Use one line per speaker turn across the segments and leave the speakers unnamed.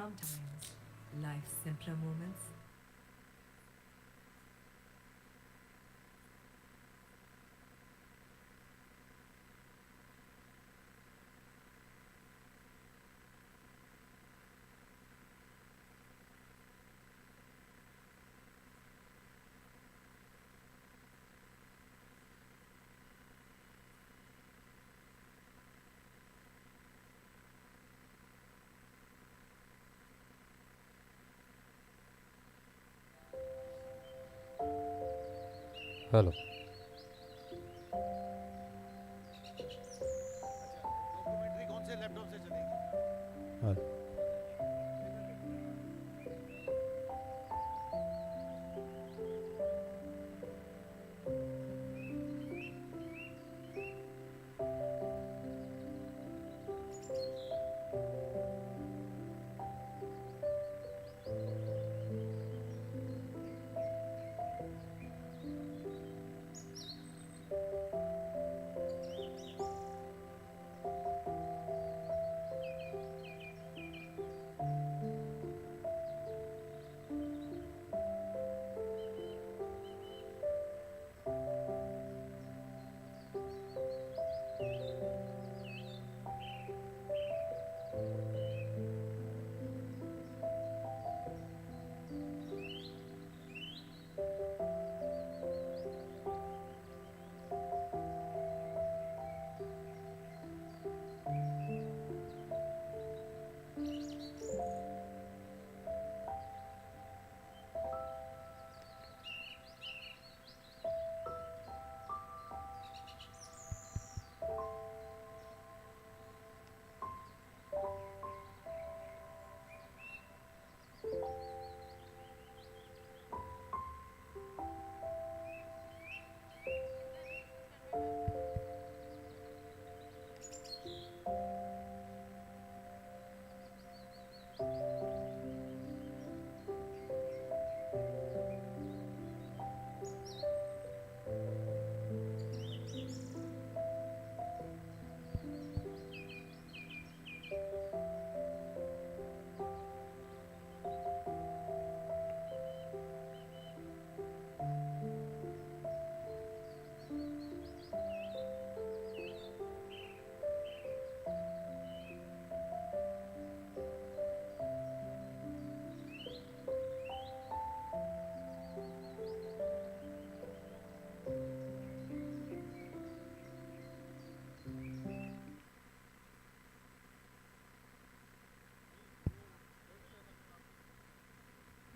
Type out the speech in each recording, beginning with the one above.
sometimes life's simpler moments
hello
documentary कौन से laptop से चलेगी?
हाँ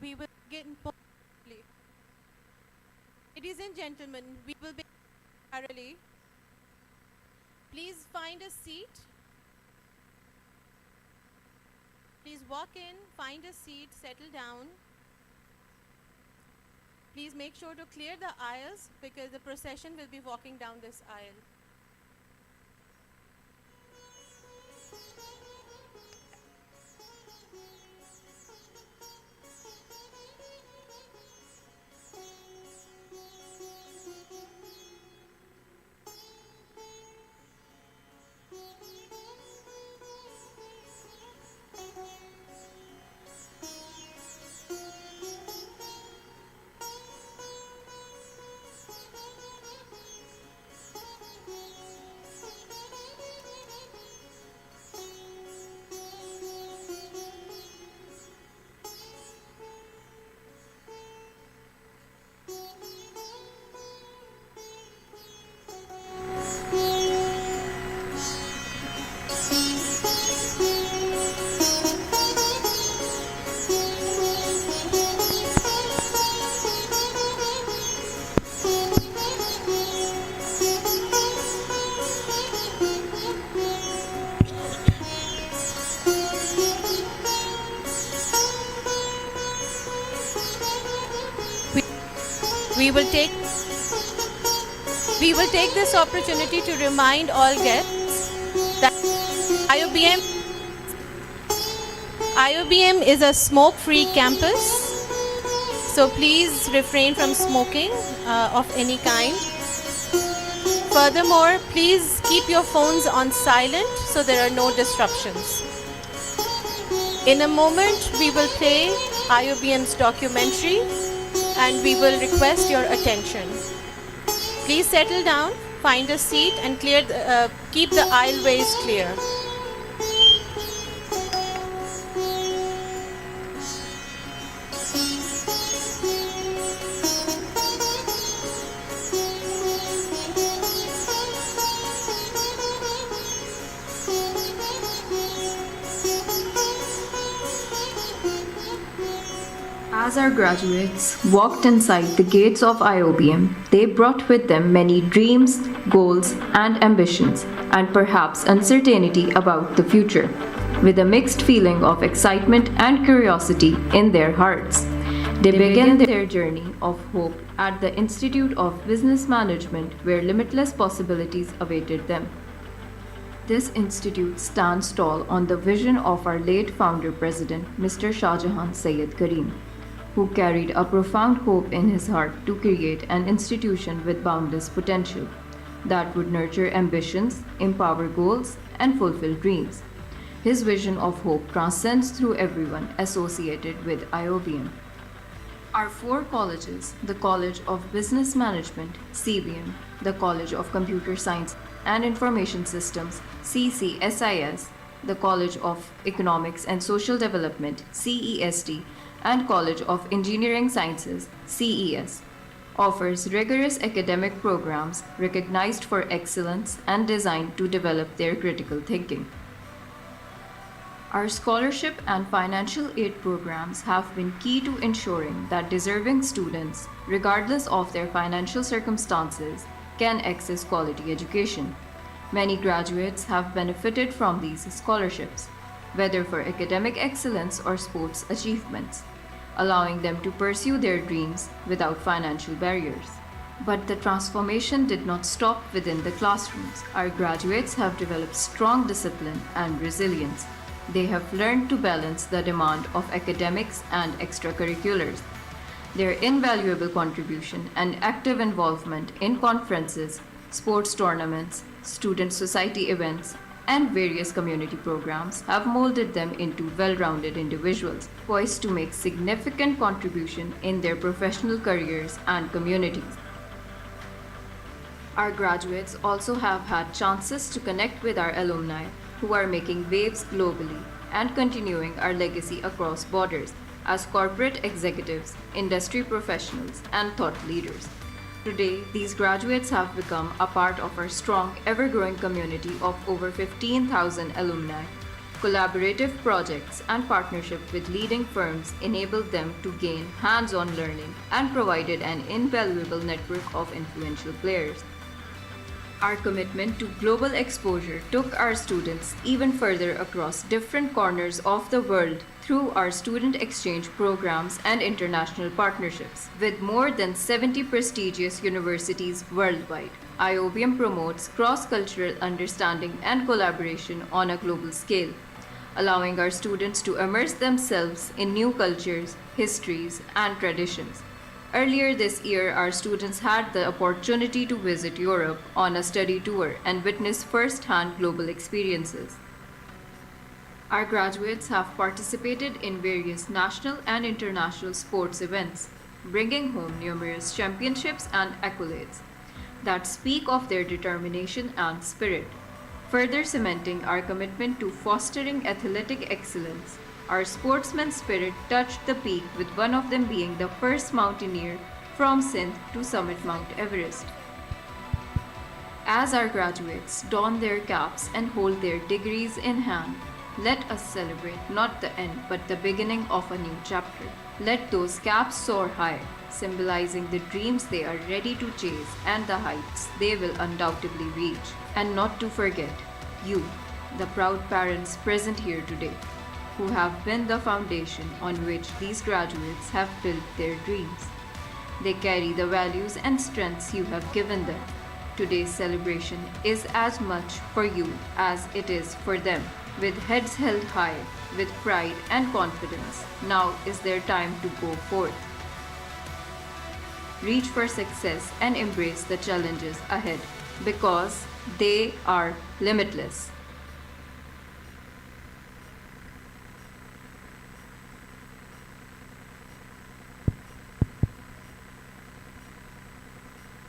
We will begin promptly. Ladies and gentlemen, we will begin thoroughly. Please find a seat. Please walk in, find a seat, settle down. Please make sure to clear the aisles because the procession will be walking down this aisle. We will take this opportunity to remind all guests that IoBM is a smoke-free campus, so please refrain from smoking of any kind. Furthermore, please keep your phones on silent so there are no disruptions. In a moment, we will play IoBM's documentary and we will request your attention. Please settle down, find a seat and keep the aisleways clear.
As our graduates walked inside the gates of IoBM, they brought with them many dreams, goals, and ambitions, and perhaps uncertainty about the future, with a mixed feeling of excitement and curiosity in their hearts. They began their journey of hope at the Institute of Business Management, where limitless possibilities awaited them. This institute stands tall on the vision of our late founder president, Mr. Shah Jahan Syed Karim, who carried a profound hope in his heart to create an institution with boundless potential that would nurture ambitions, empower goals, and fulfill dreams. His vision of hope transcends through everyone associated with IoBM. Our four colleges, the College of Business Management, CBM, the College of Computer Science and Information Systems, CCSIS, the College of Economics and Social Development, CESD, and College of Engineering Sciences, CES, offers rigorous academic programs recognized for excellence and designed to develop their critical thinking. Our scholarship and financial aid programs have been key to ensuring that deserving students, regardless of their financial circumstances, can access quality education. Many graduates have benefited from these scholarships, whether for academic excellence or sports achievements, allowing them to pursue their dreams without financial barriers. But the transformation did not stop within the classrooms. Our graduates have developed strong discipline and resilience. They have learned to balance the demand of academics and extracurriculars. Their invaluable contribution and active involvement in conferences, sports tournaments, student society events, and various community programs have molded them into well-rounded individuals, poised to make significant contribution in their professional careers and communities. Our graduates also have had chances to connect with our alumni who are making waves globally and continuing our legacy across borders as corporate executives, industry professionals, and thought leaders. Today, these graduates have become a part of our strong, ever-growing community of over 15,000 alumni. Collaborative projects and partnership with leading firms enabled them to gain hands-on learning and provided an invaluable network of influential players. Our commitment to global exposure took our students even further across different corners of the world through our student exchange programs and international partnerships. With more than 70 prestigious universities worldwide, IoBM promotes cross-cultural understanding and collaboration on a global scale, allowing our students to immerse themselves in new cultures, histories, and traditions. Earlier this year, our students had the opportunity to visit Europe on a study tour and witness first-hand global experiences. Our graduates have participated in various national and international sports events, bringing home numerous championships and accolades that speak of their determination and spirit, further cementing our commitment to fostering athletic excellence. Our sportsman spirit touched the peak, with one of them being the first mountaineer from Sindh to summit Mount Everest. As our graduates don their caps and hold their degrees in hand, let us celebrate not the end but the beginning of a new chapter. Let those caps soar high, symbolizing the dreams they are ready to chase and the heights they will undoubtedly reach. And not to forget, you, the proud parents present here today, who have been the foundation on which these graduates have built their dreams. They carry the values and strengths you have given them. Today's celebration is as much for you as it is for them. With heads held high, with pride and confidence, now is their time to go forth. Reach for success and embrace the challenges ahead, because they are limitless.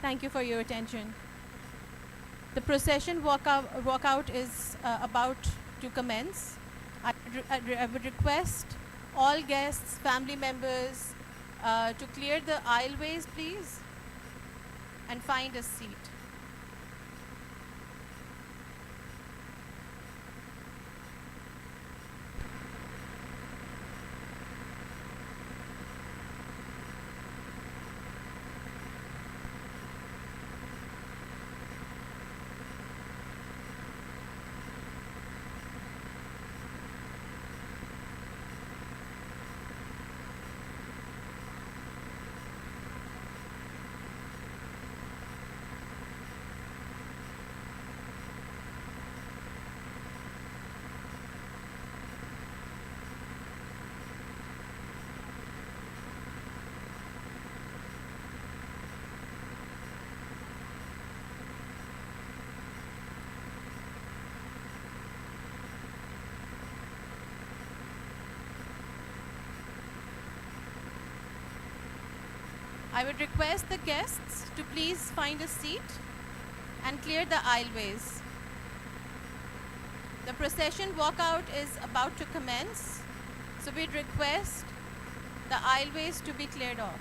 Thank you for your attention. The procession walkout is about to commence. I would request all guests, family members to clear the aisleways, please, and find a seat. I would request the guests to please find a seat and clear the aisleways. The procession walkout is about to commence, so we'd request the aisleways to be cleared off.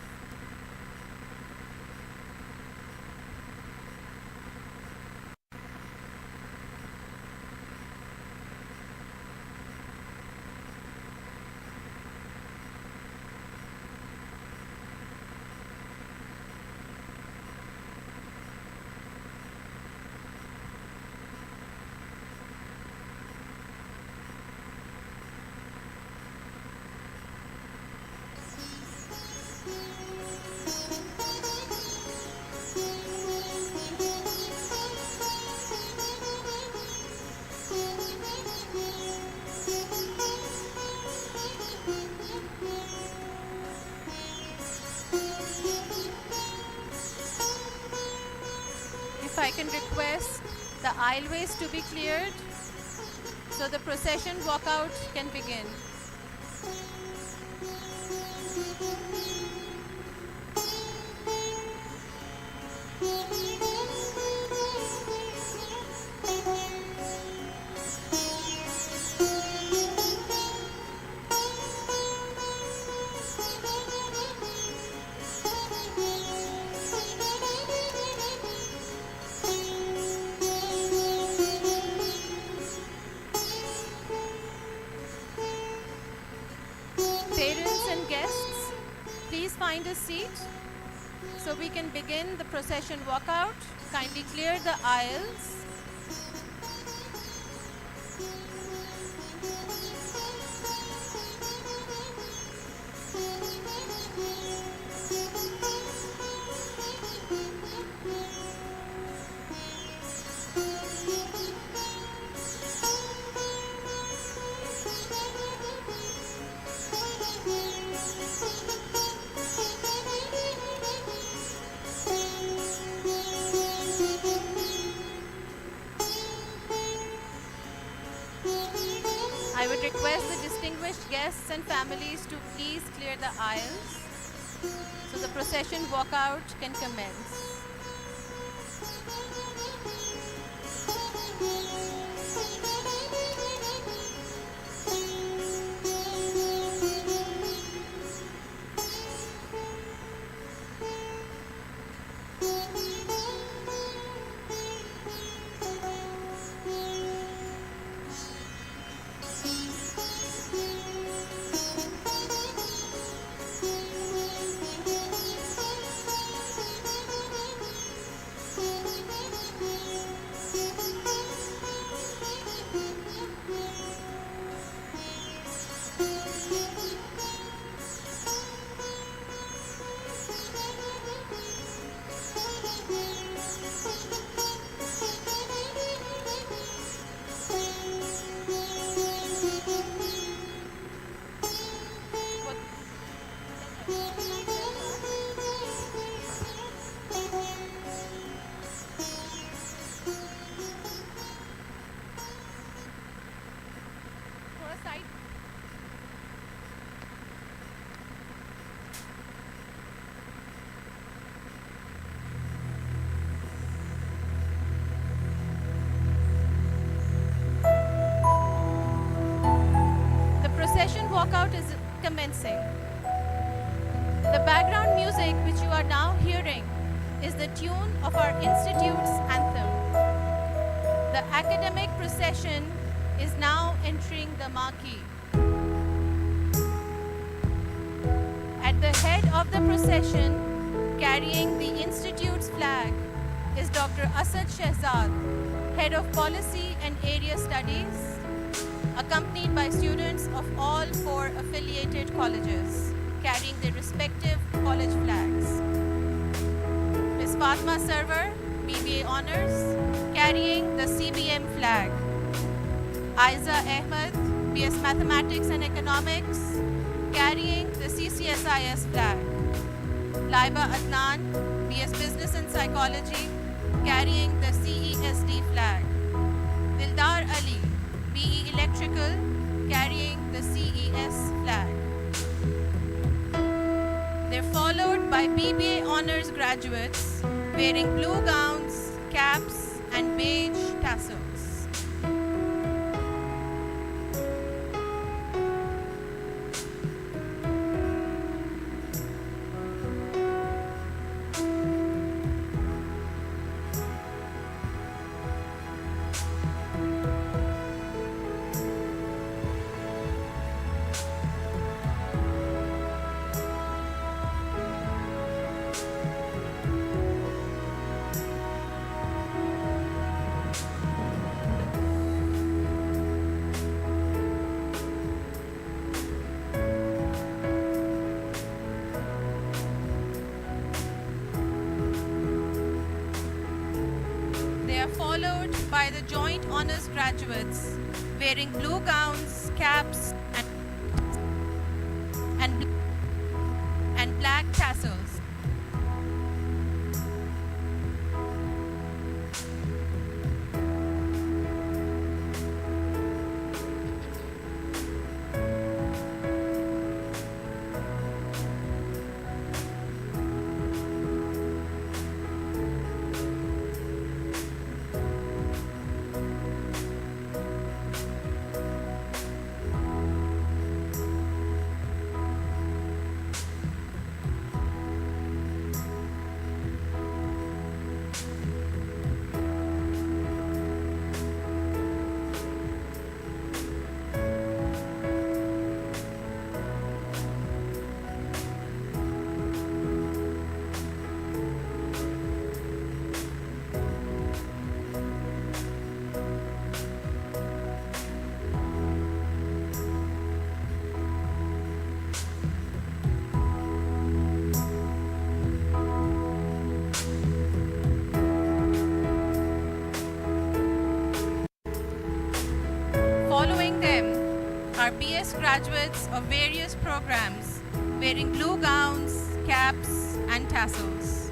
If I can request the aisleways to be cleared so the procession walkout can begin. Parents and guests, please find a seat so we can begin the procession walkout. Kindly clear the aisles. I would request the distinguished guests and families to please clear the aisles so the procession walkout can commence. walkout is commencing. The background music which you are now hearing is the tune of our institute's anthem. The academic procession is now entering the Marquee. At the head of the procession, carrying the institute's flag, is Dr. Asad Shehzad, Head of Policy and Area Studies, accompanied by students of all 4 affiliated colleges, carrying their respective college flags. Ms. Fatma Sarwar, BBA Honours, carrying the CBM flag. Aiza Ahmed, BS Mathematics and Economics, carrying the CCSIS flag. Laiba Adnan, BS Business and Psychology, carrying the CESD flag. Dildar Ali, BE Electrical, carrying the CES flag. They're followed by BBA Honours graduates wearing blue gowns, caps, and beige tassels. Followed by the joint honours graduates wearing blue gowns, caps, and black tassels. Following them are BS graduates of various programs wearing blue gowns, caps, and tassels.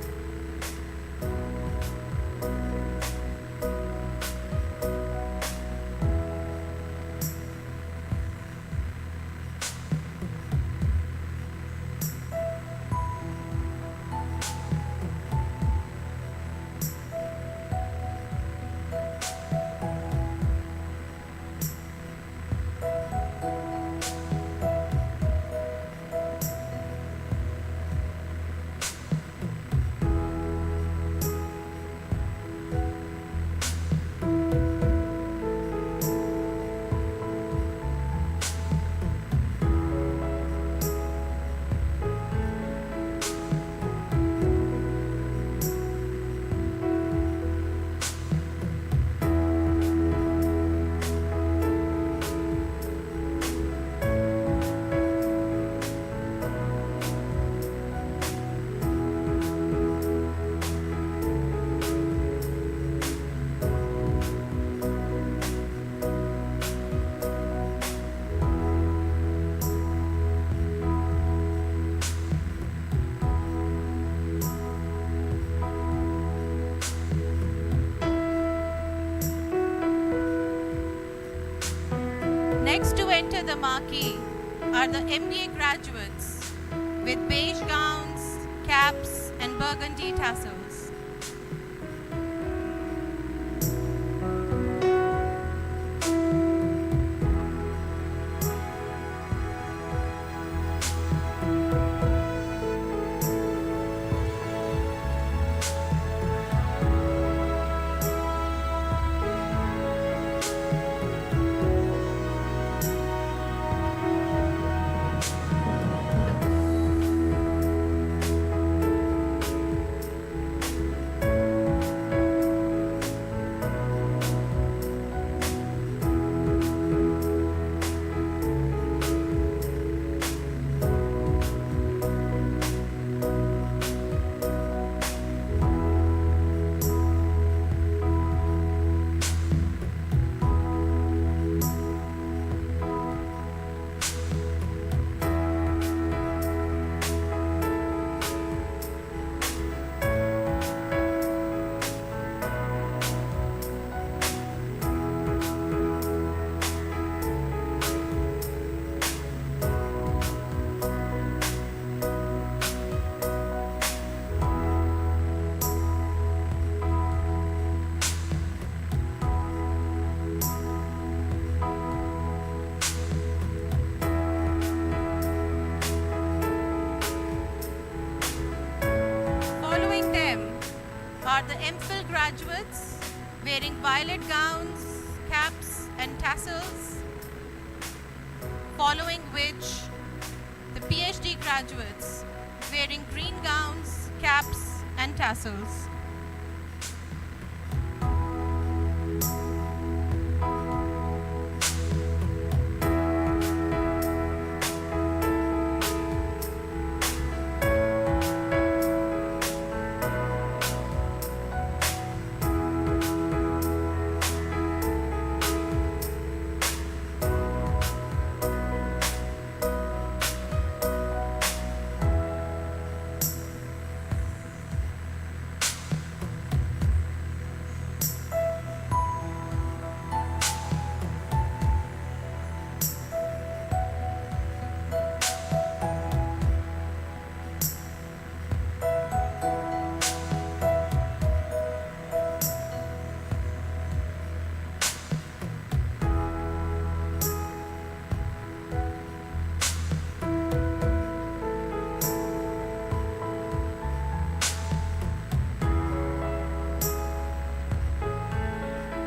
Next to enter the Marquee are the MBA graduates with beige gowns, caps, and burgundy tassels. are the MPhil graduates wearing violet gowns, caps and tassels, following which the PhD graduates wearing green gowns, caps and tassels.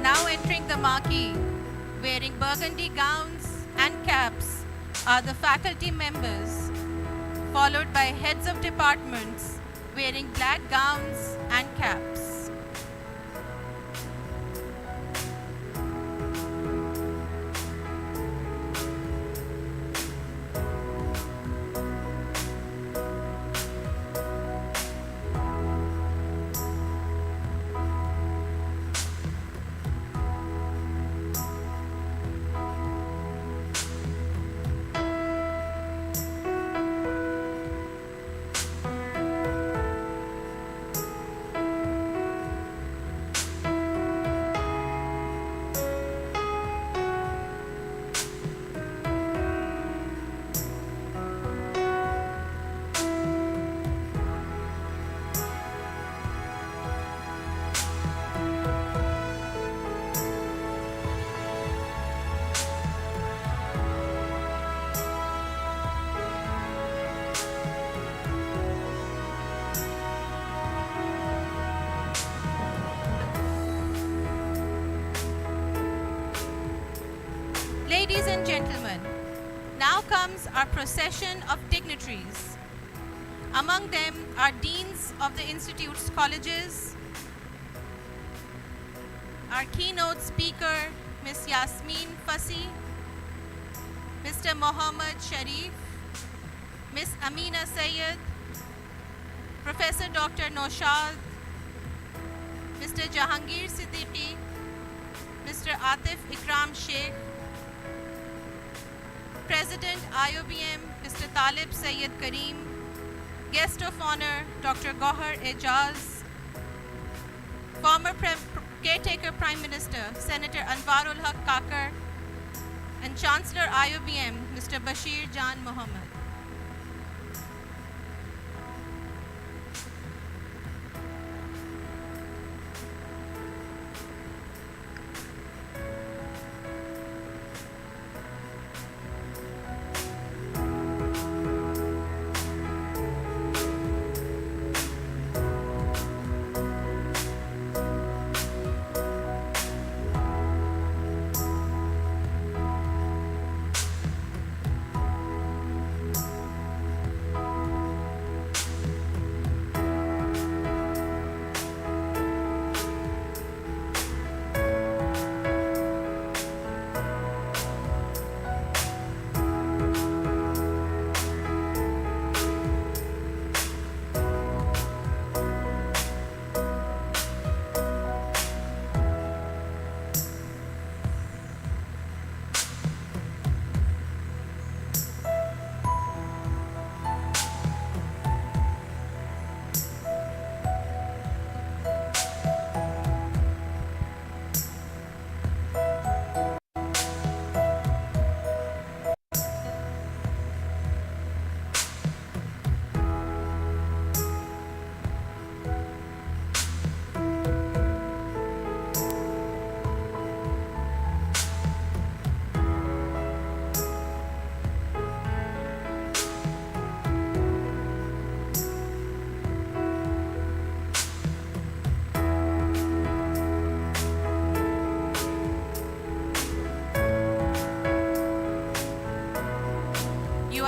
Now entering the Marquee, wearing burgundy gowns and caps, are the faculty members, followed by heads of departments wearing black gowns and caps. Ladies and gentlemen, now comes our procession of dignitaries. Among them are deans of the institute's colleges, our keynote speaker, Ms. Yasmin Fasih, Mr. Mohammad Sharif, Ms. Amina Syed, Professor Dr. Noshad, Mr. Jahangir Siddiqui, Mr. Atif Ikram Sheikh, President IoBM, Mr. Talib Syed Karim, Guest of Honor, Dr. Gohar Ejaz, former Caretaker Prime Minister, Senator Anwaarul Kakar, and Chancellor IoBM, Mr. Bashir Janmohammad.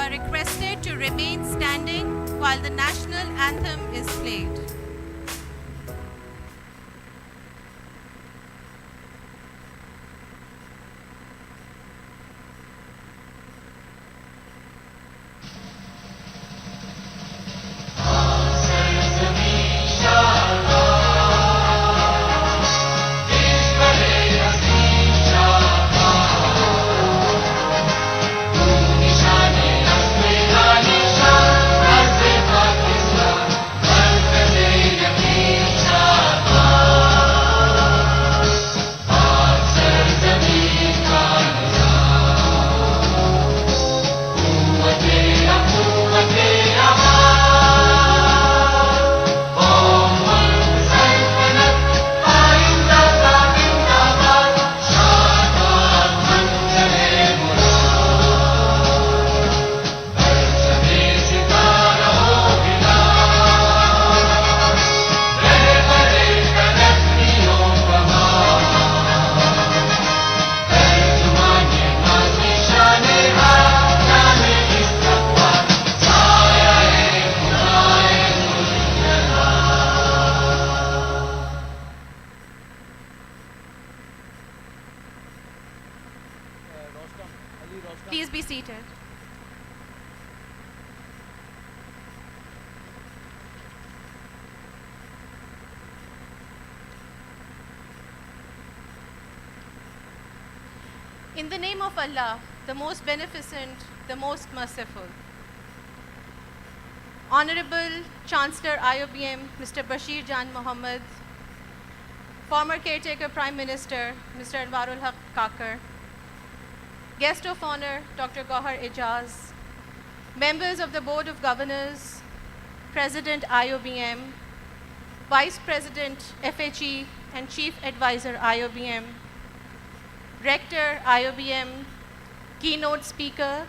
are requested to remain standing while the national anthem is played. Please be seated. In the name of Allah, the most beneficent, the most merciful. Honorable Chancellor IoBM, Mr. Bashir Janmohammad, former Caretaker Prime Minister, Mr. Anwaarul Kakar, Guest of Honor, Dr. Gohar Ejaz, members of the Board of Governors, President IoBM, Vice President FHE and Chief Advisor IoBM, Rector IoBM, Keynote Speaker,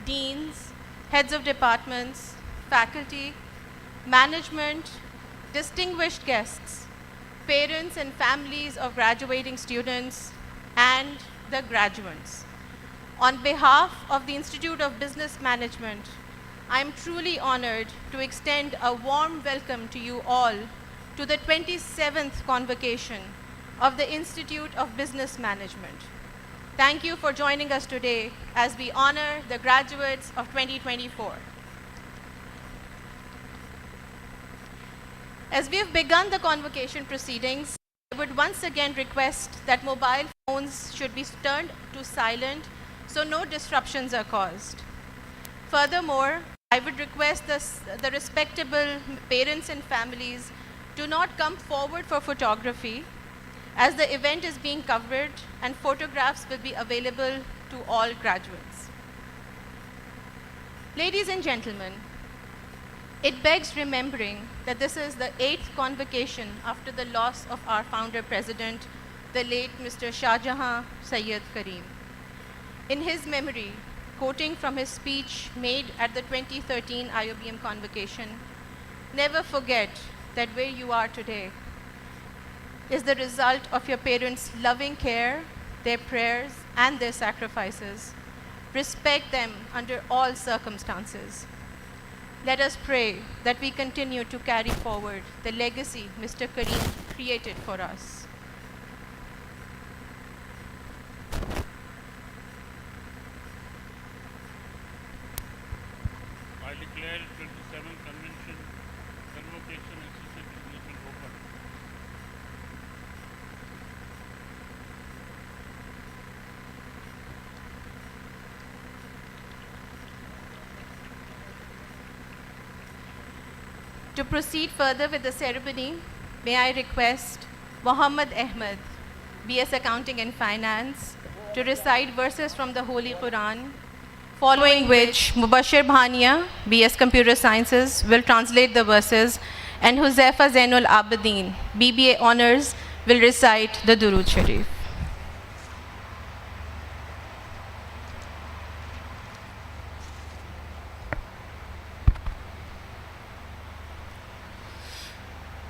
Deans, Heads of Departments, Faculty, Management, distinguished guests, parents and families of graduating students, and the graduates. On behalf of the Institute of Business Management, I am truly honored to extend a warm welcome to you all to the 27th Convocation of the Institute of Business Management. Thank you for joining us today as we honor the graduates of 2024. As we have begun the convocation proceedings, I would once again request that mobile phones should be turned to silent so no disruptions are caused. Furthermore, I would request the respectable parents and families to not come forward for photography, as the event is being covered and photographs will be available to all graduates. Ladies and gentlemen, it begs remembering that this is the 8th convocation after the loss of our founder president, the late Mr. Shah Jahan Syed Karim. In his memory, quoting from his speech made at the 2013 IoBM Convocation, never forget that where you are today is the result of your parents' loving care, their prayers, and their sacrifices. Respect them under all circumstances. Let us pray that we continue to carry forward the legacy Mr. Karim created for us.
I declare 27th Convention Convocation Institute open.
To proceed further with the ceremony, may I request Muhammad Ahmed, BS Accounting and Finance, to recite verses from the Holy Quran, following which Mubashir Bhania, BS Computer Sciences, will translate the verses, and Huzaifa Zainul Abidin, BBA Honors, will recite the Durood Sharif.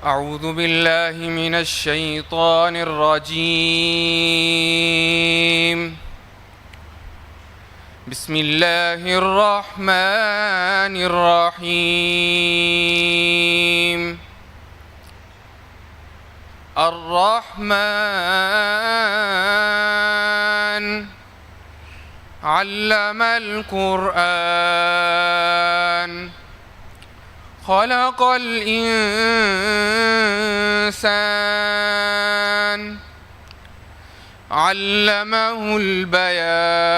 أعوذ بالله من الشيطان الرجيم بسم الله الرحمن الرحيم الرحمن علم القرآن خلق الإنسان علمه البيان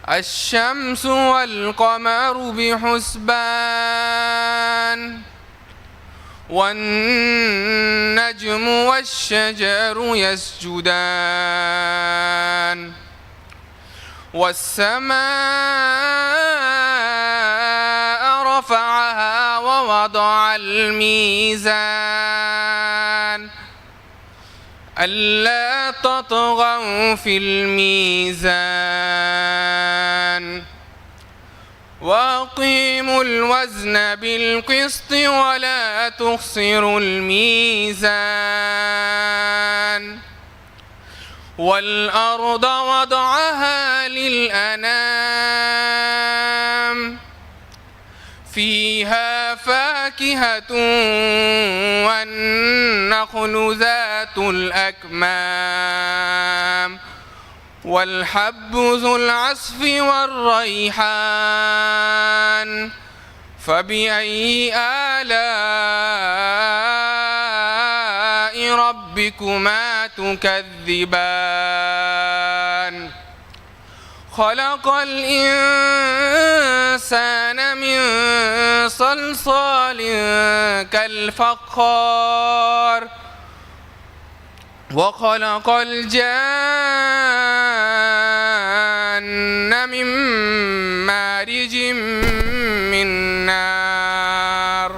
الشمس والقمر بحسبان والنجم والشجر يسجدان والسماء رفعها ووضع الميزان ألا تطغوا في الميزان وأقيموا الوزن بالقسط ولا تخسروا الميزان والأرض وضعها للأنام فيها فاكهة والنخل ذات الأكمام والحب ذو العصف والريحان فبأي آلاء ربكما تكذبان خلق الإنسان من صلصال كالفخار وخلق الجان من مارج من نار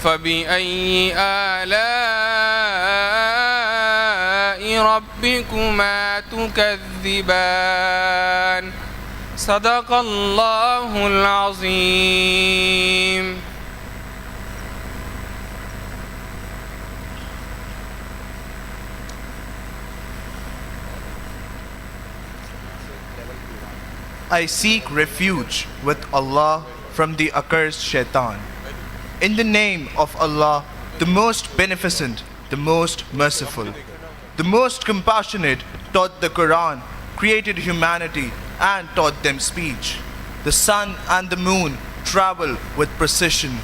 فبأي آلاء ربكما تكذبان صدق الله العظيم.
I seek refuge with Allah from the accursed shaitan. In the name of Allah, the most beneficent, the most merciful. The most compassionate taught the Quran, created humanity and taught them speech. The sun and the moon travel with precision.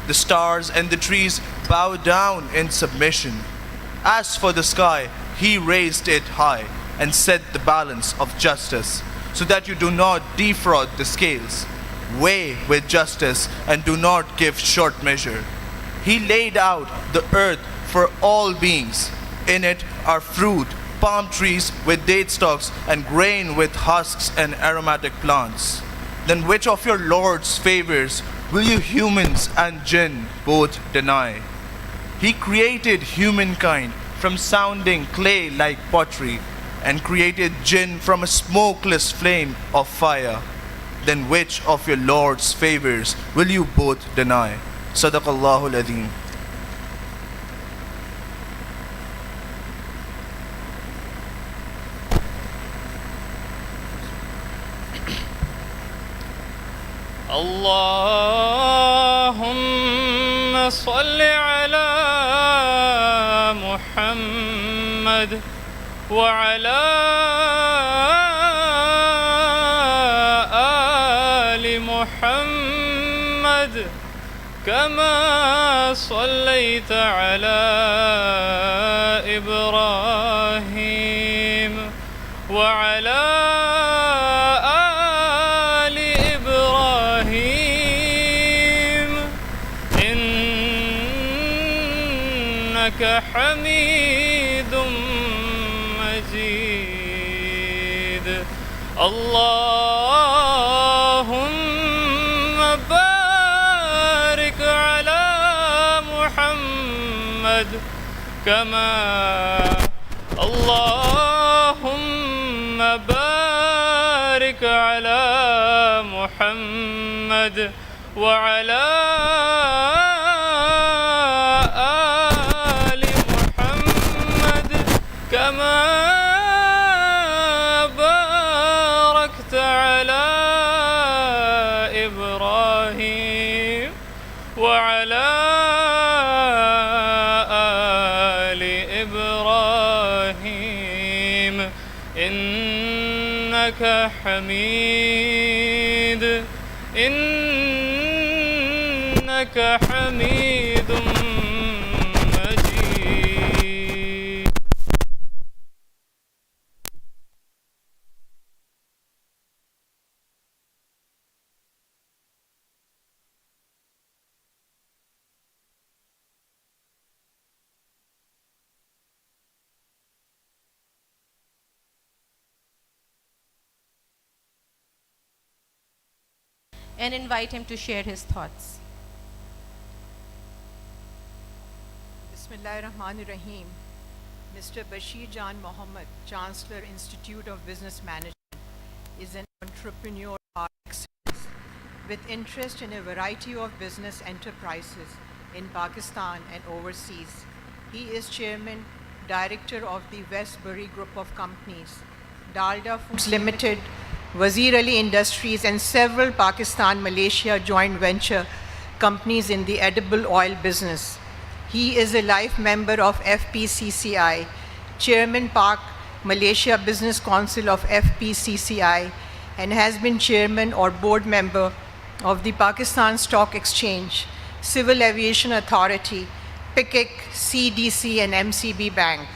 The stars and the trees bow down in submission. As for the sky, He raised it high and set the balance of justice, so that you do not defraud the scales. Weigh with justice and do not give short measure. He laid out the earth for all beings. In it are fruit, palm trees with date stalks, and grain with husks and aromatic plants. Then which of your Lord's favors will you humans and jinn both deny? He created humankind from sounding clay like pottery, and created jinn from a smokeless flame of fire. Then which of your Lord's favors will you both deny? Sadaqallahu al-Azim.
اللهم صل على محمد وعلى آل محمد كما صليت على إبراهيم وعلى آل إبراهيم إنك حميد مجيد. اللهم بارك على محمد كما اللهم بارك على محمد وعلى آل محمد كما إنك حميد إنك حميد مجيد.
And invite him to share his thoughts.
Bismillahirrahmanirrahim. Mr. Bashir Janmohammad, Chancellor, Institute of Business Management, is an entrepreneur par excellence with interest in a variety of business enterprises in Pakistan and overseas. He is Chairman, Director of the Westbury Group of Companies, Dalda Foods Limited, Wazir Ali Industries, and several Pakistan-Malaysia joint venture companies in the edible oil business. He is a life member of FPCCI, Chairman Pak Malaysia Business Council of FPCCI, and has been Chairman or Board Member of the Pakistan Stock Exchange, Civil Aviation Authority, PICIC, CDC, and MCB Bank.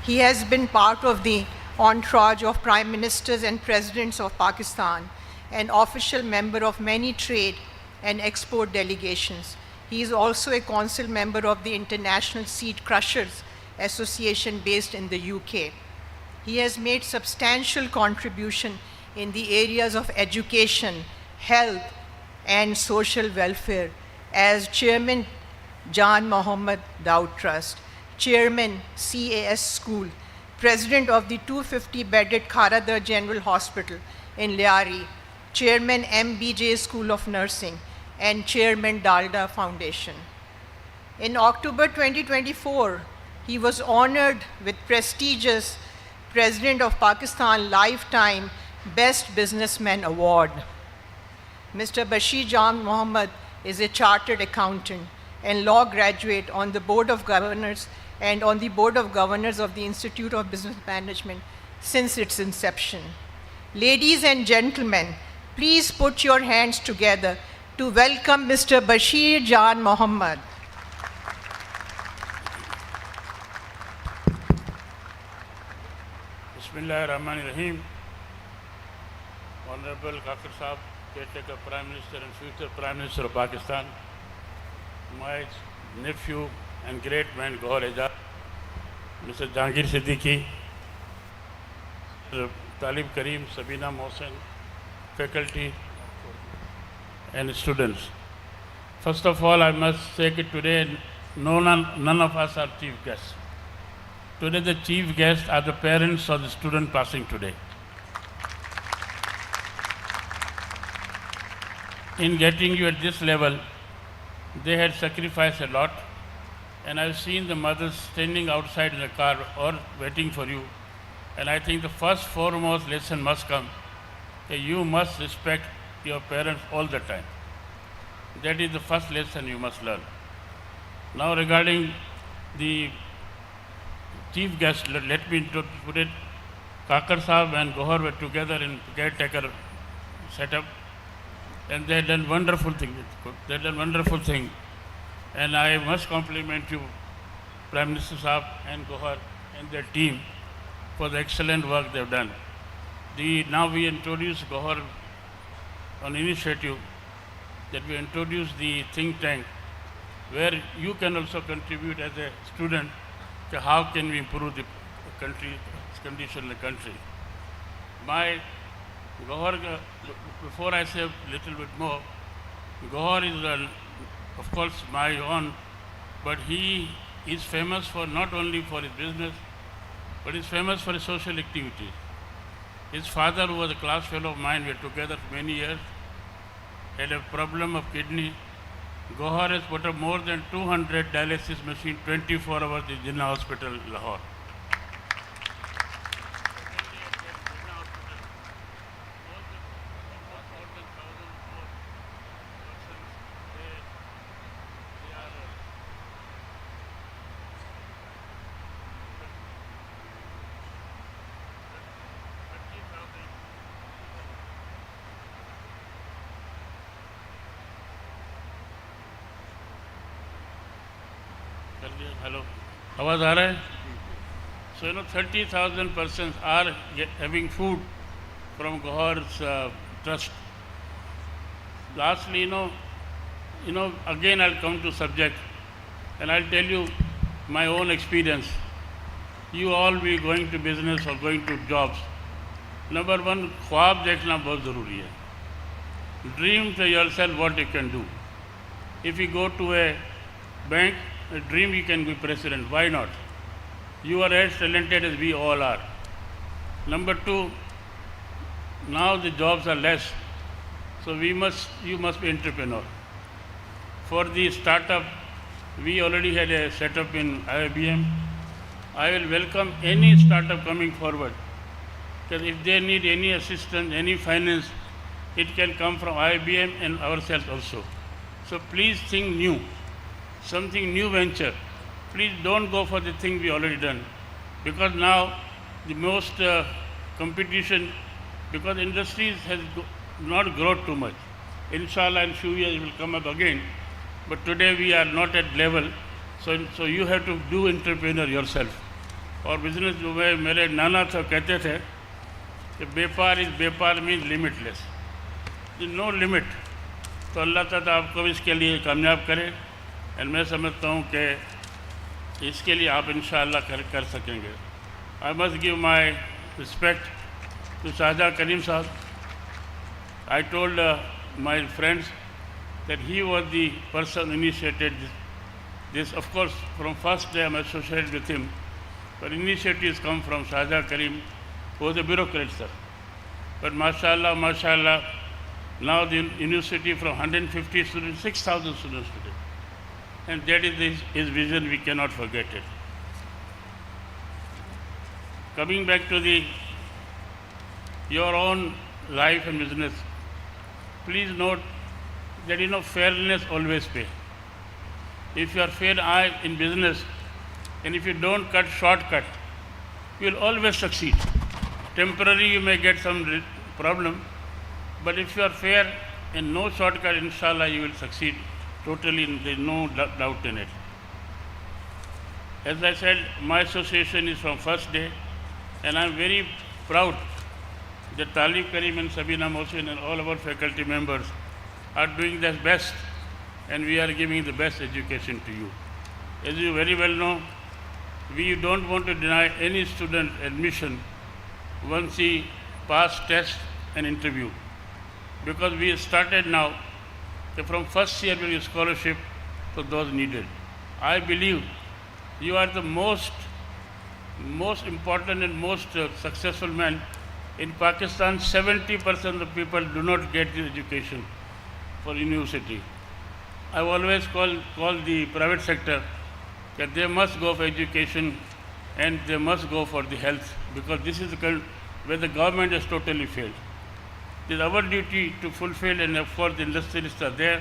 He has been part of the entourage of Prime Ministers and Presidents of Pakistan, an official member of many trade and export delegations. He is also a council member of the International Seed Crushers Association based in the UK. He has made substantial contribution in the areas of education, health, and social welfare as Chairman Janmohammad Daud Trust, Chairman CAS School, President of the 250-bedded Kharadar General Hospital in Liari, Chairman MBJ School of Nursing, and Chairman Dalda Foundation. In October 2024, he was honored with prestigious President of Pakistan Lifetime Best Businessman Award. Mr. Bashir Janmohammad is a chartered accountant and law graduate on the Board of Governors and on the Board of Governors of the Institute of Business Management since its inception. Ladies and gentlemen, please put your hands together to welcome Mr. Bashir Janmohammad.
Bismillahirrahmanirrahim. Honorable Kakar Sahab, Caretaker Prime Minister and future Prime Minister of Pakistan, my nephew and great man Gohar Ejaz, Mr. Jahangir Siddiqui, Talib, Karim, Sabina Mohsen, faculty and students. First of all, I must say that today none of us are chief guests. Today the chief guests are the parents of the student passing today. In getting you at this level, they had sacrificed a lot, and I've seen the mothers standing outside in the car or waiting for you. And I think the first foremost lesson must come that you must respect your parents all the time. That is the first lesson you must learn. Now regarding the chief guest, let me put it, Kakar Sahab and Gohar were together in Caretaker setup, and they had done wonderful thing. They had done wonderful thing. And I must compliment you, Prime Minister Sahab and Gohar and their team for the excellent work they've done. Now we introduce Gohar on initiative that we introduce the think tank where you can also contribute as a student to how can we improve the condition in the country. My Gohar, before I say a little bit more, Gohar is of course my own, but he is famous for not only for his business, but he's famous for his social activities. His father, who was a class fellow of mine, we were together for many years, had a problem of kidney. Gohar has put up more than 200 dialysis machines 24 hours in Jinnah Hospital, Lahore. Hello. आवाज आ रहा है? So 30,000 persons are having food from Gohar's trust. Lastly, again I'll come to subject and I'll tell you my own experience. You all be going to business or going to jobs. Number one, ख्वाब देखना बहुत ज़रूरी है. Dream to yourself what you can do. If you go to a bank, dream you can be president. Why not? You are as talented as we all are. Number two, now the jobs are less, so you must be entrepreneur. For the startup, we already had a setup in IoBM. I will welcome any startup coming forward, because if they need any assistance, any finance, it can come from IoBM and ourselves also. So please think new, something new venture. Please don't go for the thing we already done, because now the most competition, because industries has not grown too much. Inshallah in few years it will come up again, but today we are not at level, so you have to do entrepreneur yourself. और business जो है मेरे नाना था कहते थे कि व्यापार means limitless, no limit. तो अल्लाह ताला आपको इसके लिए कामयाब करे, और मैं समझता हूँ कि इसके लिए आप इंशाअल्लाह कर सकेंगे. I must give my respect to Shahja Karim साहब. I told my friends that he was the person initiated this. Of course, from first day I am associated with him, but initiatives come from Shaja Karim, who was a bureaucrat, sir. But mashallah, now the university from 150 students, 6,000 students today. And that is his vision, we cannot forget it. Coming back to your own life and business, please note that fairness always pay. If you are fair in business, and if you don't cut shortcut, you will always succeed. Temporarily you may get some problem, but if you are fair and no shortcut, inshallah you will succeed totally, there is no doubt in it. As I said, my association is from first day, and I am very proud that Talib, Karim and Sabina Mohsin and all our faculty members are doing their best, and we are giving the best education to you. As you very well know, we don't want to deny any student admission once he passed test and interview, because we started now from first year with scholarship to those needed. I believe you are the most important and most successful man. In Pakistan, 70% of people do not get the education for university. I always call the private sector that they must go for education and they must go for the health, because this is where the government has totally failed. It is our duty to fulfill, and of course the industrialists are there.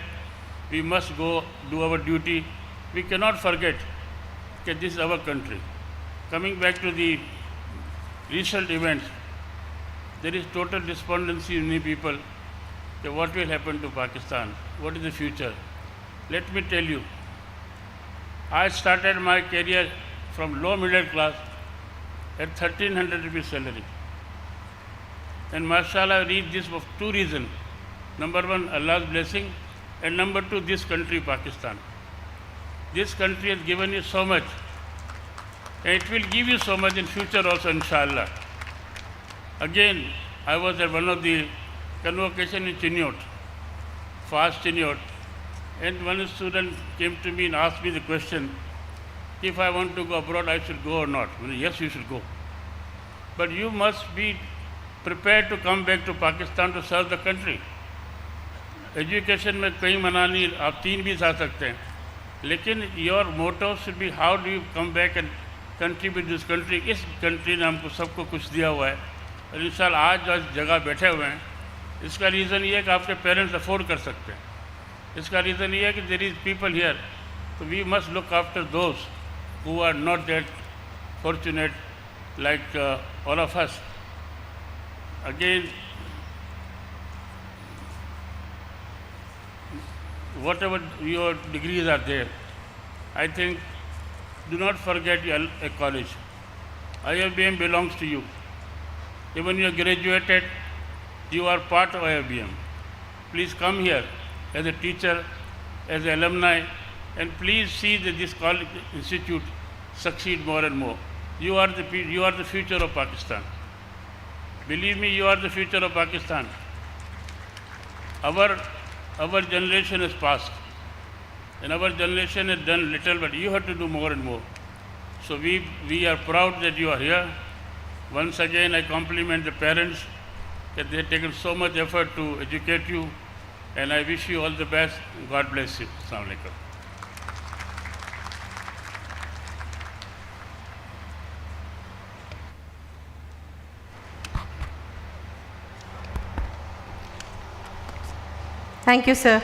We must go do our duty. We cannot forget that this is our country. Coming back to the recent events, there is total despondency in many people. What will happen to Pakistan? What is the future? Let me tell you, I started my career from low middle class at 1,300 rupees salary. And mashallah, I reached this for two reasons. Number one, Allah's blessing, and number two, this country, Pakistan. This country has given you so much, and it will give you so much in future also, inshallah. Again, I was at one of the Convocation in Keynote, fast Keynote, and one student came to me and asked me the question, if I want to go abroad, I should go or not? Yes, you should go. But you must be prepared to come back to Pakistan to serve the country. Education में कहीं मना नहीं, आप 3 भी जा सकते हैं, लेकिन your motto should be how do you come back and contribute this country. इस country ने हमको सबको कुछ दिया हुआ है, और इंशाल्लाह आज जो जगह बैठे हुए हैं, इसका रीज़न ये है कि आपके पेरेंट्स अफोर्ड कर सकते हैं. इसका रीज़न ये है कि there is people here, so we must look after those who are not that fortunate like all of us. Again, whatever your degrees are there, I think do not forget a college. IoBM belongs to you. Even you graduated, you are part of IoBM. Please come here as a teacher, as an alumni, and please see that this college institute succeed more and more. You are the future of Pakistan. Believe me, you are the future of Pakistan. Our generation has passed, and our generation has done little, but you have to do more and more. So we are proud that you are here. Once again, I compliment the parents that they have taken so much effort to educate you, and I wish you all the best. God bless you. Assalamu alaikum.
Thank you, sir.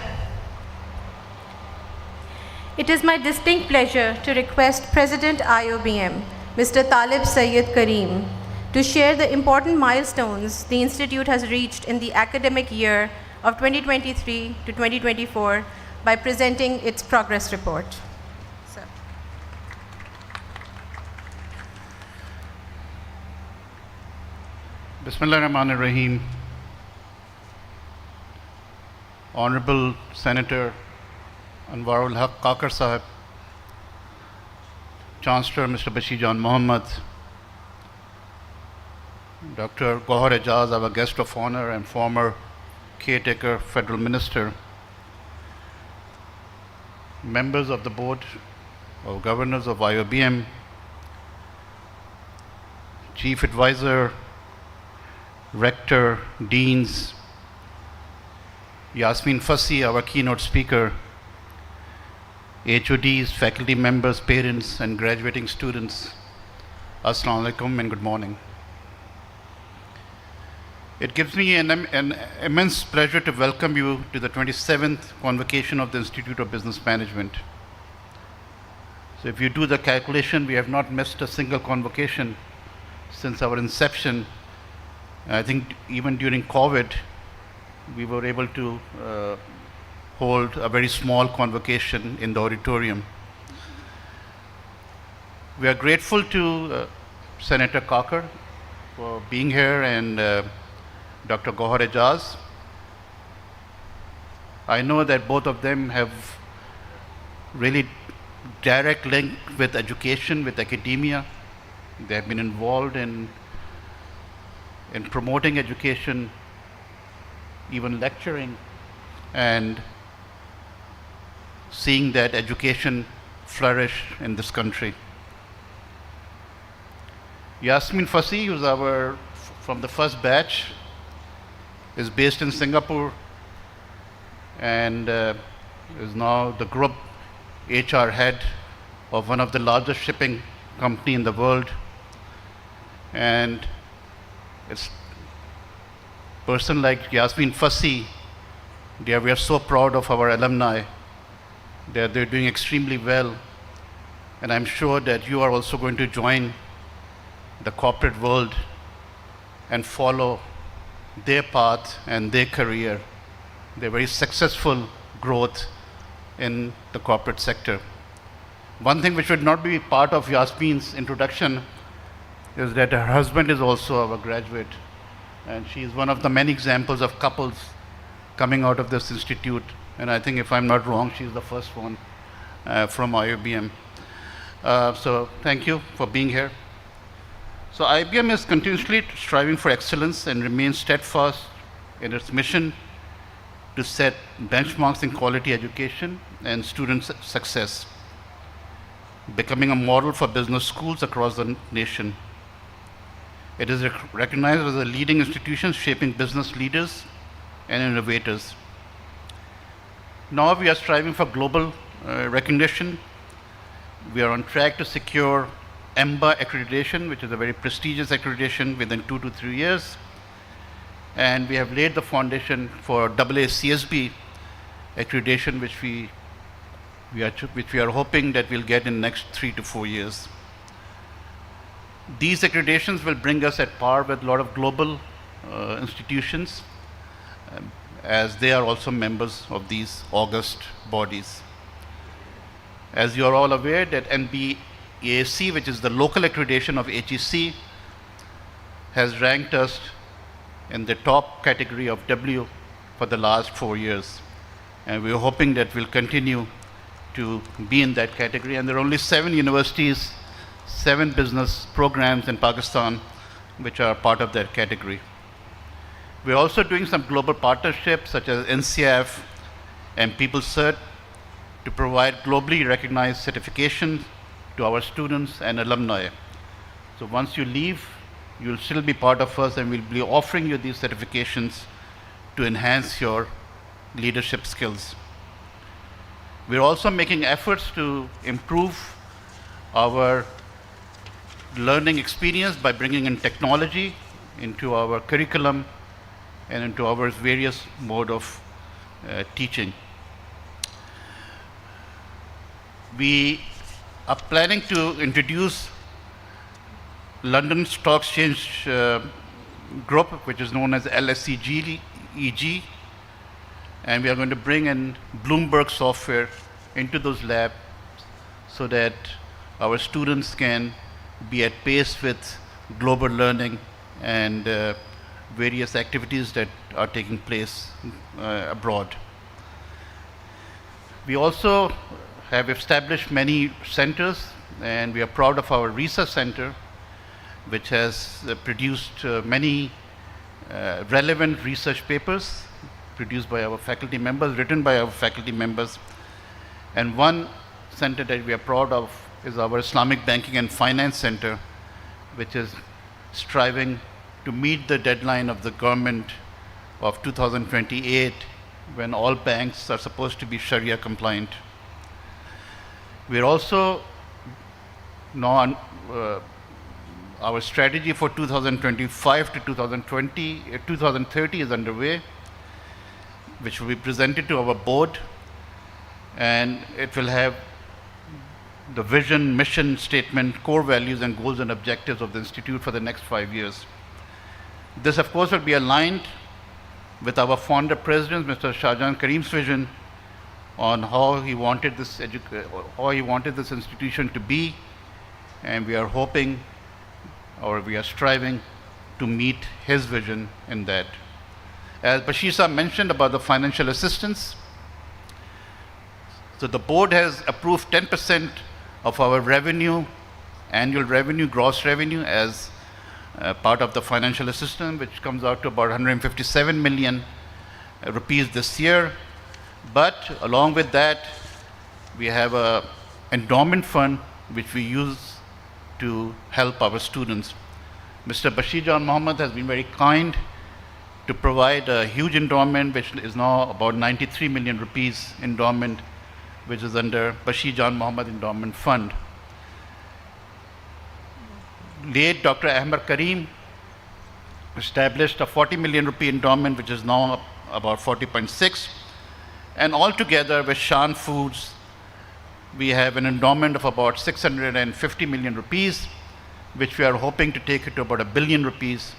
It is my distinct pleasure to request President IoBM, Mr. Talib Syed Karim, to share the important milestones the Institute has reached in the academic year of 2023 to 2024 by presenting its progress report. Sir.
Bismillahirrahmanirrahim. Honorable Senator Anwaarul Kakar Sahib, Chancellor Mr. Bashir Janmohammad, Dr. Gohar Ejaz, our guest of honor and former Caretaker Federal Minister, members of the Board of Governors of IoBM, Chief Advisor, Rector, Deans, Yasmin Fasih, our keynote speaker, HODs, faculty members, parents, and graduating students, Assalamu alaikum and good morning. It gives me an immense pleasure to welcome you to the 27th Convocation of the Institute of Business Management. So if you do the calculation, we have not missed a single convocation since our inception. I think even during COVID, we were able to hold a very small convocation in the auditorium. We are grateful to Senator Kakar for being here and Dr. Gohar Ejaz. I know that both of them have really direct link with education, with academia. They have been involved in promoting education, even lecturing, and seeing that education flourish in this country. Yasmin Fasih, who's from the first batch, is based in Singapore and is now the group HR head of one of the largest shipping company in the world. And it's a person like Yasmin Fasih, we are so proud of our alumni. They're doing extremely well. And I'm sure that you are also going to join the corporate world and follow their path and their career, their very successful growth in the corporate sector. One thing which would not be part of Yasmin's introduction is that her husband is also our graduate, and she is one of the many examples of couples coming out of this institute, and I think if I'm not wrong, she's the first one from IoBM. So thank you for being here. So IBM is continuously striving for excellence and remains steadfast in its mission to set benchmarks in quality education and student success, becoming a model for business schools across the nation. It is recognized as a leading institution shaping business leaders and innovators. Now we are striving for global recognition. We are on track to secure EMBA accreditation, which is a very prestigious accreditation, within 2 to 3 years. And we have laid the foundation for AA CSB accreditation, which we are hoping that we'll get in the next 3 to 4 years. These accreditations will bring us at par with a lot of global institutions, as they are also members of these august bodies. As you are all aware that AAC, which is the local accreditation of HEC, has ranked us in the top category of W for the last 4 years. And we're hoping that we'll continue to be in that category. And there are only 7 universities, 7 business programs in Pakistan which are part of that category. We're also doing some global partnerships such as NCF and PeopleCert to provide globally recognized certifications to our students and alumni. So once you leave, you'll still be part of us, and we'll be offering you these certifications to enhance your leadership skills. We're also making efforts to improve our learning experience by bringing in technology into our curriculum and into our various mode of teaching. We are planning to introduce London Stock Exchange Group, which is known as LSEG, and we are going to bring in Bloomberg software into those labs so that our students can be at pace with global learning and various activities that are taking place abroad. We also have established many centers, and we are proud of our research center, which has produced many relevant research papers produced by our faculty members, written by our faculty members. And one center that we are proud of is our Islamic Banking and Finance Center, which is striving to meet the deadline of the government of 2028, when all banks are supposed to be Sharia compliant. We are also now our strategy for 2025 to 2030 is underway, which will be presented to our board, and it will have the vision, mission statement, core values and goals and objectives of the institute for the next 5 years. This, of course, will be aligned with our founder president, Mr. Shahjahan Karim's vision on how he wanted this institution to be, and we are hoping, or we are striving to meet his vision in that. As Bashir Sahab mentioned about the financial assistance, so the board has approved 10% of our revenue, annual revenue, gross revenue, as part of the financial assistance, which comes out to about 157 million rupees this year. But along with that, we have an endowment fund which we use to help our students. Mr. Bashir Janmohammad has been very kind to provide a huge endowment, which is now about 93 million rupees endowment, which is under Bashir Janmohammad Endowment Fund. Late Dr. Ahmad Karim established a 40 million rupee endowment, which is now about 40.6. And altogether with Shan Foods, we have an endowment of about 650 million rupees, which we are hoping to take it to about 1 billion rupees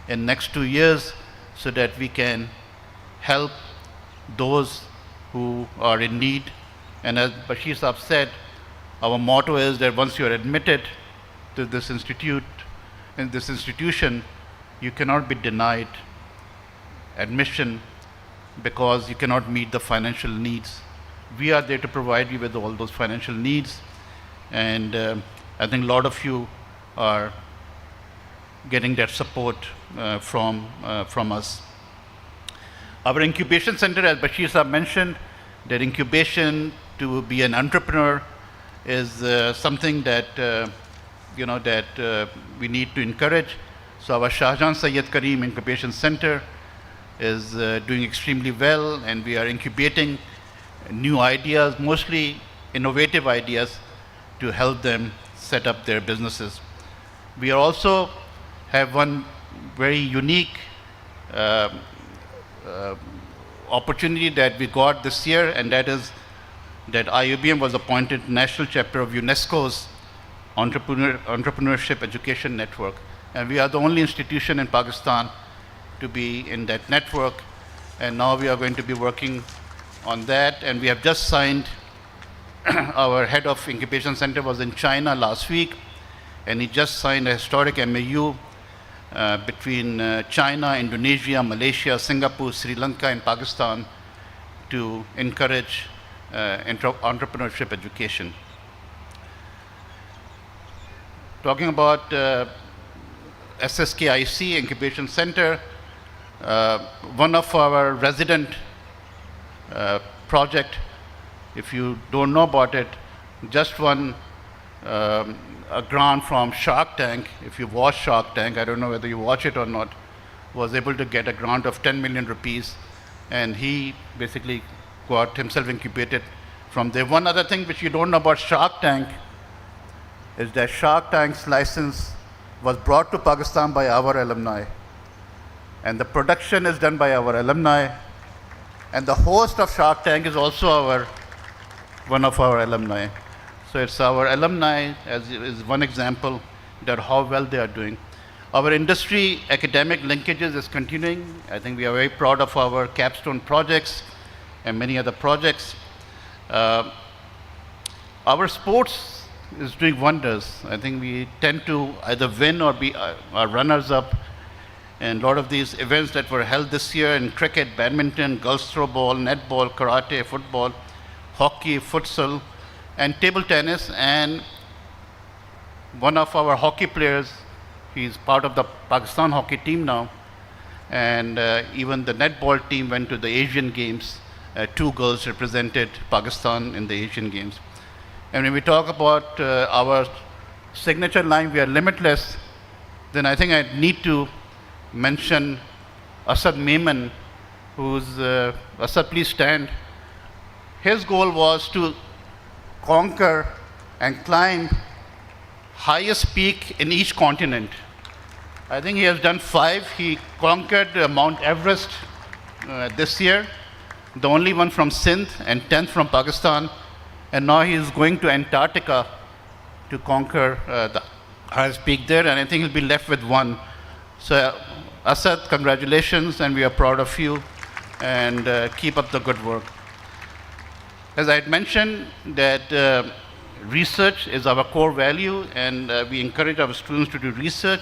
in next 2 years, so that we can help those who are in need. And as Bashir Sahab said, our motto is that once you are admitted to this institute, in this institution, you cannot be denied admission because you cannot meet the financial needs. We are there to provide you with all those financial needs, and I think a lot of you are getting that support from us. Our incubation center, as Bashir Sahab mentioned, that incubation to be an entrepreneur is something that we need to encourage. So our Shahjahan Syed Karim Incubation Center is doing extremely well, and we are incubating new ideas, mostly innovative ideas, to help them set up their businesses. We also have one very unique opportunity that we got this year, and that is that IoBM was appointed national chapter of UNESCO's Entrepreneurship Education Network. And we are the only institution in Pakistan to be in that network. And now we are going to be working on that. And we have just signed our head of incubation center was in China last week, and he just signed a historic MAU between China, Indonesia, Malaysia, Singapore, Sri Lanka, and Pakistan to encourage entrepreneurship education. Talking about SSKIC Incubation Center, one of our resident project, if you don't know about it, just won a grant from Shark Tank. If you watch Shark Tank, I don't know whether you watch it or not, was able to get a grant of 10 million rupees, and he basically got himself incubated from there. One other thing which you don't know about Shark Tank is that Shark Tank's license was brought to Pakistan by our alumni, and the production is done by our alumni, and the host of Shark Tank is also one of our alumni. So it's our alumni is one example that how well they are doing. Our industry academic linkages is continuing. I think we are very proud of our capstone projects and many other projects. Our sports is doing wonders. I think we tend to either win or be runners up. And a lot of these events that were held this year in cricket, badminton, girls throw ball, netball, karate, football, hockey, futsal, and table tennis. And one of our hockey players, he's part of the Pakistan hockey team now. And even the netball team went to the Asian Games. 2 girls represented Pakistan in the Asian Games. And when we talk about our signature line, we are limitless, then I think I need to mention Asad Maiman, who's, Asad, please stand. His goal was to conquer and climb highest peak in each continent. I think he has done 5. He conquered Mount Everest this year, the only one from Sindh, and 10th from Pakistan. And now he is going to Antarctica to conquer the highest peak there, and I think he'll be left with 1. So Asad, congratulations, and we are proud of you, and keep up the good work. As I had mentioned, that research is our core value, and we encourage our students to do research,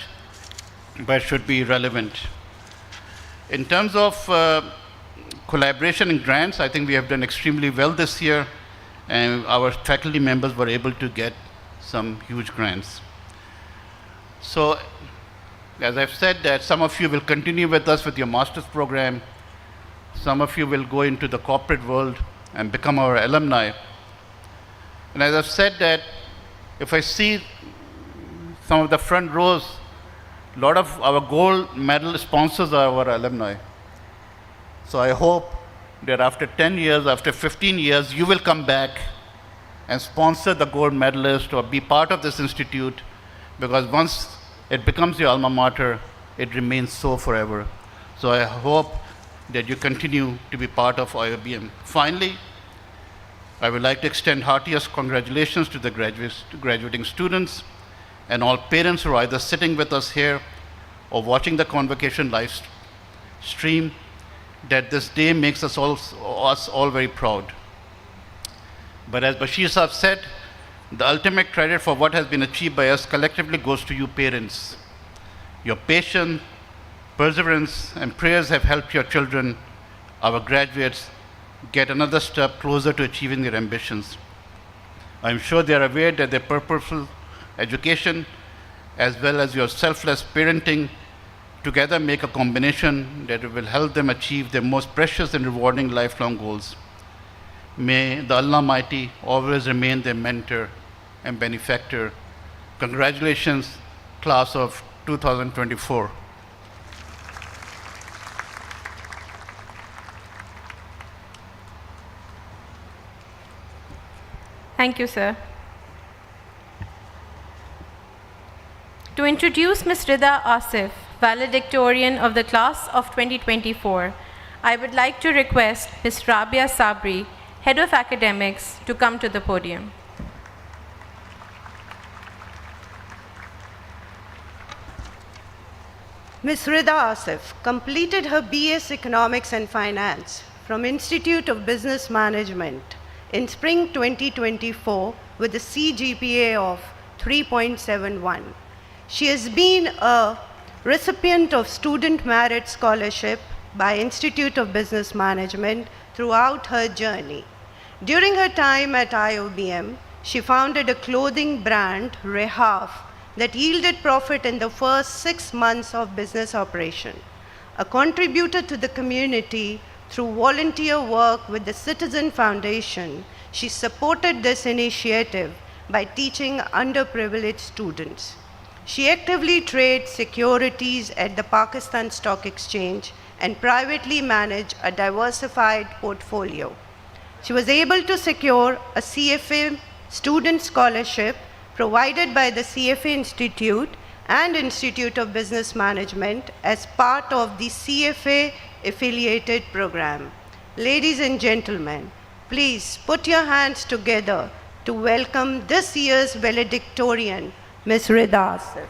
but it should be relevant. In terms of collaboration and grants, I think we have done extremely well this year, and our faculty members were able to get some huge grants. So, as I've said, that some of you will continue with us with your master's program, some of you will go into the corporate world and become our alumni. And as I've said, that if I see some of the front rows, a lot of our gold medal sponsors are our alumni. So I hope that after 10 years, after 15 years, you will come back and sponsor the gold medalist or be part of this institute, because once it becomes your alma mater, it remains so forever. So I hope that you continue to be part of IoBM. Finally, I would like to extend heartiest congratulations to the graduating students and all parents who are either sitting with us here or watching the Convocation live stream, that this day makes us all very proud. But as Bashir Saab said, the ultimate credit for what has been achieved by us collectively goes to you parents. Your patience, perseverance, and prayers have helped your children, our graduates, get another step closer to achieving their ambitions. I'm sure they are aware that their purposeful education, as well as your selfless parenting, together make a combination that will help them achieve their most precious and rewarding lifelong goals. May the Allah Almighty always remain their mentor and benefactor. Congratulations, class of 2024.
Thank you, sir. To introduce Ms. Rida Asif, Valedictorian of the class of 2024, I would like to request Ms. Rabia Sabri, Head of Academics, to come to the podium.
Ms. Rida Asif completed her BS Economics and Finance from Institute of Business Management in spring 2024 with a CGPA of 3.71. She has been a recipient of Student Merit Scholarship by Institute of Business Management throughout her journey. During her time at IoBM, she founded a clothing brand, Rehaf, that yielded profit in the first 6 months of business operation. A contributor to the community through volunteer work with the Citizen Foundation, she supported this initiative by teaching underprivileged students. She actively trades securities at the Pakistan Stock Exchange and privately managed a diversified portfolio. She was able to secure a CFA student scholarship provided by the CFA Institute and Institute of Business Management as part of the CFA affiliated program. Ladies and gentlemen, please put your hands together to welcome this year's valedictorian, Ms. Rida Asif.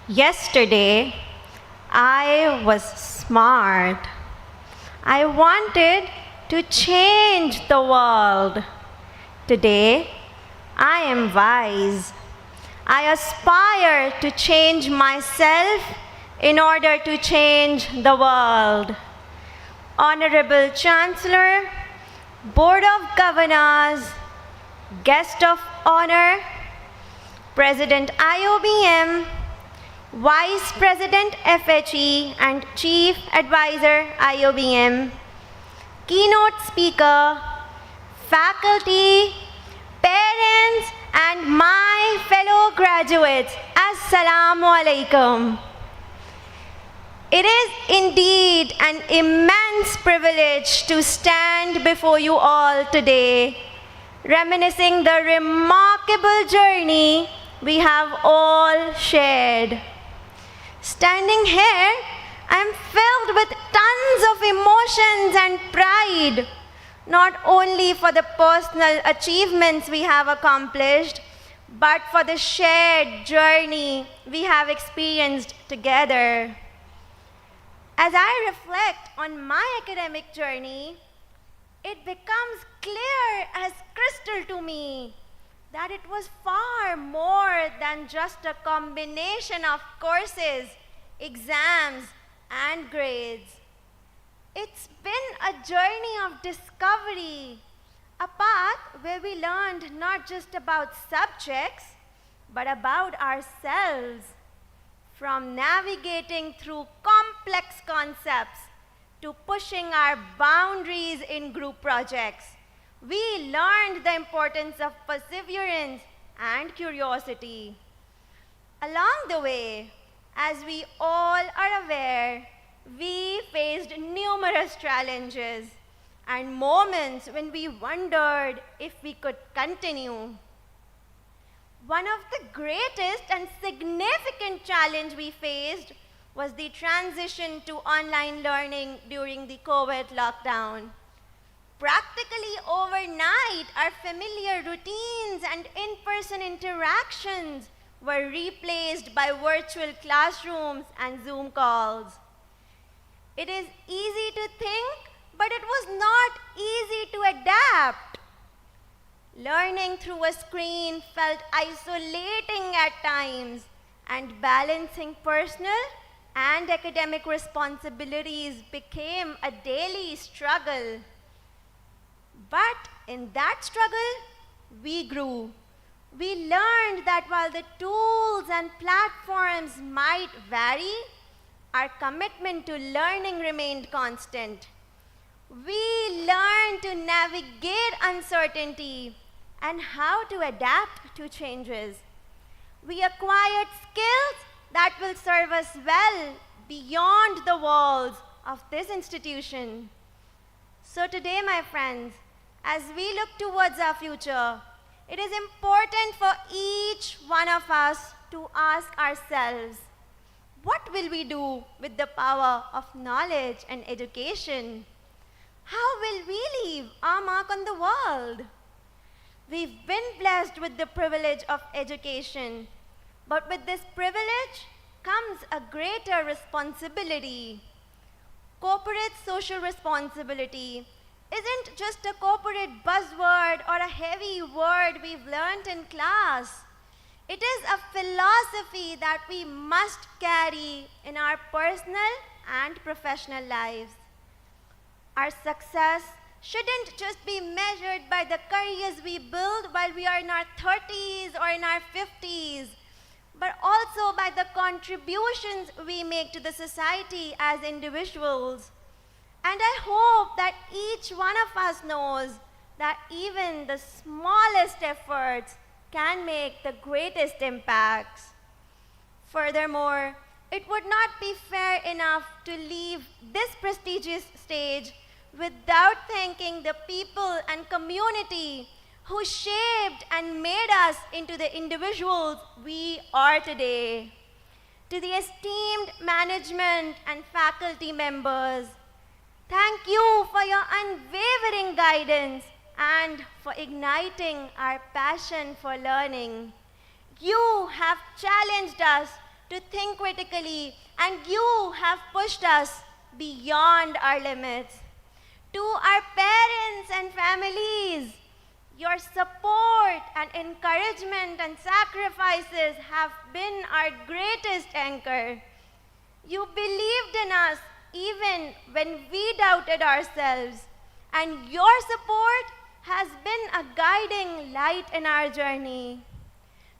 Yesterday, I was smart. I wanted to change the world. Today, I am wise. I aspire to change myself in order to change the world. Honorable Chancellor, Board of Governors, Guest of Honor, President IoBM, Vice President FHE and Chief Advisor IoBM, Keynote Speaker, faculty, parents, and my fellow graduates, Assalamu alaikum. It is indeed an immense privilege to stand before you all today, reminiscing the remarkable journey we have all shared. Standing here, I am filled with tons of emotions and pride, not only for the personal achievements we have accomplished, but for the shared journey we have experienced together. As I reflect on my academic journey, it becomes clear as crystal to me that it was far more than just a combination of courses, exams, and grades. It's been a journey of discovery, a path where we learned not just about subjects, but about ourselves. From navigating through complex concepts to pushing our boundaries in group projects, we learned the importance of perseverance and curiosity. Along the way, as we all are aware, we faced numerous challenges and moments when we wondered if we could continue. One of the greatest and significant challenge we faced was the transition to online learning during the COVID lockdown. Practically overnight, our familiar routines and in-person interactions were replaced by virtual classrooms and Zoom calls. It is easy to think, but it was not easy to adapt. Learning through a screen felt isolating at times, and balancing personal and academic responsibilities became a daily struggle. But in that struggle, we grew. We learned that while the tools and platforms might vary, our commitment to learning remained constant. We learned to navigate uncertainty and how to adapt to changes. We acquired skills that will serve us well beyond the walls of this institution. So today, my friends, as we look towards our future, it is important for each one of us to ask ourselves, what will we do with the power of knowledge and education? How will we leave our mark on the world? We've been blessed with the privilege of education, but with this privilege comes a greater responsibility. Corporate social responsibility isn't just a corporate buzzword or a heavy word we've learned in class. It is a philosophy that we must carry in our personal and professional lives. Our success shouldn't just be measured by the careers we build while we are in our 30s or in our 50s, but also by the contributions we make to the society as individuals. And I hope that each one of us knows that even the smallest efforts can make the greatest impacts. Furthermore, it would not be fair enough to leave this prestigious stage without thanking the people and community who shaped and made us into the individuals we are today. To the esteemed management and faculty members, thank you for your unwavering guidance and for igniting our passion for learning. You have challenged us to think critically, and you have pushed us beyond our limits. To our parents and families, your support and encouragement and sacrifices have been our greatest anchor. You believed in us even when we doubted ourselves, and your support has been a guiding light in our journey.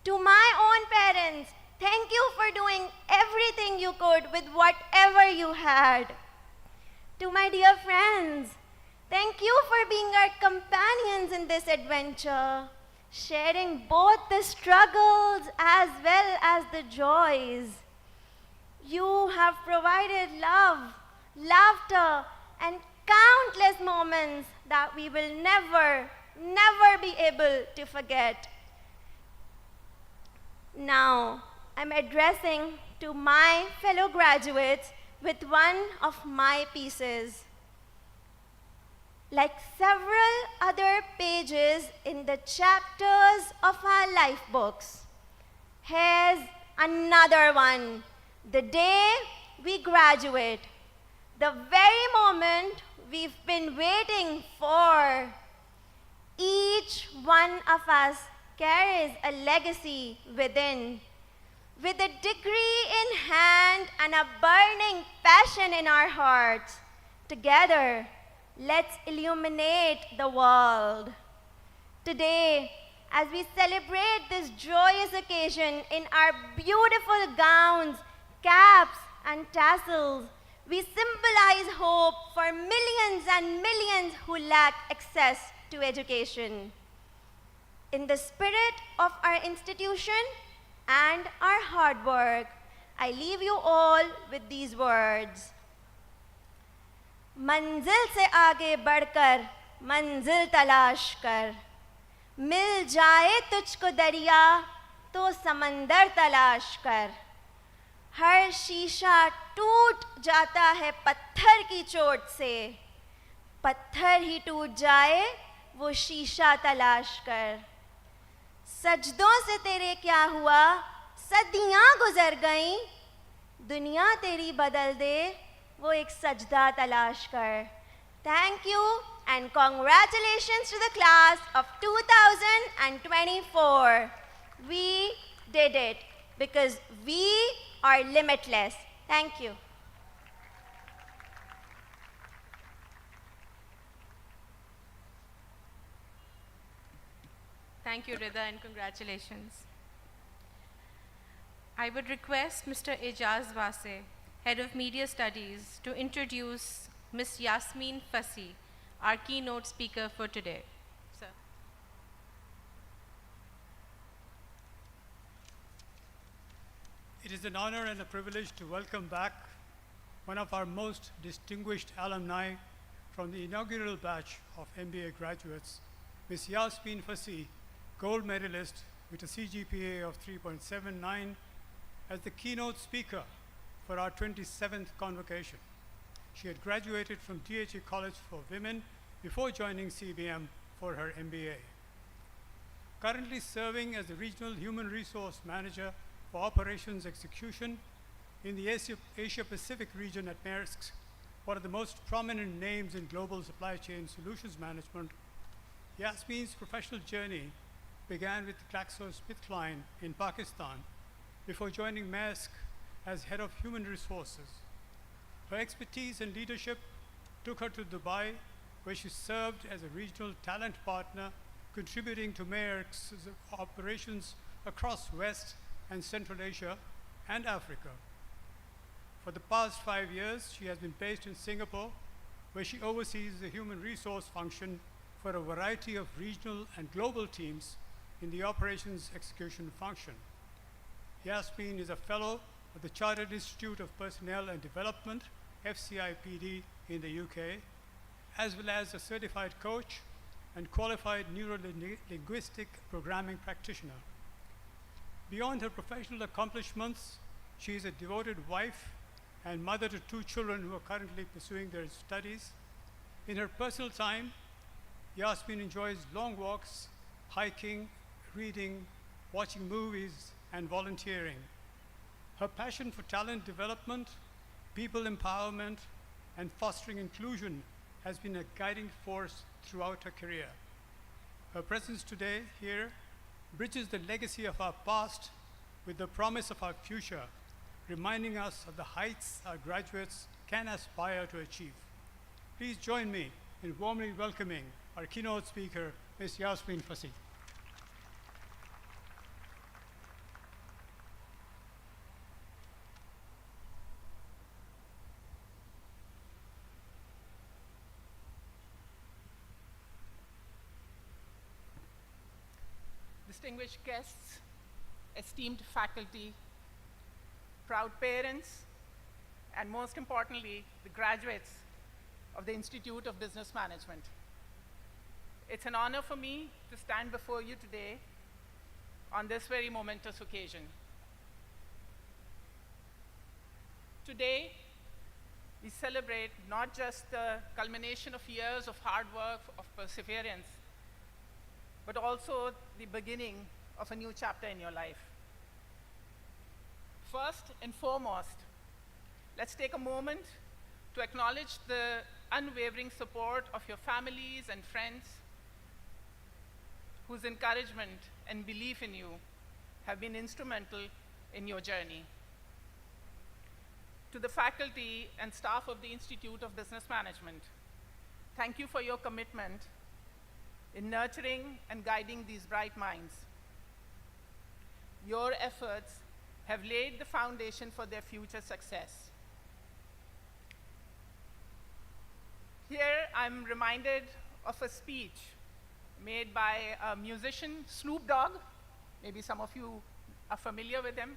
To my own parents, thank you for doing everything you could with whatever you had. To my dear friends, thank you for being our companions in this adventure, sharing both the struggles as well as the joys. You have provided love, laughter, and countless moments that we will never be able to forget. Now, I'm addressing to my fellow graduates with one of my pieces. Like several other pages in the chapters of our life books, here's another one. The day we graduate, the very moment we've been waiting for. Each one of us carries a legacy within. With a degree in hand and a burning passion in our hearts, together, let's illuminate the world. Today, as we celebrate this joyous occasion in our beautiful gowns, caps, and tassels, we symbolize hope for millions and millions who lack access to education. In the spirit of our institution and our hard work, I leave you all with these words. मंजिल से आगे बढ़कर मंजिल तलाश कर, मिल जाए तुझको दरिया तो समंदर तलाश कर. हर शीशा टूट जाता है पत्थर की चोट से, पत्थर ही टूट जाए वो शीशा तलाश कर. सजदों से तेरे क्या हुआ, सदियां गुजर गईं, दुनिया तेरी बदल दे वो एक सजदा तलाश कर. Thank you and congratulations to the class of 2024. We did it because we are limitless. Thank you.
Thank you, Rida, and congratulations. I would request Mr. Ejaz Fasih, Head of Media Studies, to introduce Ms. Yasmin Fasih, our keynote speaker for today. Sir.
It is an honor and a privilege to welcome back one of our most distinguished alumni from the inaugural batch of MBA graduates, Ms. Yasmin Fasih, gold medalist with a CGPA of 3.79, as the keynote speaker for our 27th convocation. She had graduated from DHE College for Women before joining CBM for her MBA. currently serving as the Regional Human Resource Manager for Operations Execution in the Asia Pacific region at Maersk, one of the most prominent names in global supply chain solutions management. Yasmin's professional journey began with GlaxoSmithKline in Pakistan before joining Maersk as head of human resources. Her expertise and leadership took her to Dubai, where she served as a regional talent partner, contributing to Maersk's operations across West and Central Asia and Africa. For the past 5 years, she has been based in Singapore, where she oversees the human resource function for a variety of regional and global teams in the operations execution function. Yasmin is a fellow of the Chartered Institute of Personnel and Development, FCIPD, in the UK, as well as a certified coach and qualified neuro-linguistic programming practitioner. Beyond her professional accomplishments, she is a devoted wife and mother to 2 children who are currently pursuing their studies. In her personal time, Yasmin enjoys long walks, hiking, reading, watching movies, and volunteering. Her passion for talent development, people empowerment, and fostering inclusion has been a guiding force throughout her career. Her presence today here bridges the legacy of our past with the promise of our future, reminding us of the heights our graduates can aspire to achieve. Please join me in warmly welcoming our keynote speaker, Ms. Yasmin Fasih.
Distinguished guests, esteemed faculty, proud parents, and most importantly, the graduates of the Institute of Business Management. It's an honor for me to stand before you today on this very momentous occasion. Today, we celebrate not just the culmination of years of hard work, of perseverance, but also the beginning of a new chapter in your life. First and foremost, let's take a moment to acknowledge the unwavering support of your families and friends whose encouragement and belief in you have been instrumental in your journey. To the faculty and staff of the Institute of Business Management, thank you for your commitment in nurturing and guiding these bright minds. Your efforts have laid the foundation for their future success. Here, I'm reminded of a speech made by a musician, Snoop Dogg. Maybe some of you are familiar with him.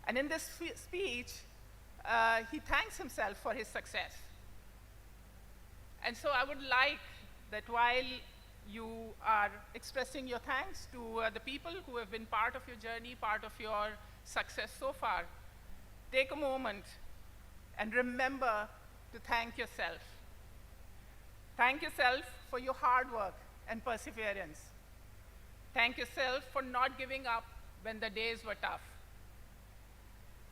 And in this speech, he thanks himself for his success. And so I would like that while you are expressing your thanks to the people who have been part of your journey, part of your success so far, take a moment and remember to thank yourself. Thank yourself for your hard work and perseverance. Thank yourself for not giving up when the days were tough.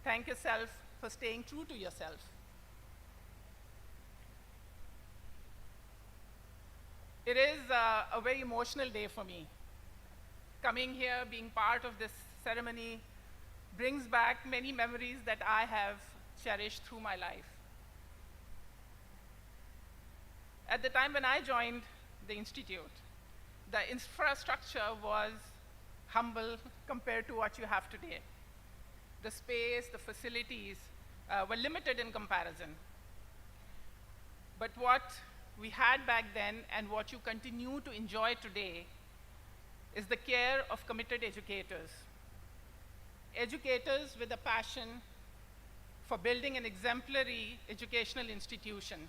Thank yourself for staying true to yourself. It is a very emotional day for me. Coming here, being part of this ceremony, brings back many memories that I have cherished through my life. At the time when I joined the Institute, the infrastructure was humble compared to what you have today. The space, the facilities were limited in comparison. But what we had back then and what you continue to enjoy today is the care of committed educators. Educators with a passion for building an exemplary educational institution.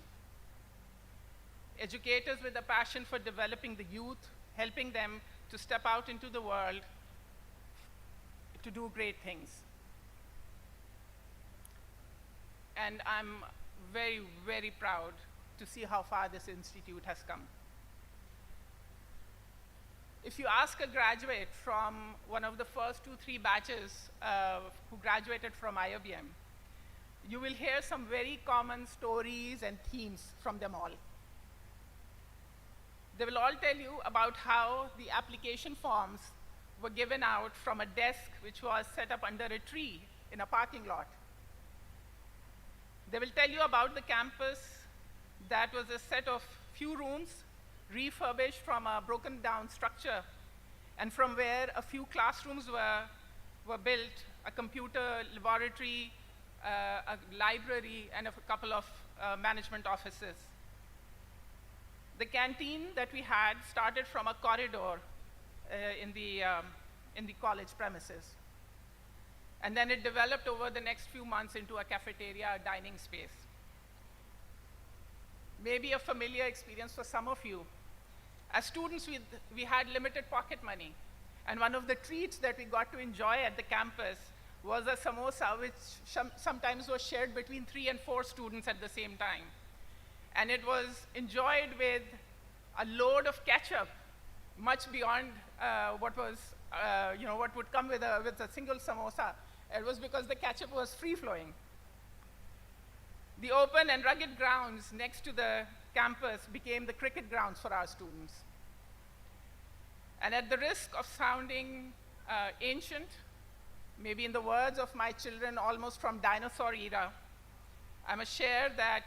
Educators with a passion for developing the youth, helping them to step out into the world to do great things. And I'm very, very proud to see how far this institute has come. If you ask a graduate from one of the first 2-3 batches who graduated from IoBM, you will hear some very common stories and themes from them all. They will all tell you about how the application forms were given out from a desk which was set up under a tree in a parking lot. They will tell you about the campus that was a set of few rooms refurbished from a broken down structure, and from where a few classrooms were built, a computer laboratory, a library, and a couple of management offices. The canteen that we had started from a corridor in the college premises. And then it developed over the next few months into a cafeteria, a dining space. Maybe a familiar experience for some of you. As students, we had limited pocket money. And one of the treats that we got to enjoy at the campus was a samosa, which sometimes was shared between 3 and 4 students at the same time. And it was enjoyed with a load of ketchup, much beyond what would come with a single samosa. It was because the ketchup was free-flowing. The open and rugged grounds next to the campus became the cricket grounds for our students. And at the risk of sounding ancient, maybe in the words of my children, almost from dinosaur era, I must share that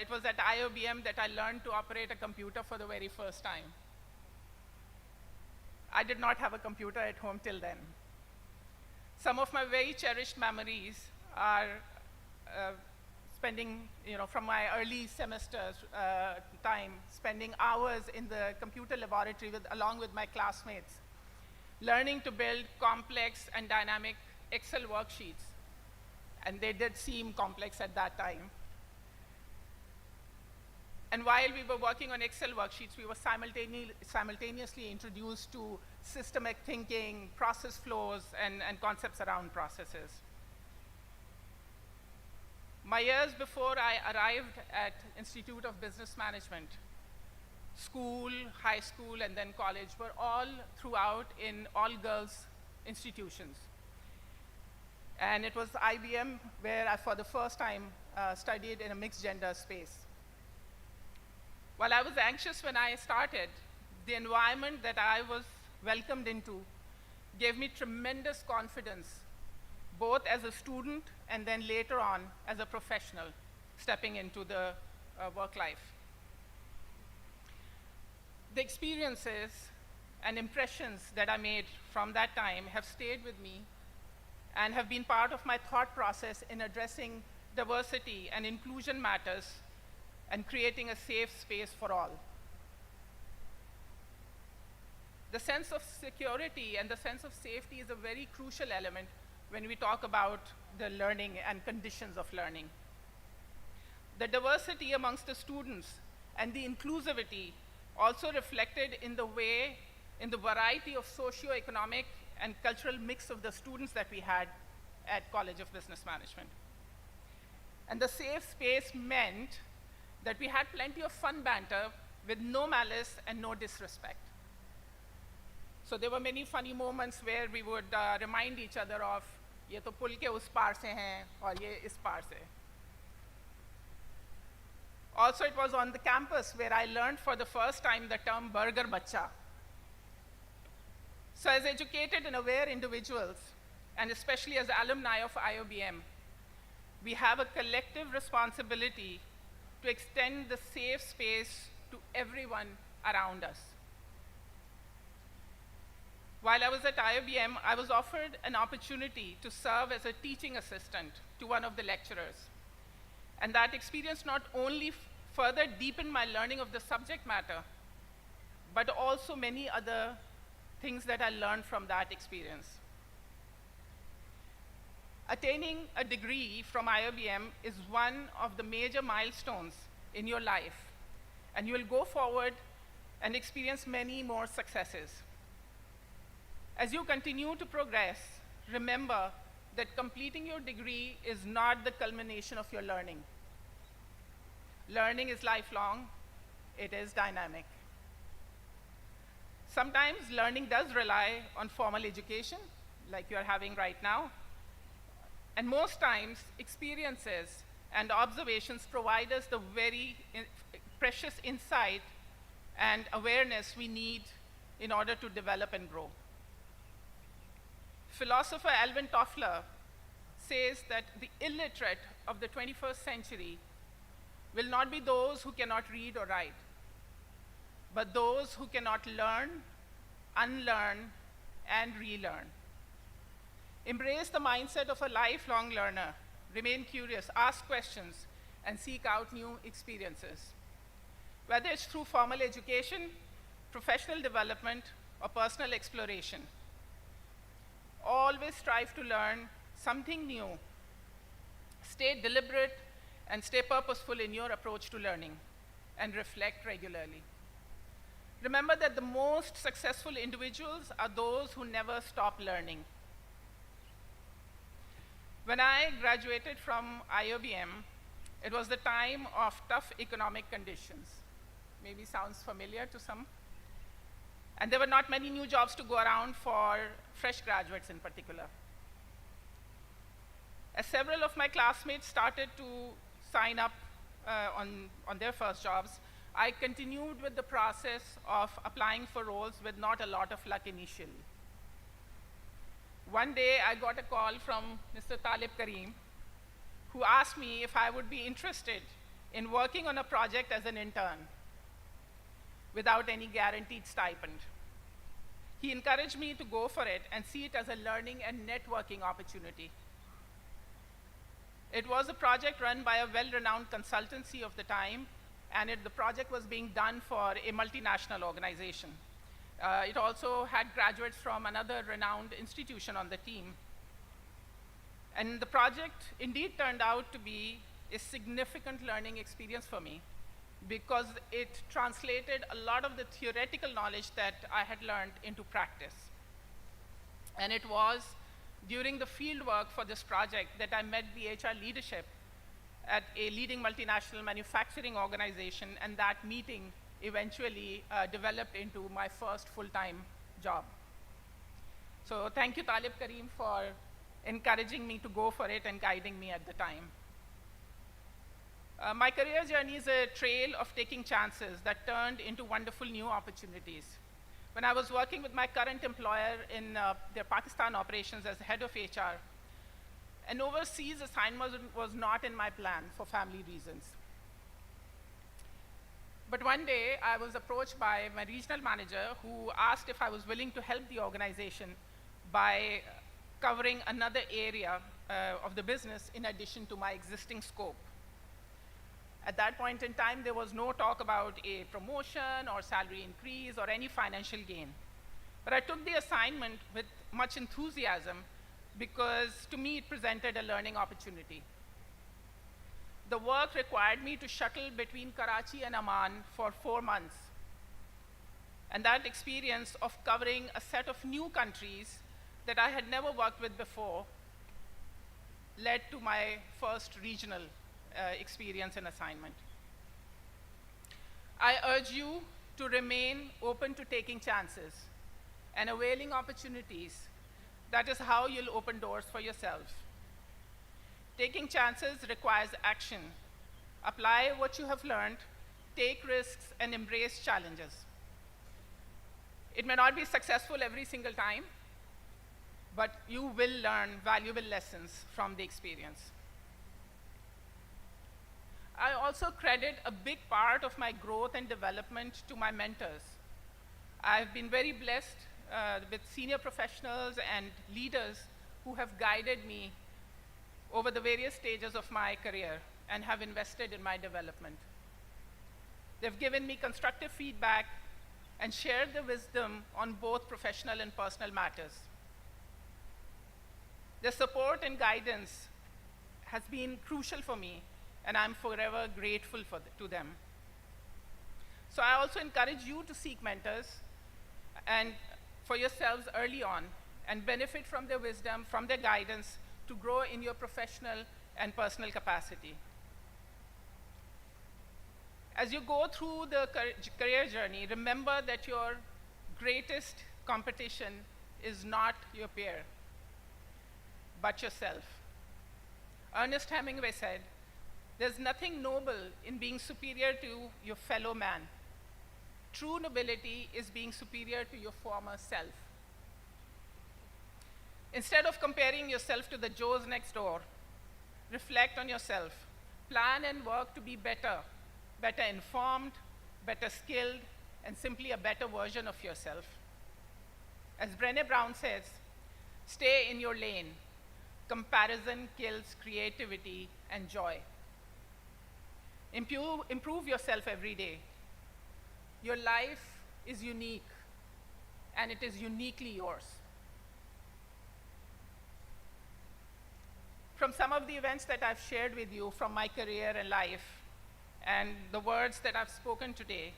it was at IoBM that I learned to operate a computer for the very first time. I did not have a computer at home till then. Some of my very cherished memories are spending, from my early semesters time, spending hours in the computer laboratory along with my classmates, learning to build complex and dynamic Excel worksheets. And they did seem complex at that time. And while we were working on Excel worksheets, we were simultaneously introduced to systemic thinking, process flows, and concepts around processes. My years before I arrived at Institute of Business Management, school, high school, and then college were all throughout in all-girls institutions. And it was IBM where I, for the first time, studied in a mixed-gender space. While I was anxious when I started, the environment that I was welcomed into gave me tremendous confidence, both as a student and then later on as a professional stepping into the work life. The experiences and impressions that I made from that time have stayed with me and have been part of my thought process in addressing diversity and inclusion matters and creating a safe space for all. The sense of security and the sense of safety is a very crucial element when we talk about the learning and conditions of learning. The diversity amongst the students and the inclusivity also reflected in the variety of socio-economic and cultural mix of the students that we had at College of Business Management. And the safe space meant that we had plenty of fun banter with no malice and no disrespect. So there were many funny moments where we would remind each other of, ye to pul ke us paar se hain, aur ye is paar se. Also, it was on the campus where I learned for the first time the term burger bacha. So as educated and aware individuals, and especially as alumni of IoBM, we have a collective responsibility to extend the safe space to everyone around us. While I was at IoBM, I was offered an opportunity to serve as a teaching assistant to one of the lecturers. And that experience not only further deepened my learning of the subject matter, but also many other things that I learned from that experience. Attaining a degree from IoBM is one of the major milestones in your life, and you will go forward and experience many more successes. As you continue to progress, remember that completing your degree is not the culmination of your learning. Learning is lifelong, it is dynamic. Sometimes learning does rely on formal education, like you're having right now. And most times, experiences and observations provide us the very precious insight and awareness we need in order to develop and grow. Philosopher Alvin Toffler says that the illiterate of the 21st century will not be those who cannot read or write, but those who cannot learn, unlearn, and relearn. Embrace the mindset of a lifelong learner. Remain curious, ask questions, and seek out new experiences. Whether it's through formal education, professional development, or personal exploration, always strive to learn something new. Stay deliberate and stay purposeful in your approach to learning, and reflect regularly. Remember that the most successful individuals are those who never stop learning. When I graduated from IoBM, it was the time of tough economic conditions. Maybe sounds familiar to some. And there were not many new jobs to go around for fresh graduates in particular. As several of my classmates started to sign up on their first jobs, I continued with the process of applying for roles with not a lot of luck initially. One day, I got a call from Mr. Talib Karim, who asked me if I would be interested in working on a project as an intern without any guaranteed stipend. He encouraged me to go for it and see it as a learning and networking opportunity. It was a project run by a well-renowned consultancy of the time, and the project was being done for a multinational organization. It also had graduates from another renowned institution on the team. And the project indeed turned out to be a significant learning experience for me, because it translated a lot of the theoretical knowledge that I had learned into practice. And it was during the field work for this project that I met the HR leadership at a leading multinational manufacturing organization, and that meeting eventually developed into my first full-time job. So thank you, Talib Karim, for encouraging me to go for it and guiding me at the time. My career journey is a trail of taking chances that turned into wonderful new opportunities. When I was working with my current employer in their Pakistan operations as head of HR, an overseas assignment was not in my plan for family reasons. But one day, I was approached by my regional manager, who asked if I was willing to help the organization by covering another area of the business in addition to my existing scope. At that point in time, there was no talk about a promotion or salary increase or any financial gain. But I took the assignment with much enthusiasm, because to me it presented a learning opportunity. The work required me to shuttle between Karachi and Amman for 4 months. And that experience of covering a set of new countries that I had never worked with before led to my first regional experience and assignment. I urge you to remain open to taking chances and availing opportunities. That is how you'll open doors for yourself. Taking chances requires action. Apply what you have learned, take risks, and embrace challenges. It may not be successful every single time, but you will learn valuable lessons from the experience. I also credit a big part of my growth and development to my mentors. I've been very blessed with senior professionals and leaders who have guided me over the various stages of my career and have invested in my development. They've given me constructive feedback and shared their wisdom on both professional and personal matters. Their support and guidance has been crucial for me, and I'm forever grateful to them. So I also encourage you to seek mentors and for yourselves early on, and benefit from their wisdom, from their guidance, to grow in your professional and personal capacity. As you go through the career journey, remember that your greatest competition is not your peer, but yourself. Ernest Hemingway said, "There's nothing noble in being superior to your fellow man. True nobility is being superior to your former self." Instead of comparing yourself to the Joes next door, reflect on yourself. Plan and work to be better informed, better skilled, and simply a better version of yourself. As Brené Brown says, stay in your lane. Comparison kills creativity and joy. Improve yourself every day. Your life is unique, and it is uniquely yours. From some of the events that I've shared with you from my career and life, and the words that I've spoken today,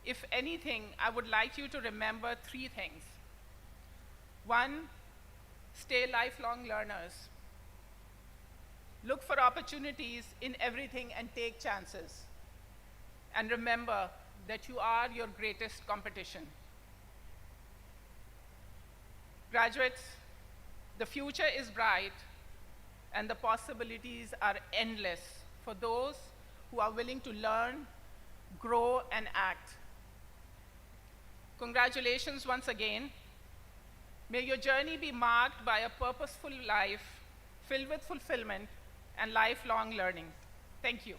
if anything, I would like you to remember 3 things. 1, stay lifelong learners. Look for opportunities in everything and take chances. And remember that you are your greatest competition. Graduates, the future is bright and the possibilities are endless for those who are willing to learn, grow, and act. Congratulations once again. May your journey be marked by a purposeful life filled with fulfillment and lifelong learning. Thank you.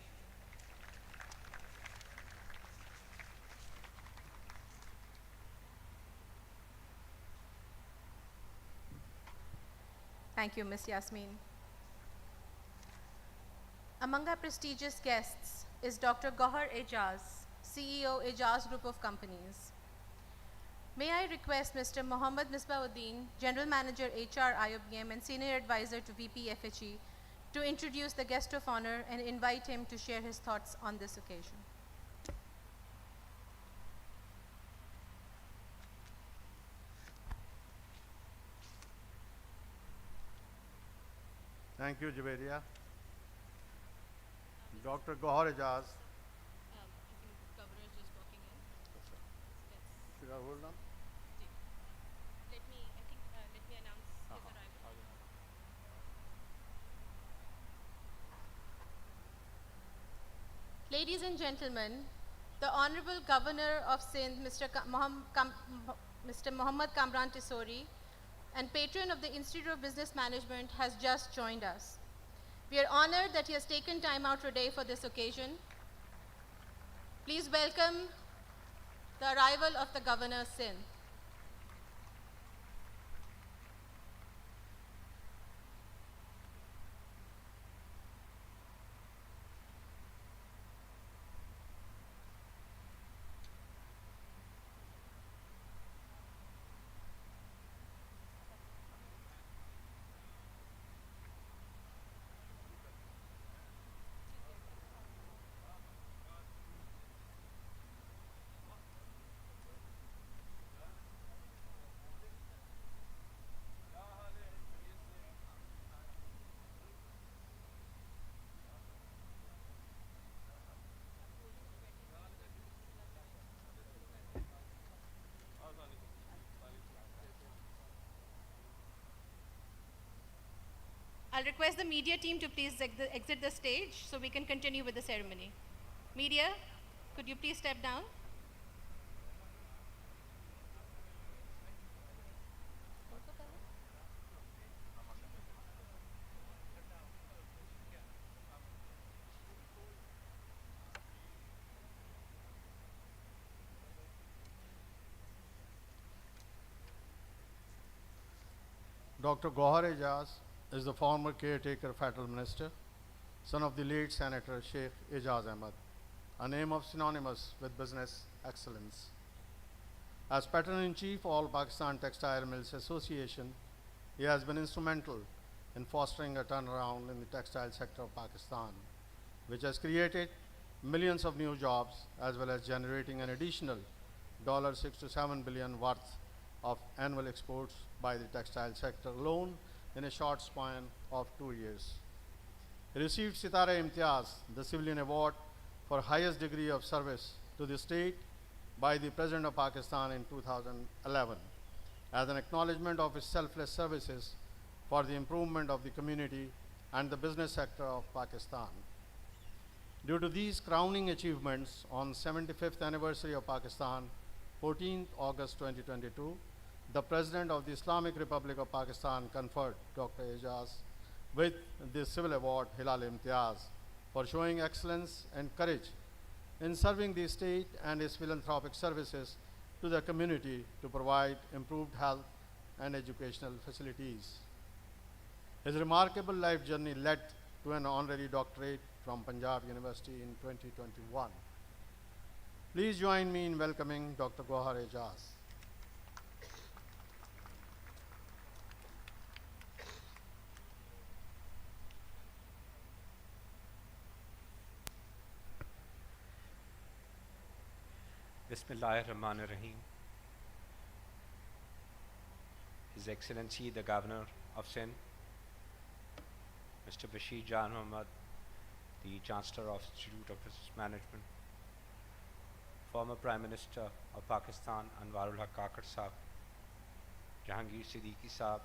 Thank you, Ms. Yasmin. Among our prestigious guests is Dr. Gohar Ejaz, CEO, Ejaz Group of Companies. May I request Mr. Mohammad Misbauddin, General Manager HR IoBM and Senior Advisor to VP FHE, to introduce the guest of honor and invite him to share his thoughts on this occasion.
Thank you, Javeria. Dr. Gohar Ejaz. Should I hold on?
Let me announce his arrival. Ladies and gentlemen, the Honorable Governor of Sindh, Mr. Mohammad Kamran Tessori, and patron of the Institute of Business Management, has just joined us. We are honored that he has taken time out today for this occasion. Please welcome the arrival of the Governor Sindh. I'll request the media team to please exit the stage so we can continue with the ceremony. Media, could you please step down?
Dr. Gohar Ejaz is the former Caretaker Federal Minister, son of the late Senator Sheikh Ejaz Ahmed, a name of synonymous with business excellence. As Patron-in-Chief of All Pakistan Textile Mills Association, he has been instrumental in fostering a turnaround in the textile sector of Pakistan, which has created millions of new jobs as well as generating an additional $6 to $7 billion worth of annual exports by the textile sector alone in a short span of 2 years. He received Sitara Imtiaz, the civilian award for highest degree of service to the state by the President of Pakistan in 2011 as an acknowledgement of his selfless services for the improvement of the community and the business sector of Pakistan. Due to these crowning achievements, on 75th anniversary of Pakistan, 14th August 2022, the President of the Islamic Republic of Pakistan conferred Dr. Ejaz with the Civil Award Hilal Imtiaz for showing excellence and courage in serving the state and its philanthropic services to the community to provide improved health and educational facilities. His remarkable life journey led to an honorary doctorate from Punjab University in 2021. Please join me in welcoming Dr. Gohar Ejaz.
Bismillahirrahmanirrahim. His Excellency the Governor of Sindh, Mr. Bashir Janmohammad, the Chancellor of Institute of Business Management, former Prime Minister of Pakistan Anwaarul Kakar Sahab, Jahangir Siddiqui Sahab,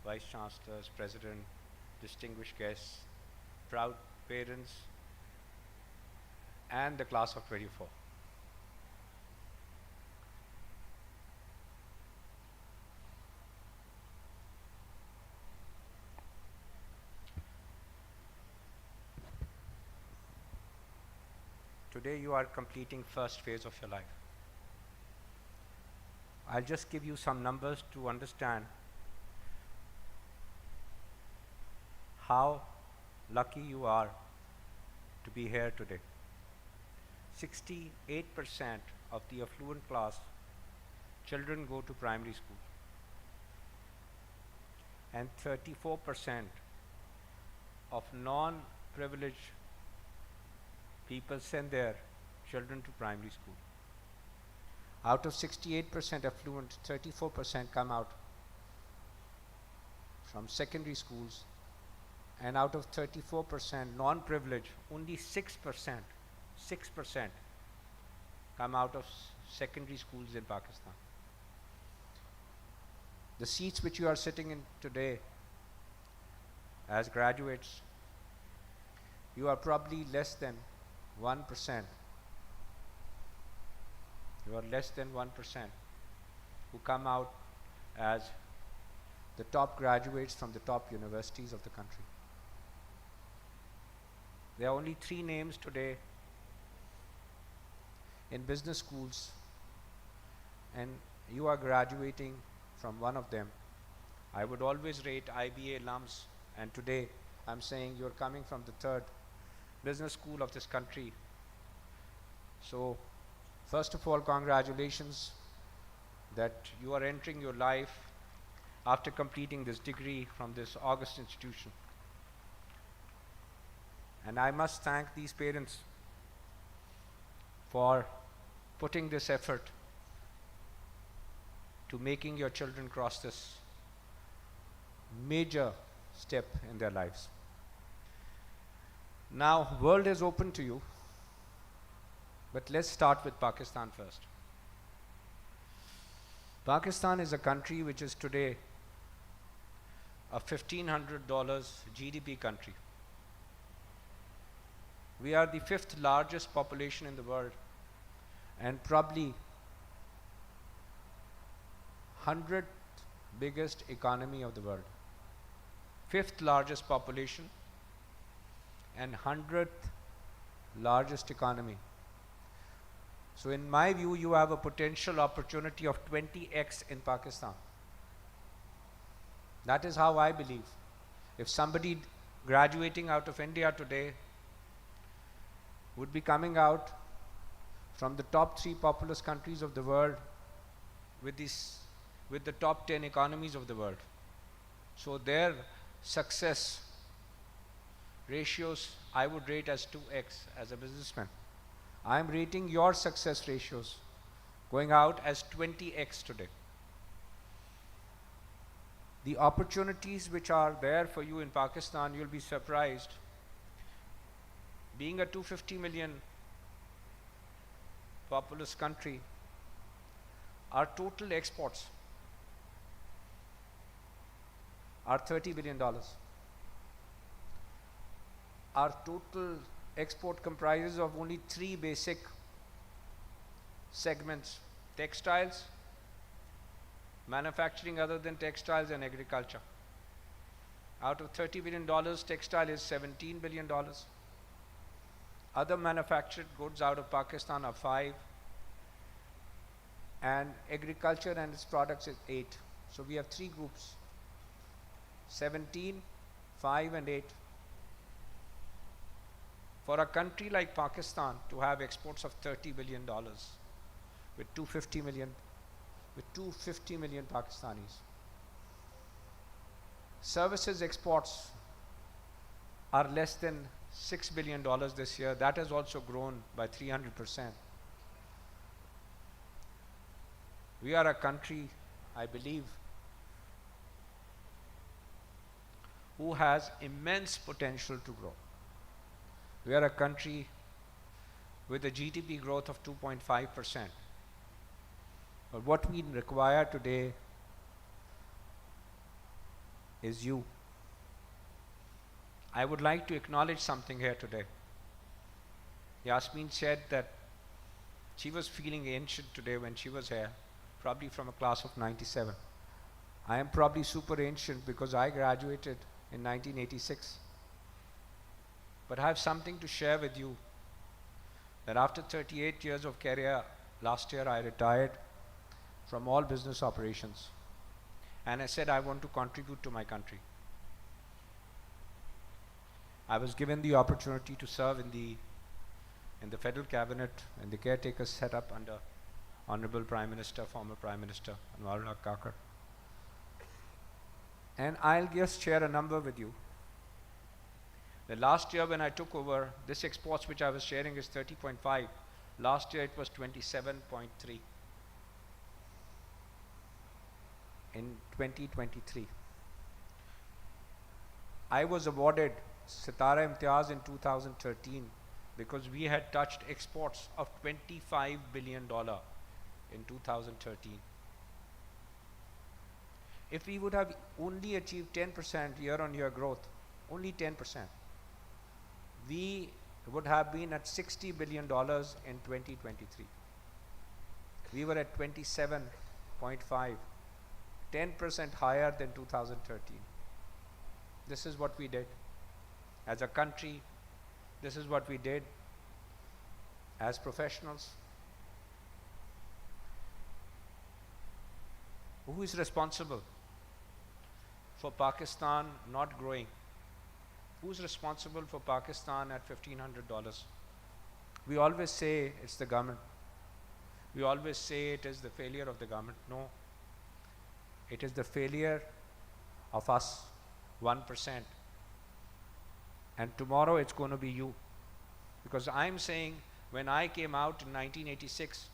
Vice Chancellors, President, distinguished guests, proud parents, and the class of 24. Today you are completing first phase of your life. I'll just give you some numbers to understand how lucky you are to be here today. 68% of the affluent class children go to primary school, and 34% of non-privileged people send their children to primary school. Out of 68% affluent, 34% come out from secondary schools, and out of 34% non-privileged, only 6% come out of secondary schools in Pakistan. The seats which you are sitting in today as graduates, you are probably less than 1%. You are less than 1% who come out as the top graduates from the top universities of the country. There are only 3 names today in business schools, and you are graduating from one of them. I would always rate IBA alums, and today I'm saying you're coming from the 3rd business school of this country. So first of all, congratulations that you are entering your life after completing this degree from this august institution. And I must thank these parents for putting this effort to making your children cross this major step in their lives. Now, world is open to you, but let's start with Pakistan first. Pakistan is a country which is today a $1,500 GDP country. We are the 5th largest population in the world, and probably 100th biggest economy of the world. 5th largest population and 100th largest economy. So in my view, you have a potential opportunity of 20x in Pakistan. That is how I believe. If somebody graduating out of India today would be coming out from the top 3 populous countries of the world with the top 10 economies of the world. So their success ratios I would rate as 2x as a businessman. I am rating your success ratios going out as 20x today. The opportunities which are there for you in Pakistan, you'll be surprised. Being a 250 million populous country, Our total exports are $30 billion. Our total export comprises of only 3 basic segments: textiles, manufacturing other than textiles, and agriculture. Out of $30 billion, textile is $17 billion. Other manufactured goods out of Pakistan are 5, and agriculture and its products is 8. So we have 3 groups: 17, 5 and 8. For a country like Pakistan to have exports of $30 billion with 250 million Pakistanis. Services exports are less than $6 billion this year. That has also grown by 300%. We are a country, I believe, who has immense potential to grow. We are a country with a GDP growth of 2.5%. But what we require today is you. I would like to acknowledge something here today. Yasmin said that she was feeling ancient today when she was here, probably from a class of 97. I am probably super ancient because I graduated in 1986. But I have something to share with you, that after 38 years of career, last year I retired from all business operations. And I said I want to contribute to my country. I was given the opportunity to serve in the federal cabinet and the caretaker set up under Honorable Prime Minister, former Prime Minister Anwaarul Kakar. And I'll just share a number with you. The last year when I took over, this exports which I was sharing is 30.5. Last year it was 27.3. In 2023. I was awarded Sitara Imtiaz in 2013 because we had touched exports of $25 billion in 2013. If we would have only achieved 10% year-on-year growth, only 10%, we would have been at $60 billion in 2023. We were at 27.5, 10% higher than 2013. This is what we did. As a country, this is what we did as professionals. Who is responsible for Pakistan not growing? Who's responsible for Pakistan at $1,500? We always say it's the government. We always say it is the failure of the government. No. It is the failure of us, 1%. And tomorrow it's going to be you. Because I'm saying when I came out in 1986,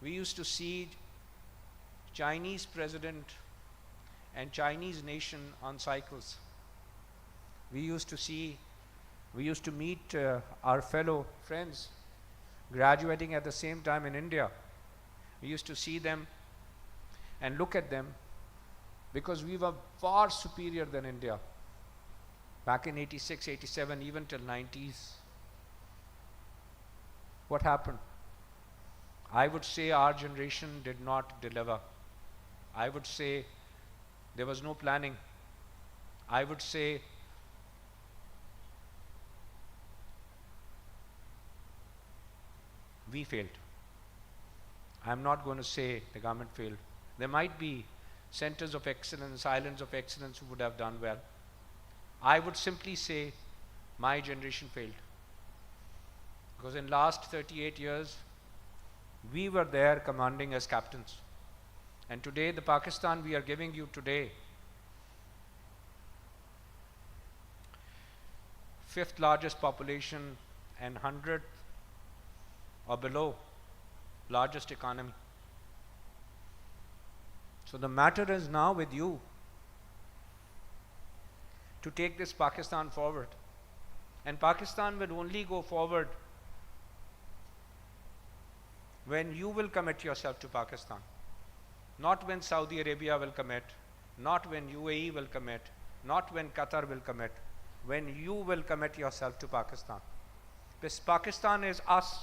we used to see Chinese president and Chinese nation on cycles. We used to meet our fellow friends graduating at the same time in India. We used to see them and look at them because we were far superior than India. Back in 86, 87, even till 90s. What happened? I would say our generation did not deliver. I would say there was no planning. I would say we failed. I'm not going to say the government failed. There might be centers of excellence, islands of excellence who would have done well. I would simply say my generation failed. Because in last 38 years, we were there commanding as captains. And today, the Pakistan we are giving you today, 5th largest population and 100th or below largest economy. So the matter is now with you to take this Pakistan forward. And Pakistan will only go forward when you will commit yourself to Pakistan. Not when Saudi Arabia will commit, not when UAE will commit, not when Qatar will commit, when you will commit yourself to Pakistan. Because Pakistan is us.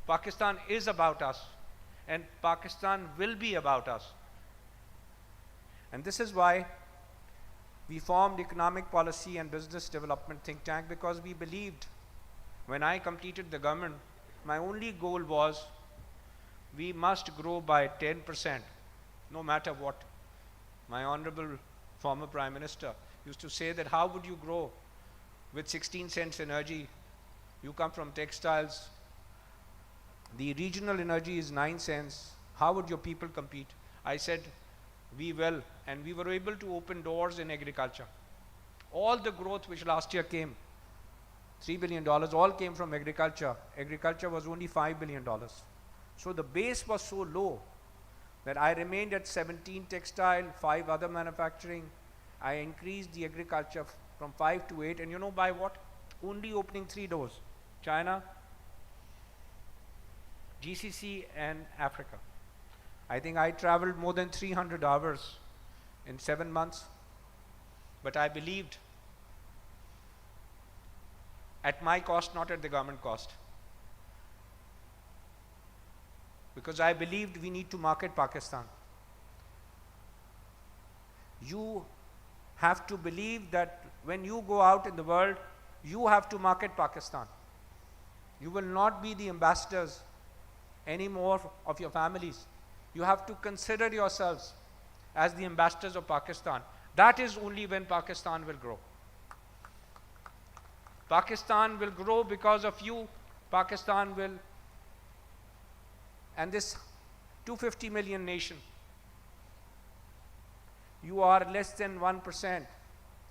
Pakistan is about us, and Pakistan will be about us. And this is why we formed Economic Policy and Business Development Think Tank, because we believed, when I completed the government, my only goal was we must grow by 10%, no matter what. My honorable former Prime Minister used to say that how would you grow with 16 cents energy? You come from textiles. The regional energy is 9 cents. How would your people compete? I said, we will. And we were able to open doors in agriculture. All the growth which last year came, $3 billion, all came from agriculture. Agriculture was only $5 billion. So the base was so low that I remained at 17 textile, 5 other manufacturing. I increased the agriculture from 5 to 8. And you know by what? Only opening 3 doors. China, GCC and Africa. I think I traveled more than 300 hours in 7 months. But I believed at my cost, not at the government cost. Because I believed we need to market Pakistan. You have to believe that when you go out in the world, you have to market Pakistan. You will not be the ambassadors anymore of your families. You have to consider yourselves as the ambassadors of Pakistan. That is only when Pakistan will grow. Pakistan will grow because of you. Pakistan will, and this 250 million nation, you are less than 1%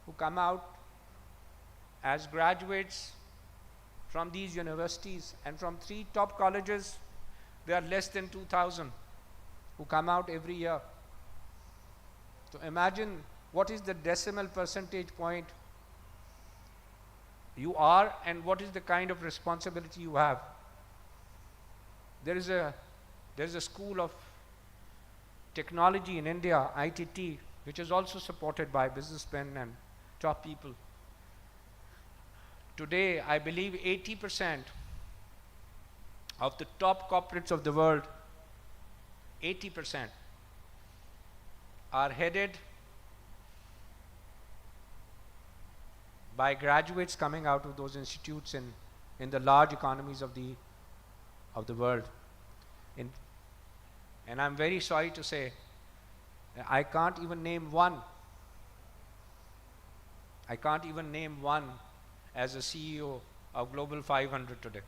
who come out as graduates from these universities, and from 3 top colleges, there are less than 2,000 who come out every year. So imagine what is the decimal percentage point you are, and what is the kind of responsibility you have. There is a school of technology in India, ITT, which is also supported by businessmen and top people. Today, I believe 80% of the top corporates of the world, 80% are headed by graduates coming out of those institutes in the large economies of the world. And I'm very sorry to say, I can't even name one. I can't even name one as a CEO of Global 500 today.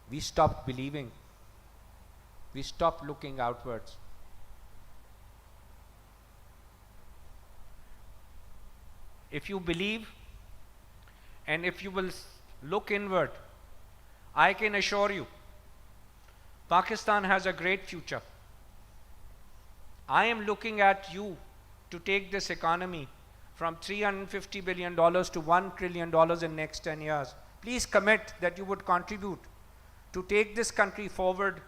We stopped believing. We stopped looking outwards. If you believe and if you will look inward, I can assure you, Pakistan has a great future. I am looking at you to take this economy from $350 billion to $1 trillion in next 10 years. Please commit that you would contribute to take this country forward,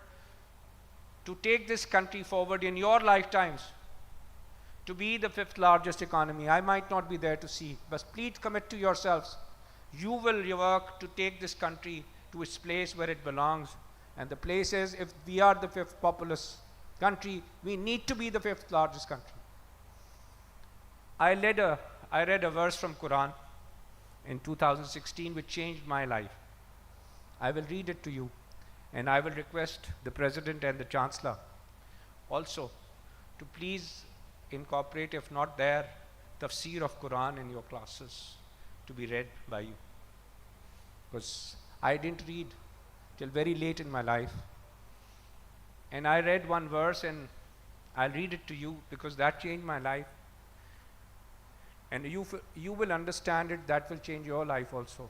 in your lifetimes, to be the 5th largest economy. I might not be there to see, but please commit to yourselves. You will work to take this country to its place where it belongs. And the place is, if we are the 5th populous country, we need to be the 5th largest country. I read a verse from Quran in 2016 which changed my life. I will read it to you, and I will request the President and the Chancellor also to please incorporate, if not there, tafsir of Quran in your classes to be read by you. Because I didn't read till very late in my life. And I read one verse, and I'll read it to you because that changed my life. And you will understand it, that will change your life also.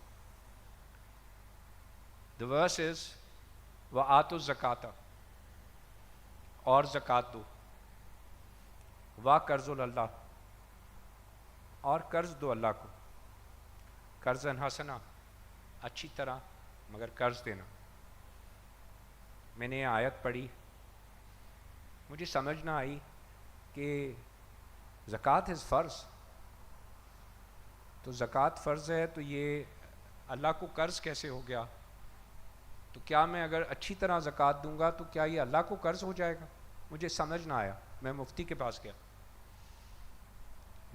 The verse is, وَآتُوا الزَّكَاةَ, or zakat do. Wa karzul Allah. और कर्ज़ दो अल्लाह को, Curzon हसना, अच्छी तरह मगर कर्ज़ देना। मैंने ये आयत पढ़ी, मुझे समझ ना आई कि ज़कात इज़ फ़र्ज़, तो ज़कात फ़र्ज़ है तो ये अल्लाह को कर्ज़ कैसे हो गया? तो क्या मैं अगर अच्छी तरह ज़कात दूंगा तो क्या ये अल्लाह को कर्ज़ हो जाएगा? मुझे समझ ना आया। मैं मुफ्ती के पास गया,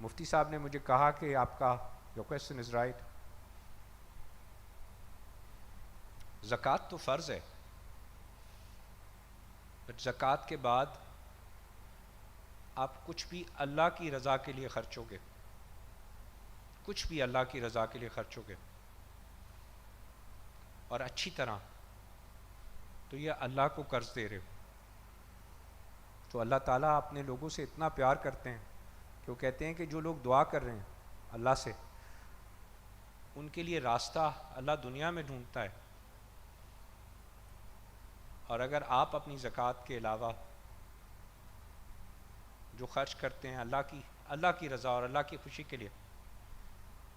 मुफ्ती साहब ने मुझे कहा कि आपका योर क्वेश्चन इज़ राइट, ज़कात तो फ़र्ज़ है, बट ज़कात के बाद आप कुछ भी अल्लाह की रज़ा के लिए खर्चोगे, कुछ भी अल्लाह की रज़ा के लिए खर्चोगे और अच्छी तरह, तो ये अल्लाह को कर्ज़ दे रहे हो। तो अल्लाह ताला अपने लोगों से इतना प्यार करते हैं कि वो कहते हैं कि जो लोग दुआ कर रहे हैं अल्लाह से, उनके लिए रास्ता अल्लाह दुनिया में ढूंढता है। और अगर आप अपनी ज़कात के अलावा जो खर्च करते हैं अल्लाह की रज़ा और अल्लाह की खुशी के लिए,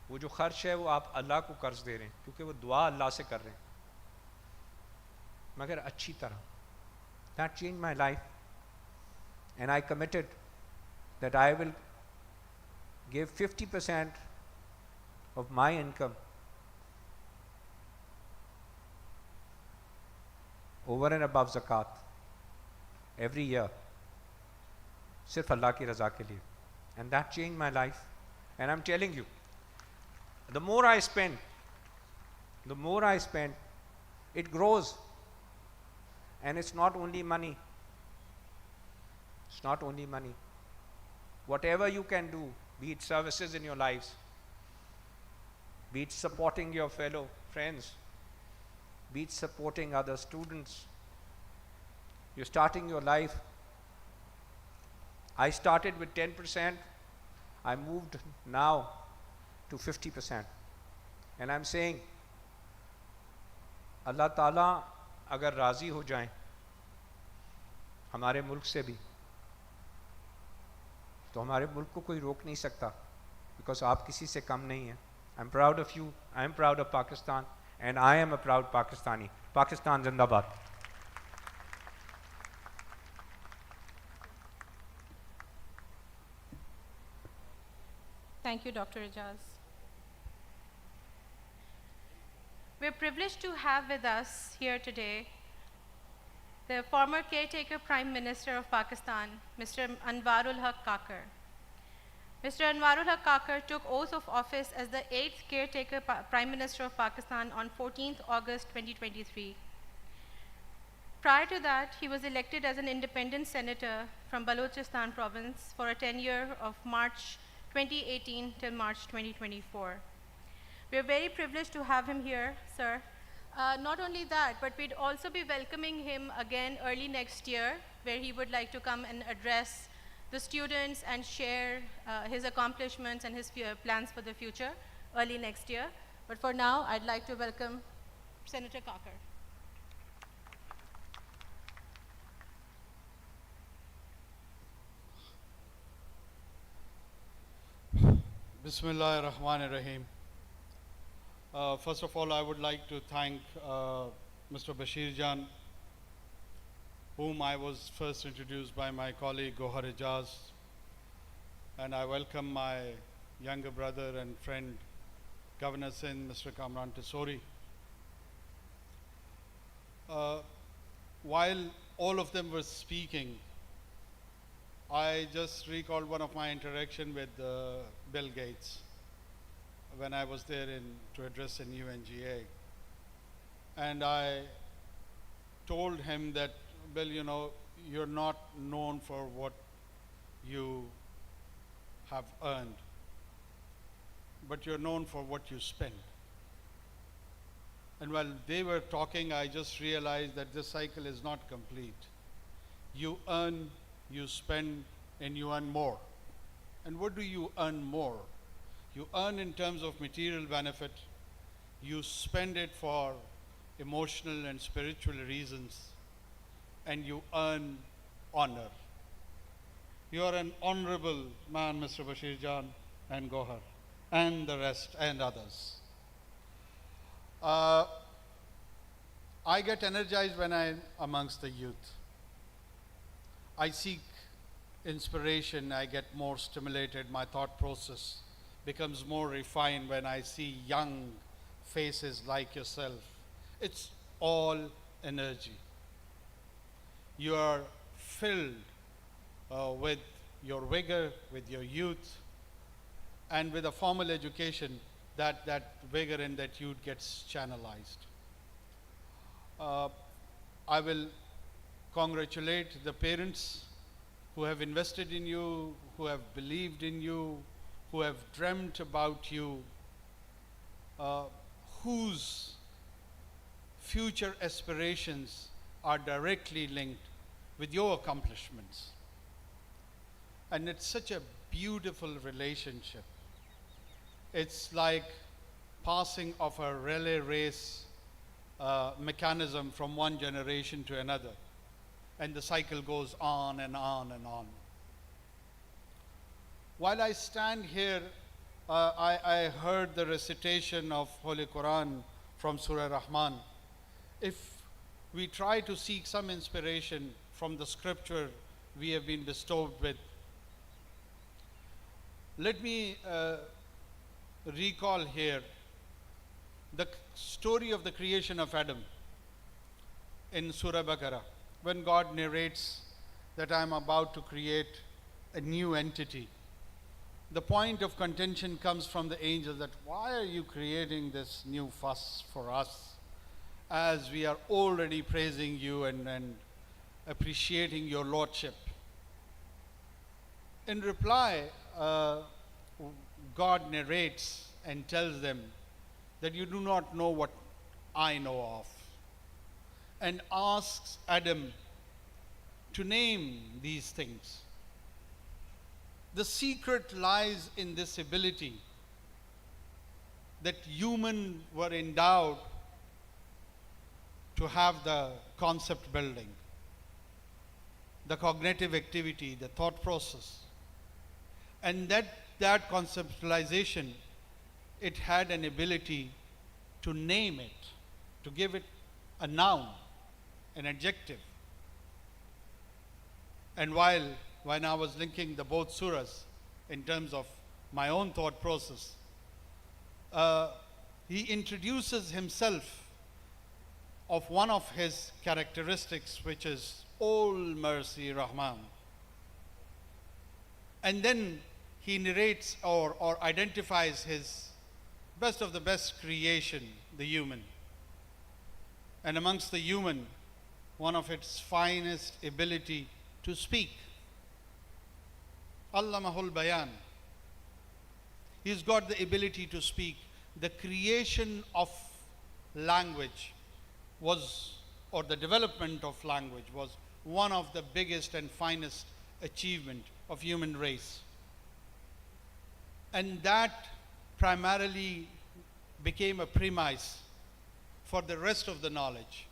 वो जो खर्च है वो आप अल्लाह को कर्ज़ दे रहे हैं, क्योंकि वो दुआ अल्लाह से कर रहे हैं मगर अच्छी तरह। That changed my life, and I committed that I will give 50% of my income over and above zakat every year, सिर्फ अल्लाह की रज़ा के लिए। And that changed my life. And I'm telling you, the more I spend, it grows. And it's not only money. It's not only money. Whatever you can do, be it services in your lives, be it supporting your fellow friends, be it supporting other students. You're starting your life. I started with 10%. I moved now to 50%. And I'm saying, Allah Ta'ala अगर राज़ी हो जाएं हमारे मुल्क से भी, तो हमारे मुल्क को कोई रोक नहीं सकता, बिकॉज आप किसी से कम नहीं हैं। I am proud of you, I am proud of Pakistan, and I am a proud Pakistani. Pakistan जिंदाबाद।
Thank you, Dr. Ejaz. We're privileged to have with us here today the former Caretaker Prime Minister of Pakistan, Mr. Anwaarul Kakar. Mr. Anwaarul Kakar took oath of office as the 8th Caretaker Prime Minister of Pakistan on 14th August 2023. Prior to that, he was elected as an independent senator from Balochistan province for a tenure of March 2018 till March 2024. We are very privileged to have him here, sir. Not only that, but we'd also be welcoming him again early next year, where he would like to come and address the students and share his accomplishments and his plans for the future early next year. But for now, I'd like to welcome Senator Kakar.
Bismillah ar-Rahman ar-Rahim. First of all, I would like to thank Mr. Bashir Jan, whom I was first introduced by my colleague Gohar Ejaz, and I welcome my younger brother and friend, Governor Sindh, Mr. Kamran Tessori. While all of them were speaking, I just recalled one of my interaction with Bill Gates when I was there to address a new NGA. And I told him that, Bill, you know, you're not known for what you have earned, but you're known for what you spend. And while they were talking, I just realized that this cycle is not complete. You earn, you spend, and you earn more. And what do you earn more? You earn in terms of material benefit. You spend it for emotional and spiritual reasons. And you earn honor. You are an honorable man, Mr. Bashir Jan, and Gohar and the rest and others. I get energized when I'm amongst the youth. I seek inspiration, I get more stimulated, my thought process becomes more refined when I see young faces like yourself. It's all energy. You are filled with your vigor, with your youth, and with a formal education, that vigor and that youth gets channelized. I will congratulate the parents who have invested in you, who have believed in you, who have dreamt about you, whose future aspirations are directly linked with your accomplishments. And it's such a beautiful relationship. It's like passing of a relay race mechanism from one generation to another. And the cycle goes on and on and on. While I stand here, I heard the recitation of Holy Quran from Surah Rahman. If we try to seek some inspiration from the scripture we have been bestowed with, let me recall here the story of the creation of Adam in Surah Baqarah, when God narrates that I am about to create a new entity. The point of contention comes from the angels that why are you creating this new fuss for us, as we are already praising you and appreciating your lordship. In reply, God narrates and tells them that you do not know what I know of, and asks Adam to name these things. The secret lies in this ability that humans were endowed to have the concept building, the cognitive activity, the thought process. And that conceptualization, it had an ability to name it, to give it a noun, an adjective. And when I was linking the both surahs in terms of my own thought process, he introduces himself of one of his characteristics, which is all mercy, Rahman. And then he narrates or identifies his best of the best creation, the human. And amongst the human, one of its finest ability to speak. Allamahul Bayan. He's got the ability to speak. The creation of language was, or the development of language was one of the biggest and finest achievement of human race. And that primarily became a premise for the rest of the knowledge.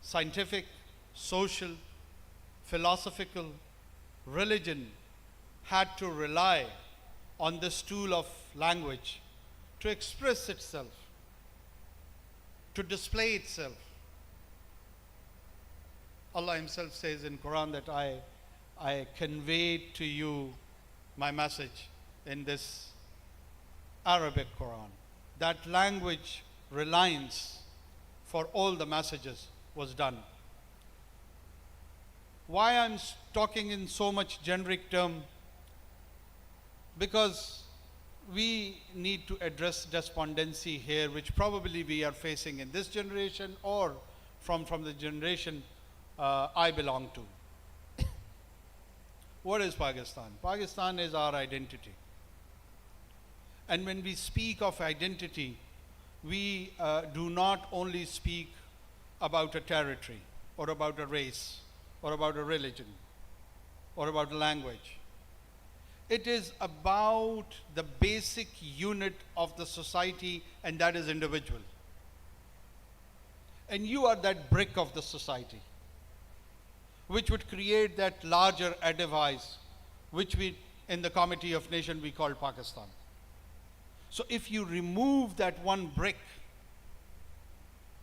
Scientific, social, philosophical, religion had to rely on this tool of language to express itself, to display itself. Allah himself says in Quran that I conveyed to you my message in this Arabic Quran. That language reliance for all the messages was done. Why I'm talking in so much generic term? Because we need to address despondency here, which probably we are facing in this generation or from the generation I belong to. What is Pakistan? Pakistan is our identity. And when we speak of identity, we do not only speak about a territory or about a race or about a religion or about a language. It is about the basic unit of the society, and that is individual. And you are that brick of the society, which would create that larger edifice, which we, in the Committee of Nations, we call Pakistan.
So if you remove that one brick,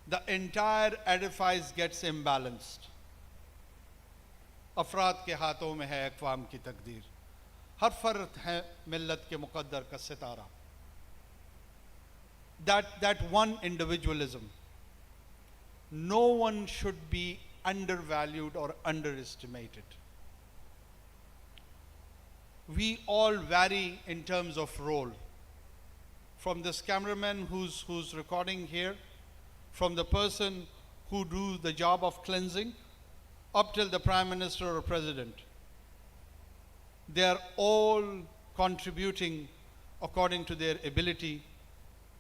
the entire edifice gets imbalanced. अफराद के हाथों में है अक़वाम की तकदीर, हर फर्द है मिल्लत के मुक़द्दर का सितारा. That one individualism, no one should be undervalued or underestimated. We all vary in terms of role. From this cameraman who's recording here, from the person who do the job of cleansing, up till the Prime Minister or President. They are all contributing according to their ability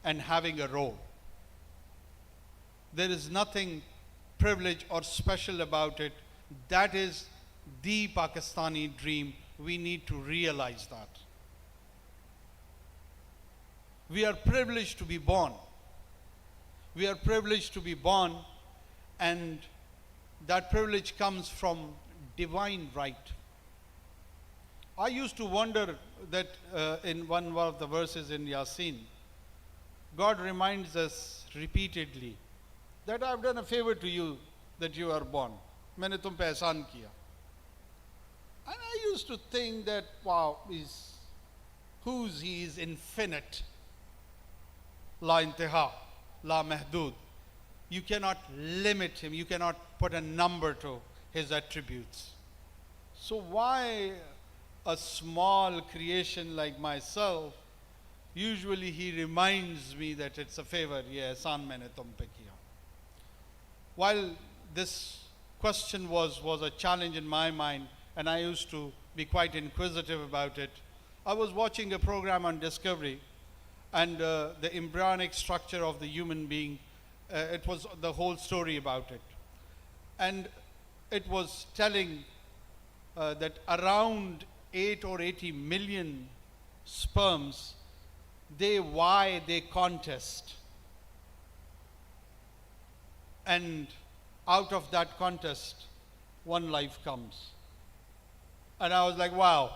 and having a role. There is nothing privileged or special about it. That is the Pakistani dream. We need to realize that. We are privileged to be born. We are privileged to be born, and that privilege comes from divine right. I used to wonder that in one of the verses in Yasin, God reminds us repeatedly that I've done a favor to you that you are born. मैंने तुम पे एहसान किया. And I used to think that, wow, he is infinite. La intiha, la mahdud. You cannot limit him. You cannot put a number to his attributes. So why a small creation like myself, usually he reminds me that it's a favor. Yeah, ehsan maine tum pe kiya. While this question was a challenge in my mind, and I used to be quite inquisitive about it, I was watching a program on Discovery, and the embryonic structure of the human being, it was the whole story about it. And it was telling that around 8 or 80 million sperms, they contest. And out of that contest, one life comes. And I was like, wow.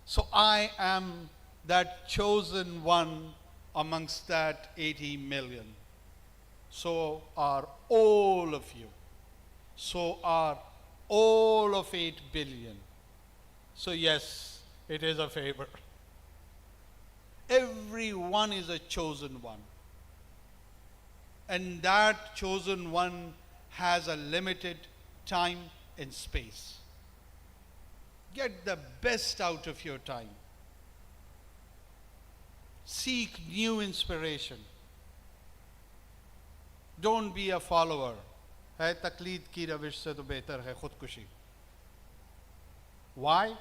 So I am that chosen one amongst that 80 million. So are all of you. So are all of 8 billion. So yes, it is a favor. Everyone is a chosen one. And that chosen one has a limited time and space. Get the best out of your time. Seek new inspiration. Don't be a follower. है तकलीद की रविश से तो बेहतर है खुदकुशी. Why?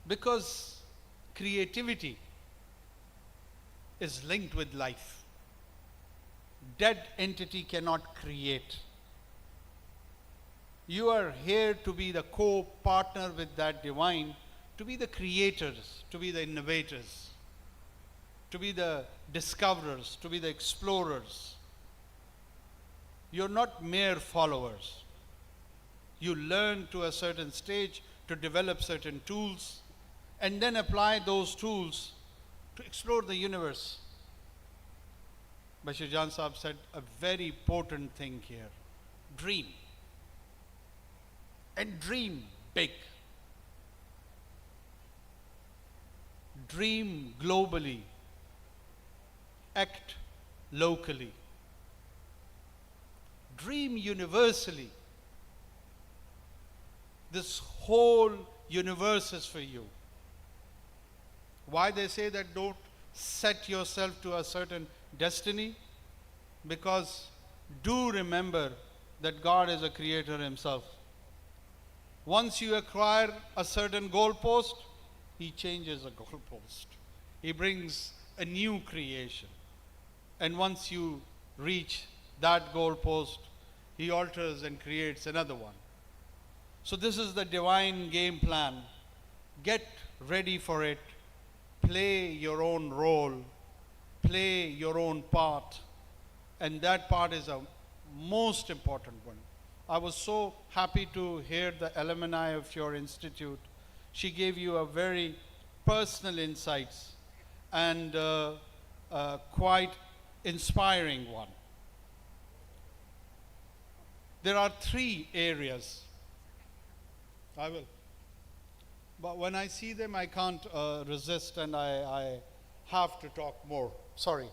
Because creativity is linked with life. Dead entity cannot create. You are here to be the co-partner with that divine, to be the creators, to be the innovators, to be the discoverers, to be the explorers. You're not mere followers. You learn to a certain stage to develop certain tools and then apply those tools to explore the universe. Bashir Jan Saab said a very important thing here. Dream. And dream big. Dream globally. Act locally. Dream universally. This whole universe is for you. Why they say that don't set yourself to a certain destiny? Because do remember that God is a creator himself. Once you acquire a certain goalpost, he changes a goalpost. He brings a new creation. And once you reach that goalpost, he alters and creates another one. So this is the divine game plan. Get ready for it. Play your own role. Play your own part. And that part is a most important one. I was so happy to hear the alumni of your institute. She gave you a very personal insights. and quite inspiring one. There are three areas. I will. But when I see them, I can't resist, and I have to talk more. Sorry.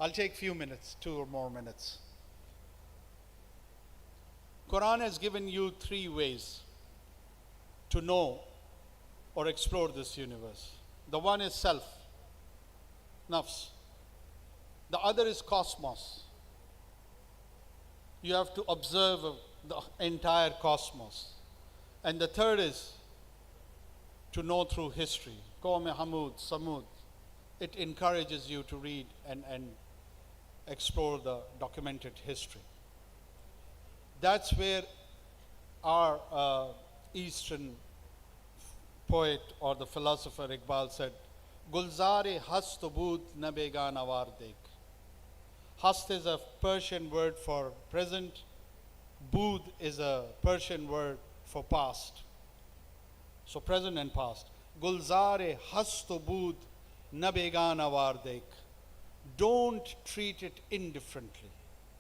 I'll take few minutes, 2 or more minutes. Quran has given you three ways to know or explore this universe. The one is self, nafs. The other is cosmos. You have to observe the entire cosmos. And the third is to know through history. Qawm Hamud, Samud. It encourages you to read and explore the documented history. That's where our Eastern poet or the philosopher Iqbal said, Gulzar-e hast bud na began awar dekh. Hast is a Persian word for present. Bud is a Persian word for past. So present and past. Gulzar-e hast bud na began awar dekh. Don't treat it indifferently.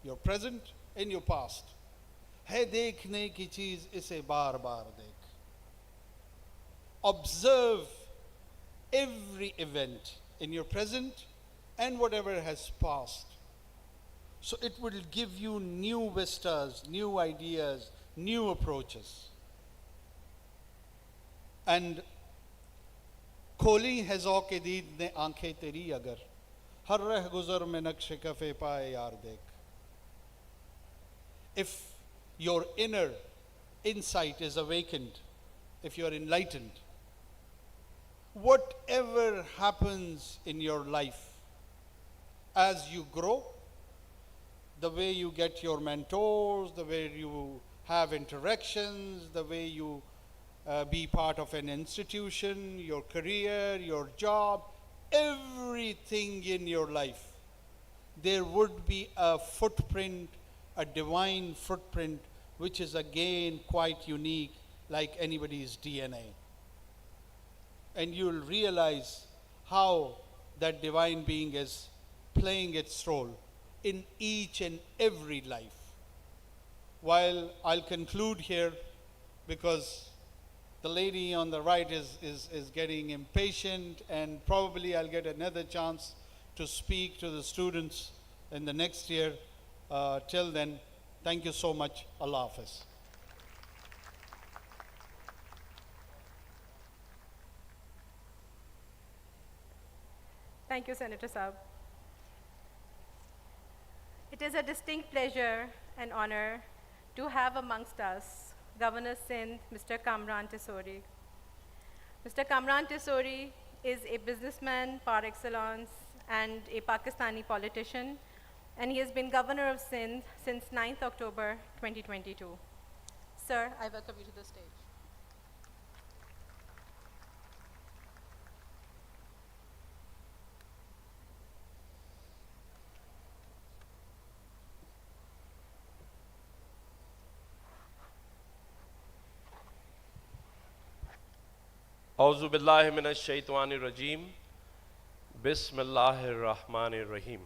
Your present and your past. Hai dekhne ki cheez ise baar baar dekh. Observe every event in your present and whatever has passed. So it will give you new vistas, new ideas, new approaches. And kholi hai zauke deed ne aankhein teri agar har reh guzar mein naqsh kafe paaye yaar dekh. If your inner insight is awakened, if you are enlightened, whatever happens in your life as you grow, the way you get your mentors, the way you have interactions, the way you be part of an institution, your career, your job, everything in your life, there would be a footprint, a divine footprint, which is again quite unique, like anybody's DNA. And you'll realize how that divine being is playing its role in each and every life. While I'll conclude here, because the lady on the right is getting impatient, and probably I'll get another chance to speak to the students in the next year. Till then, thank you so much. Allah Hafiz.
Thank you, Senator Saab. It is a distinct pleasure and honor to have amongst us Governor Sindh, Mr. Kamran Tessori. Mr. Kamran Tessori is a businessman par excellence and a Pakistani politician, and he has been Governor of Sindh since 9th October 2022. Sir, I welcome you to the stage.
औज़ु बिल्लाहि मिनश शैतानिर रजीम बिस्मिल्लाहिर रहमानिर रहीम।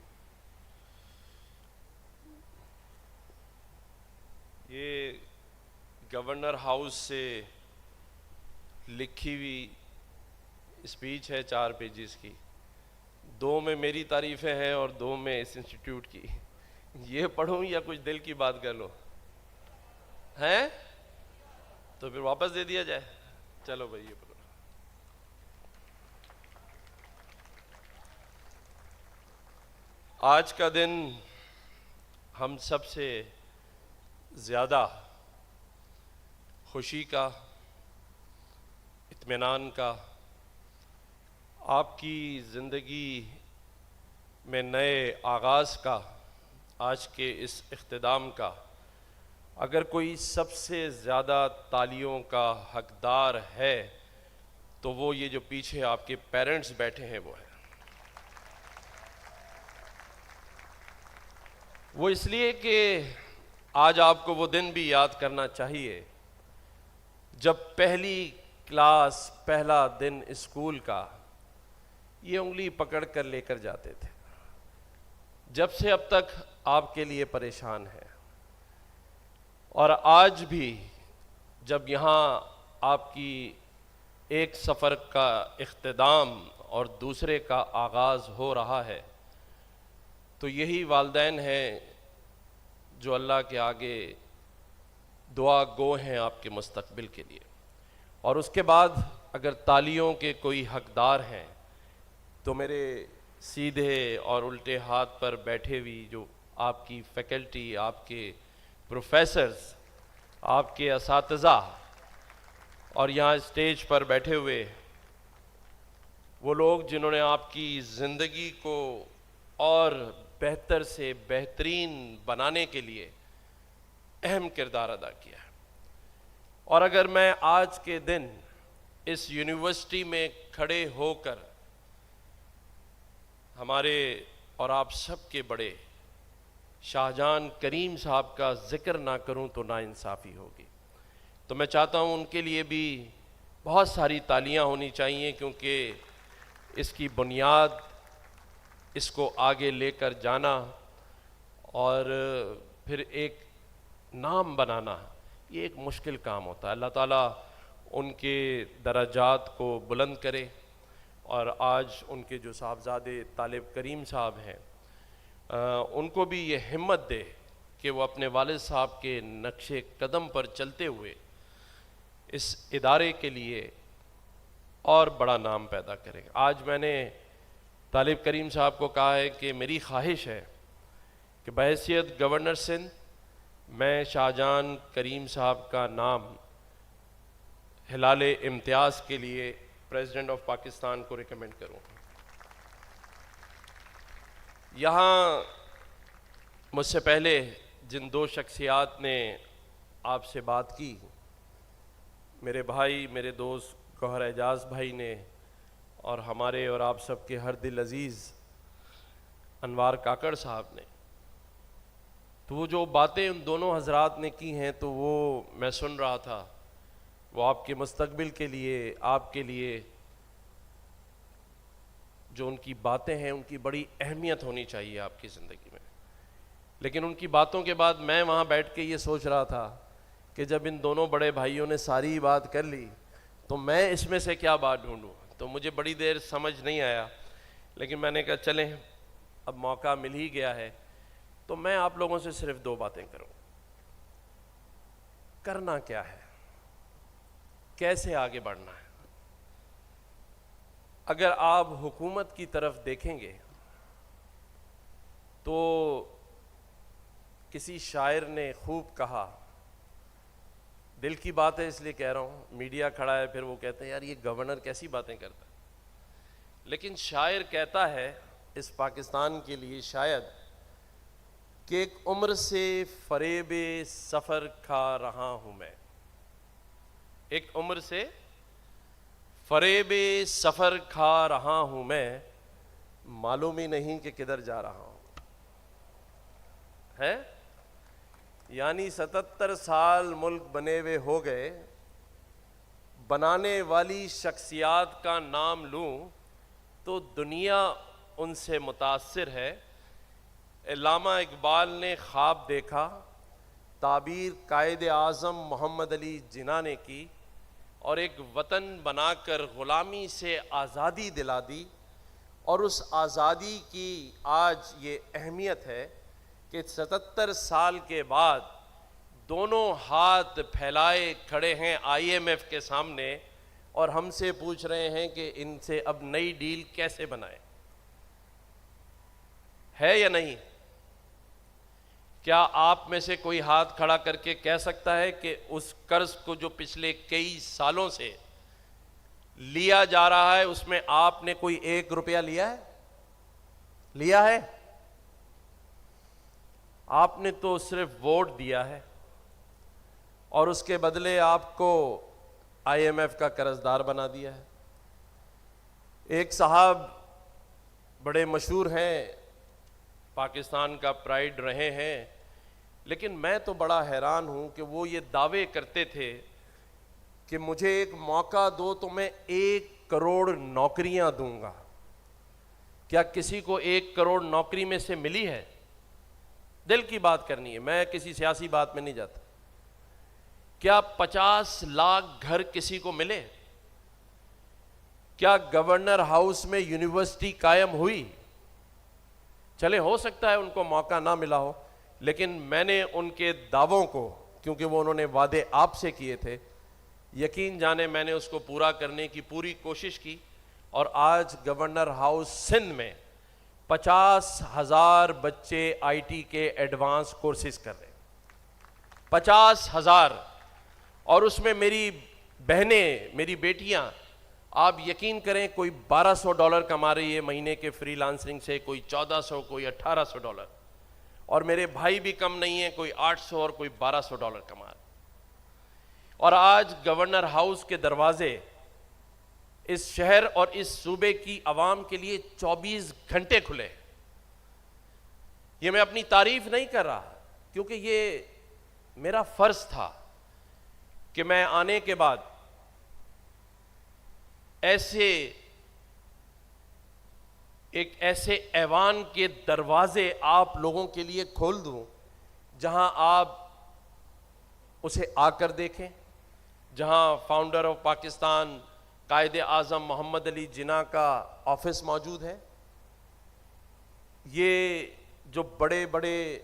ये governor house से लिखी हुई speech है 4 pages की। 2 में मेरी तारीफ़ें हैं और 2 में इस इंस्टीट्यूट की। ये पढ़ूं या कुछ दिल की बात कर लो? हैं? तो फिर वापस दे दिया जाए। चलो भाई ये पढ़ो। आज का दिन हम सबसे ज़्यादा खुशी का, इत्मीनान का, आपकी ज़िंदगी में नए आगाज़ का, आज के इस इख्तिताम का, अगर कोई सबसे ज़्यादा तालियों का हकदार है तो वो ये जो पीछे आपके पेरेंट्स बैठे हैं वो है। वो इसलिए कि आज आपको वो दिन भी याद करना चाहिए जब पहली क्लास, पहला दिन स्कूल का یہ انگلی پکڑ کر لے کر جاتے تھے. جب سے اب تک آپ کے لیے پریشان ہے, اور آج بھی جب یہاں آپ کی ایک سفر کا اختتام اور دوسرے کا آغاز ہو رہا ہے, تو یہی والدین ہیں جو اللہ کے آگے دعا گو ہیں آپ کے مستقبل کے لیے. اور اس کے بعد اگر تالیوں کے کوئی حقدار ہیں تو میرے سیدھے اور الٹے ہاتھ پر بیٹھے ہوئی جو آپ کی فیکلٹی, آپ کے پروفیسرز, آپ کے اساتذہ, اور یہاں اسٹیج پر بیٹھے ہوئے وہ لوگ جنہوں نے آپ کی زندگی کو اور بہتر سے بہترین بنانے کے لیے اہم کردار ادا کیا ہے. اور اگر میں آج کے دن اس یونیورسٹی میں کھڑے ہو کر ہمارے اور آپ سب کے بڑے شاہجہان کریم صاحب کا ذکر نہ کروں تو ناانصافی ہوگی. تو میں چاہتا ہوں ان کے لیے بھی بہت ساری تالیاں ہونی چاہیے, کیونکہ اس کی بنیاد, اس کو آگے لے کر جانا اور پھر ایک نام بنانا, یہ ایک مشکل کام ہوتا ہے. اللہ تعالیٰ ان کے درجات کو بلند کرے, اور آج ان کے جو صاحبزادے طالب کریم صاحب ہیں ان کو بھی یہ ہمت دے کہ وہ اپنے والد صاحب کے نقش قدم پر چلتے ہوئے اس ادارے کے لیے اور بڑا نام پیدا کریں. آج میں نے طالب کریم صاحب کو کہا ہے کہ میری خواہش ہے کہ بحیثیت گورنر سندھ میں شاہجہان کریم صاحب کا نام ہلال امتیاز کے لیے پریزیڈنٹ آف پاکستان کو ریکمینڈ کروں. یہاں مجھ سے پہلے جن دو شخصیات نے آپ سے بات کی, میرے بھائی, میرے دوست گوہر اعجاز بھائی نے, اور ہمارے اور آپ سب کے ہر دل عزیز انوار کاکڑ صاحب نے, تو وہ جو باتیں ان دونوں حضرات نے کی ہیں تو وہ میں سن رہا تھا, وہ آپ کے مستقبل کے لیے, آپ کے لیے جو ان کی باتیں ہیں ان کی بڑی اہمیت ہونی چاہیے آپ کی زندگی میں. لیکن ان کی باتوں کے بعد میں وہاں بیٹھ کے یہ سوچ رہا تھا کہ جب ان دونوں بڑے بھائیوں نے ساری بات کر لی تو میں اس میں سے کیا بات ڈھونڈوں. تو مجھے بڑی دیر سمجھ نہیں آیا, لیکن میں نے کہا چلیں اب موقع مل ہی گیا ہے تو میں آپ لوگوں سے صرف دو باتیں کروں. کرنا کیا ہے, کیسے آگے بڑھنا ہے. اگر آپ حکومت کی طرف دیکھیں گے تو کسی شاعر نے خوب کہا, دل کی بات ہے اس لیے کہہ رہا ہوں, میڈیا کھڑا ہے پھر وہ کہتے ہیں یار یہ گورنر کیسی باتیں کرتا ہے, لیکن شاعر کہتا ہے اس پاکستان کے لیے شاید کہ ایک عمر سے فریب سفر کھا رہا ہوں میں, ایک عمر سے فریب سفر کھا رہا ہوں میں, معلوم ہی نہیں کہ کدھر جا رہا ہوں. ہے یعنی 77 سال ملک بنے ہوئے ہو گئے, بنانے والی شخصیات کا نام لوں تو دنیا ان سے متاثر ہے. علامہ اقبال نے خواب دیکھا, تعبیر قائد اعظم محمد علی جناح نے کی, اور ایک وطن بنا کر غلامی سے آزادی دلا دی, اور اس آزادی کی آج یہ اہمیت ہے کہ 77 سال کے بعد دونوں ہاتھ پھیلائے کھڑے ہیں IMF کے سامنے اور ہم سے پوچھ رہے ہیں کہ ان سے اب نئی ڈیل کیسے بنائیں. ہے یا نہیں؟ کیا آپ میں سے کوئی ہاتھ کھڑا کر کے کہہ سکتا ہے کہ اس قرض کو جو پچھلے کئی سالوں سے لیا جا رہا ہے اس میں آپ نے کوئی 1 روپیہ لیا ہے؟ لیا ہے؟ آپ نے تو صرف ووٹ دیا ہے اور اس کے بدلے آپ کو IMF کا قرض دار بنا دیا ہے. ایک صاحب بڑے مشہور ہیں, پاکستان کا پرائیڈ رہے ہیں, لیکن میں تو بڑا حیران ہوں کہ وہ یہ دعوے کرتے تھے کہ مجھے ایک موقع دو تو میں 1 کروڑ نوکریاں دوں گا. کیا کسی کو 1 کروڑ نوکری میں سے ملی ہے؟ دل کی بات کرنی ہے، میں کسی سیاسی بات میں نہیں جاتا. کیا 50 لاکھ گھر کسی کو ملے؟ کیا گورنر ہاؤس میں یونیورسٹی قائم ہوئی؟ چلے ہو سکتا ہے ان کو موقع نہ ملا ہو، لیکن میں نے ان کے دعووں کو، کیونکہ وہ انہوں نے وعدے آپ سے کیے تھے، یقین جانے میں نے اس کو پورا کرنے کی پوری کوشش کی. اور آج گورنر ہاؤس سندھ میں 50,000 بچے آئی ٹی کے ایڈوانس کورسز کر رہے ہیں. 50,000. اور اس میں میری بہنیں، میری بیٹیاں، آپ یقین کریں کوئی $1,200 کما رہی ہے مہینے کے فری لانسنگ سے، کوئی 1,400، کوئی $1,800. اور میرے بھائی بھی کم نہیں ہیں، کوئی 800 اور کوئی $1,200 کما رہے. اور آج گورنر ہاؤس کے دروازے اس شہر اور اس صوبے کی عوام کے لیے 24 گھنٹے کھلے. یہ میں اپنی تعریف نہیں کر رہا، کیونکہ یہ میرا فرض تھا کہ میں آنے کے بعد ایسے ایوان کے دروازے آپ لوگوں کے لیے کھول دوں جہاں آپ اسے آ کر دیکھیں، جہاں فاؤنڈر آف پاکستان قائد اعظم محمد علی جناح کا آفس موجود ہے. یہ جو بڑے بڑے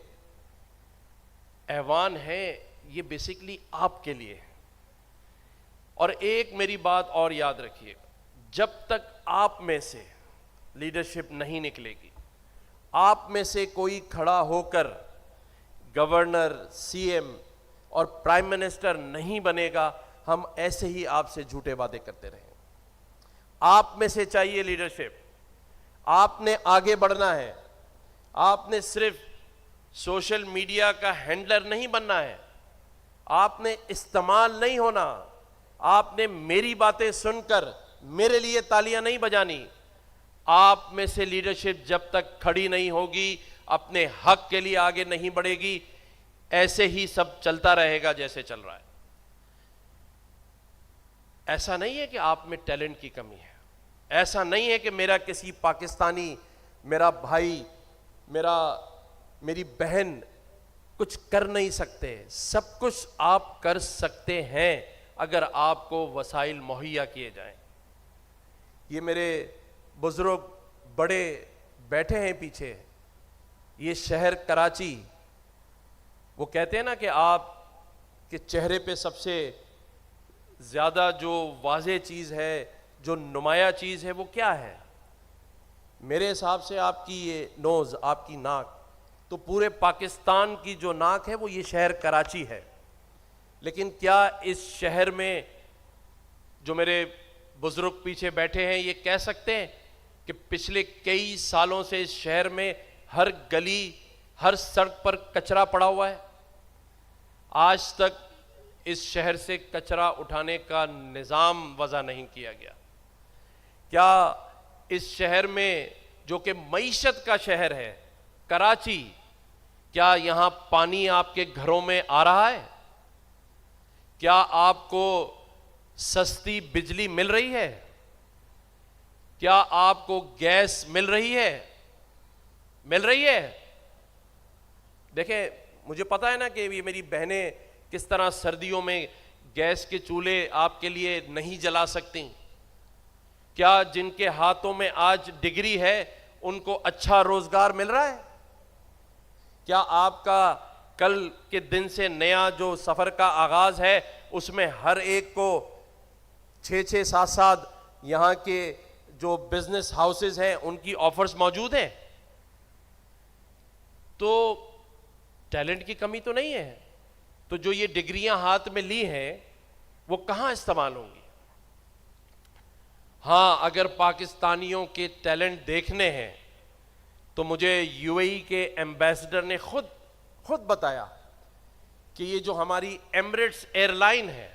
ایوان ہیں یہ بیسیکلی آپ کے لیے. اور ایک میری بات اور یاد رکھیے، جب تک آپ میں سے لیڈرشپ نہیں نکلے گی، آپ میں سے کوئی کھڑا ہو کر گورنر، سی ایم اور پرائم منسٹر نہیں بنے گا، ہم ایسے ہی آپ سے جھوٹے وعدے کرتے رہیں گے. آپ میں سے چاہیے لیڈرشپ. آپ نے آگے بڑھنا ہے. آپ نے صرف سوشل میڈیا کا ہینڈلر نہیں بننا ہے. آپ نے استعمال نہیں ہونا. آپ نے میری باتیں سن کر میرے لیے تالیاں نہیں بجانی. آپ میں سے لیڈرشپ جب تک کھڑی نہیں ہوگی، اپنے حق کے لیے آگے نہیں بڑھے گی، ایسے ہی سب چلتا رہے گا جیسے چل رہا ہے. ایسا نہیں ہے کہ آپ میں ٹیلنٹ کی کمی ہے. ایسا نہیں ہے کہ میرا کسی پاکستانی، میرا بھائی، میری بہن کچھ کر نہیں سکتے. سب کچھ آپ کر سکتے ہیں اگر آپ کو وسائل مہیا کیے جائیں. یہ میرے بزرگ بڑے بیٹھے ہیں پیچھے. یہ شہر کراچی، وہ کہتے ہیں نا کہ آپ کے چہرے پہ سب سے زیادہ جو واضح چیز ہے، جو نمایاں چیز ہے، وہ کیا ہے؟ میرے حساب سے آپ کی یہ نوز، آپ کی ناک، تو پورے پاکستان کی جو ناک ہے وہ یہ شہر کراچی ہے. لیکن کیا اس شہر میں جو میرے بزرگ پیچھے بیٹھے ہیں یہ کہہ سکتے ہیں کہ پچھلے کئی سالوں سے اس شہر میں ہر گلی، ہر سڑک پر کچرا پڑا ہوا ہے؟ آج تک اس شہر سے کچرا اٹھانے کا نظام وضع نہیں کیا گیا. کیا اس شہر میں جو کہ معیشت کا شہر ہے کراچی، کیا یہاں پانی آپ کے گھروں میں آ رہا ہے؟ کیا آپ کو سستی بجلی مل رہی ہے؟ کیا آپ کو گیس مل رہی ہے؟ مل رہی ہے؟ دیکھیں، مجھے پتا ہے نا کہ یہ میری بہنیں کس طرح سردیوں میں گیس کے چولہے آپ کے لیے نہیں جلا سکتی. کیا جن کے ہاتھوں میں آج ڈگری ہے ان کو اچھا روزگار مل رہا ہے؟ کیا آپ کا کل کے دن سے نیا جو سفر کا آغاز ہے اس میں ہر ایک کو 6-6 7 یہاں کے جو بزنس ہاؤسز ہیں ان کی آفرز موجود ہیں؟ تو ٹیلنٹ کی کمی تو نہیں ہے. تو جو یہ ڈگریاں ہاتھ میں لی ہیں وہ کہاں استعمال ہوں گی؟ ہاں، اگر پاکستانیوں کے ٹیلنٹ دیکھنے ہیں تو مجھے یو اے ای کے ایمبیسڈر نے خود بتایا کہ یہ جو ہماری ایمریٹس ایئر لائن ہے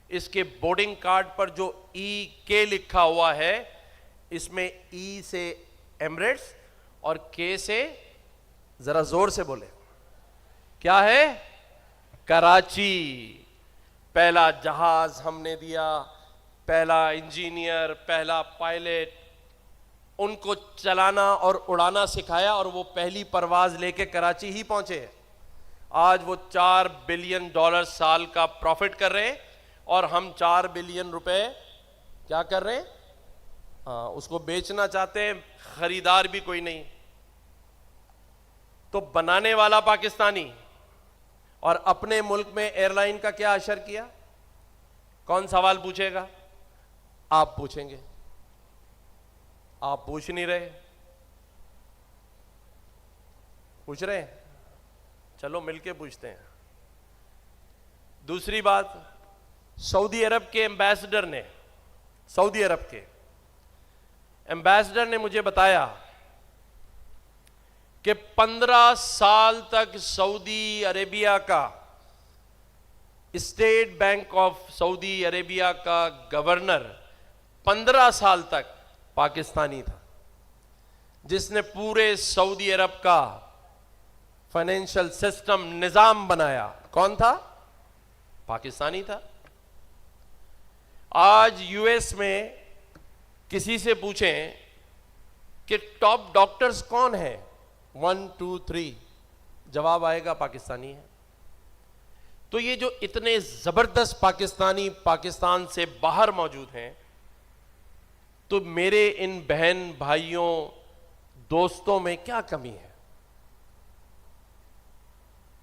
اس کے بورڈنگ کارڈ پر جو ای کے لکھا ہوا ہے، اس میں ای سے ایمریٹس اور کے سے، ذرا زور سے بولے، کیا ہے؟ کراچی. پہلا جہاز ہم نے دیا، پہلا انجینئر، پہلا پائلٹ ان کو چلانا اور اڑانا سکھایا اور وہ پہلی پرواز لے کے کراچی ہی پہنچے. آج وہ $4 بلین سال کا پروفٹ کر رہے ہیں اور ہم $4 بلین روپے کیا کر رہے ہیں؟ اس کو بیچنا چاہتے ہیں, خریدار بھی کوئی نہیں. تو بنانے والا پاکستانی اور اپنے ملک میں ایئر لائن کا کیا اثر کیا؟ کون سوال پوچھے گا؟ آپ پوچھیں گے. آپ پوچھ نہیں رہے. پوچھ رہے ہیں؟ چلو مل کے پوچھتے ہیں. دوسری بات, سعودی عرب کے ایمبیسڈر نے مجھے بتایا کہ 15 سال تک سعودی عربیہ کا state bank of Saudi Arabia کا گورنر 15 سال تک پاکستانی تھا, جس نے پورے سعودی عرب کا فائنینشل سسٹم نظام بنایا. کون تھا؟ پاکستانی تھا. آج یو ایس میں کسی سے پوچھیں کہ ٹاپ ڈاکٹرز کون ہیں, 1 2 3 جواب آئے گا پاکستانی ہے. تو یہ جو اتنے زبردست پاکستانی پاکستان سے باہر موجود ہیں, تو میرے ان بہن بھائیوں دوستوں میں کیا کمی ہے؟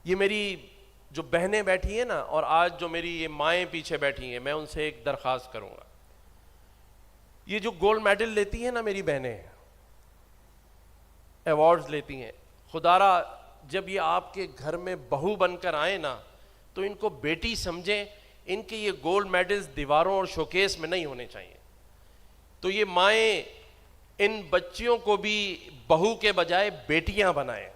یہ میری جو بہنیں بیٹھی ہیں نا, اور آج جو میری یہ مائیں پیچھے بیٹھی ہیں, میں ان سے ایک درخواست کروں گا. یہ جو گولڈ میڈل لیتی ہیں نا میری بہنیں, ایوارڈز لیتی ہیں, خدا را جب یہ آپ کے گھر میں بہو بن کر آئیں نا, تو ان کو بیٹی سمجھیں. ان کے یہ گولڈ میڈلز دیواروں اور شوکیس میں نہیں ہونے چاہیے. تو یہ مائیں ان بچیوں کو بھی بہو کے بجائے بیٹیاں بنائیں.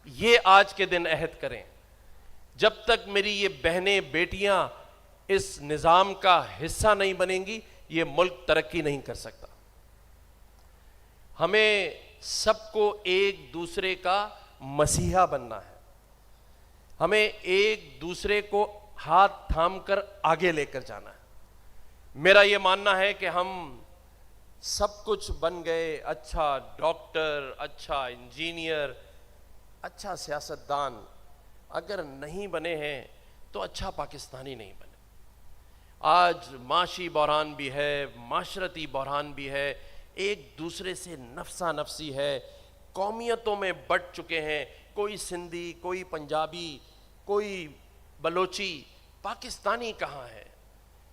یہ آج کے دن عہد کریں. جب تک میری یہ بہنیں بیٹیاں اس نظام کا حصہ نہیں بنیں گی, یہ ملک ترقی نہیں کر سکتا. ہمیں سب کو ایک دوسرے کا مسیحا بننا ہے. ہمیں ایک دوسرے کو ہاتھ تھام کر آگے لے کر جانا ہے. میرا یہ ماننا ہے کہ ہم سب کچھ بن گئے, اچھا ڈاکٹر, اچھا انجینئر, اچھا سیاستدان, اگر نہیں بنے ہیں تو اچھا پاکستانی نہیں بنے. آج معاشی بحران بھی ہے, معاشرتی بحران بھی ہے, ایک دوسرے سے نفسا نفسی ہے, قومیتوں میں بٹ چکے ہیں. کوئی سندھی, کوئی پنجابی, کوئی بلوچی, پاکستانی کہاں ہے؟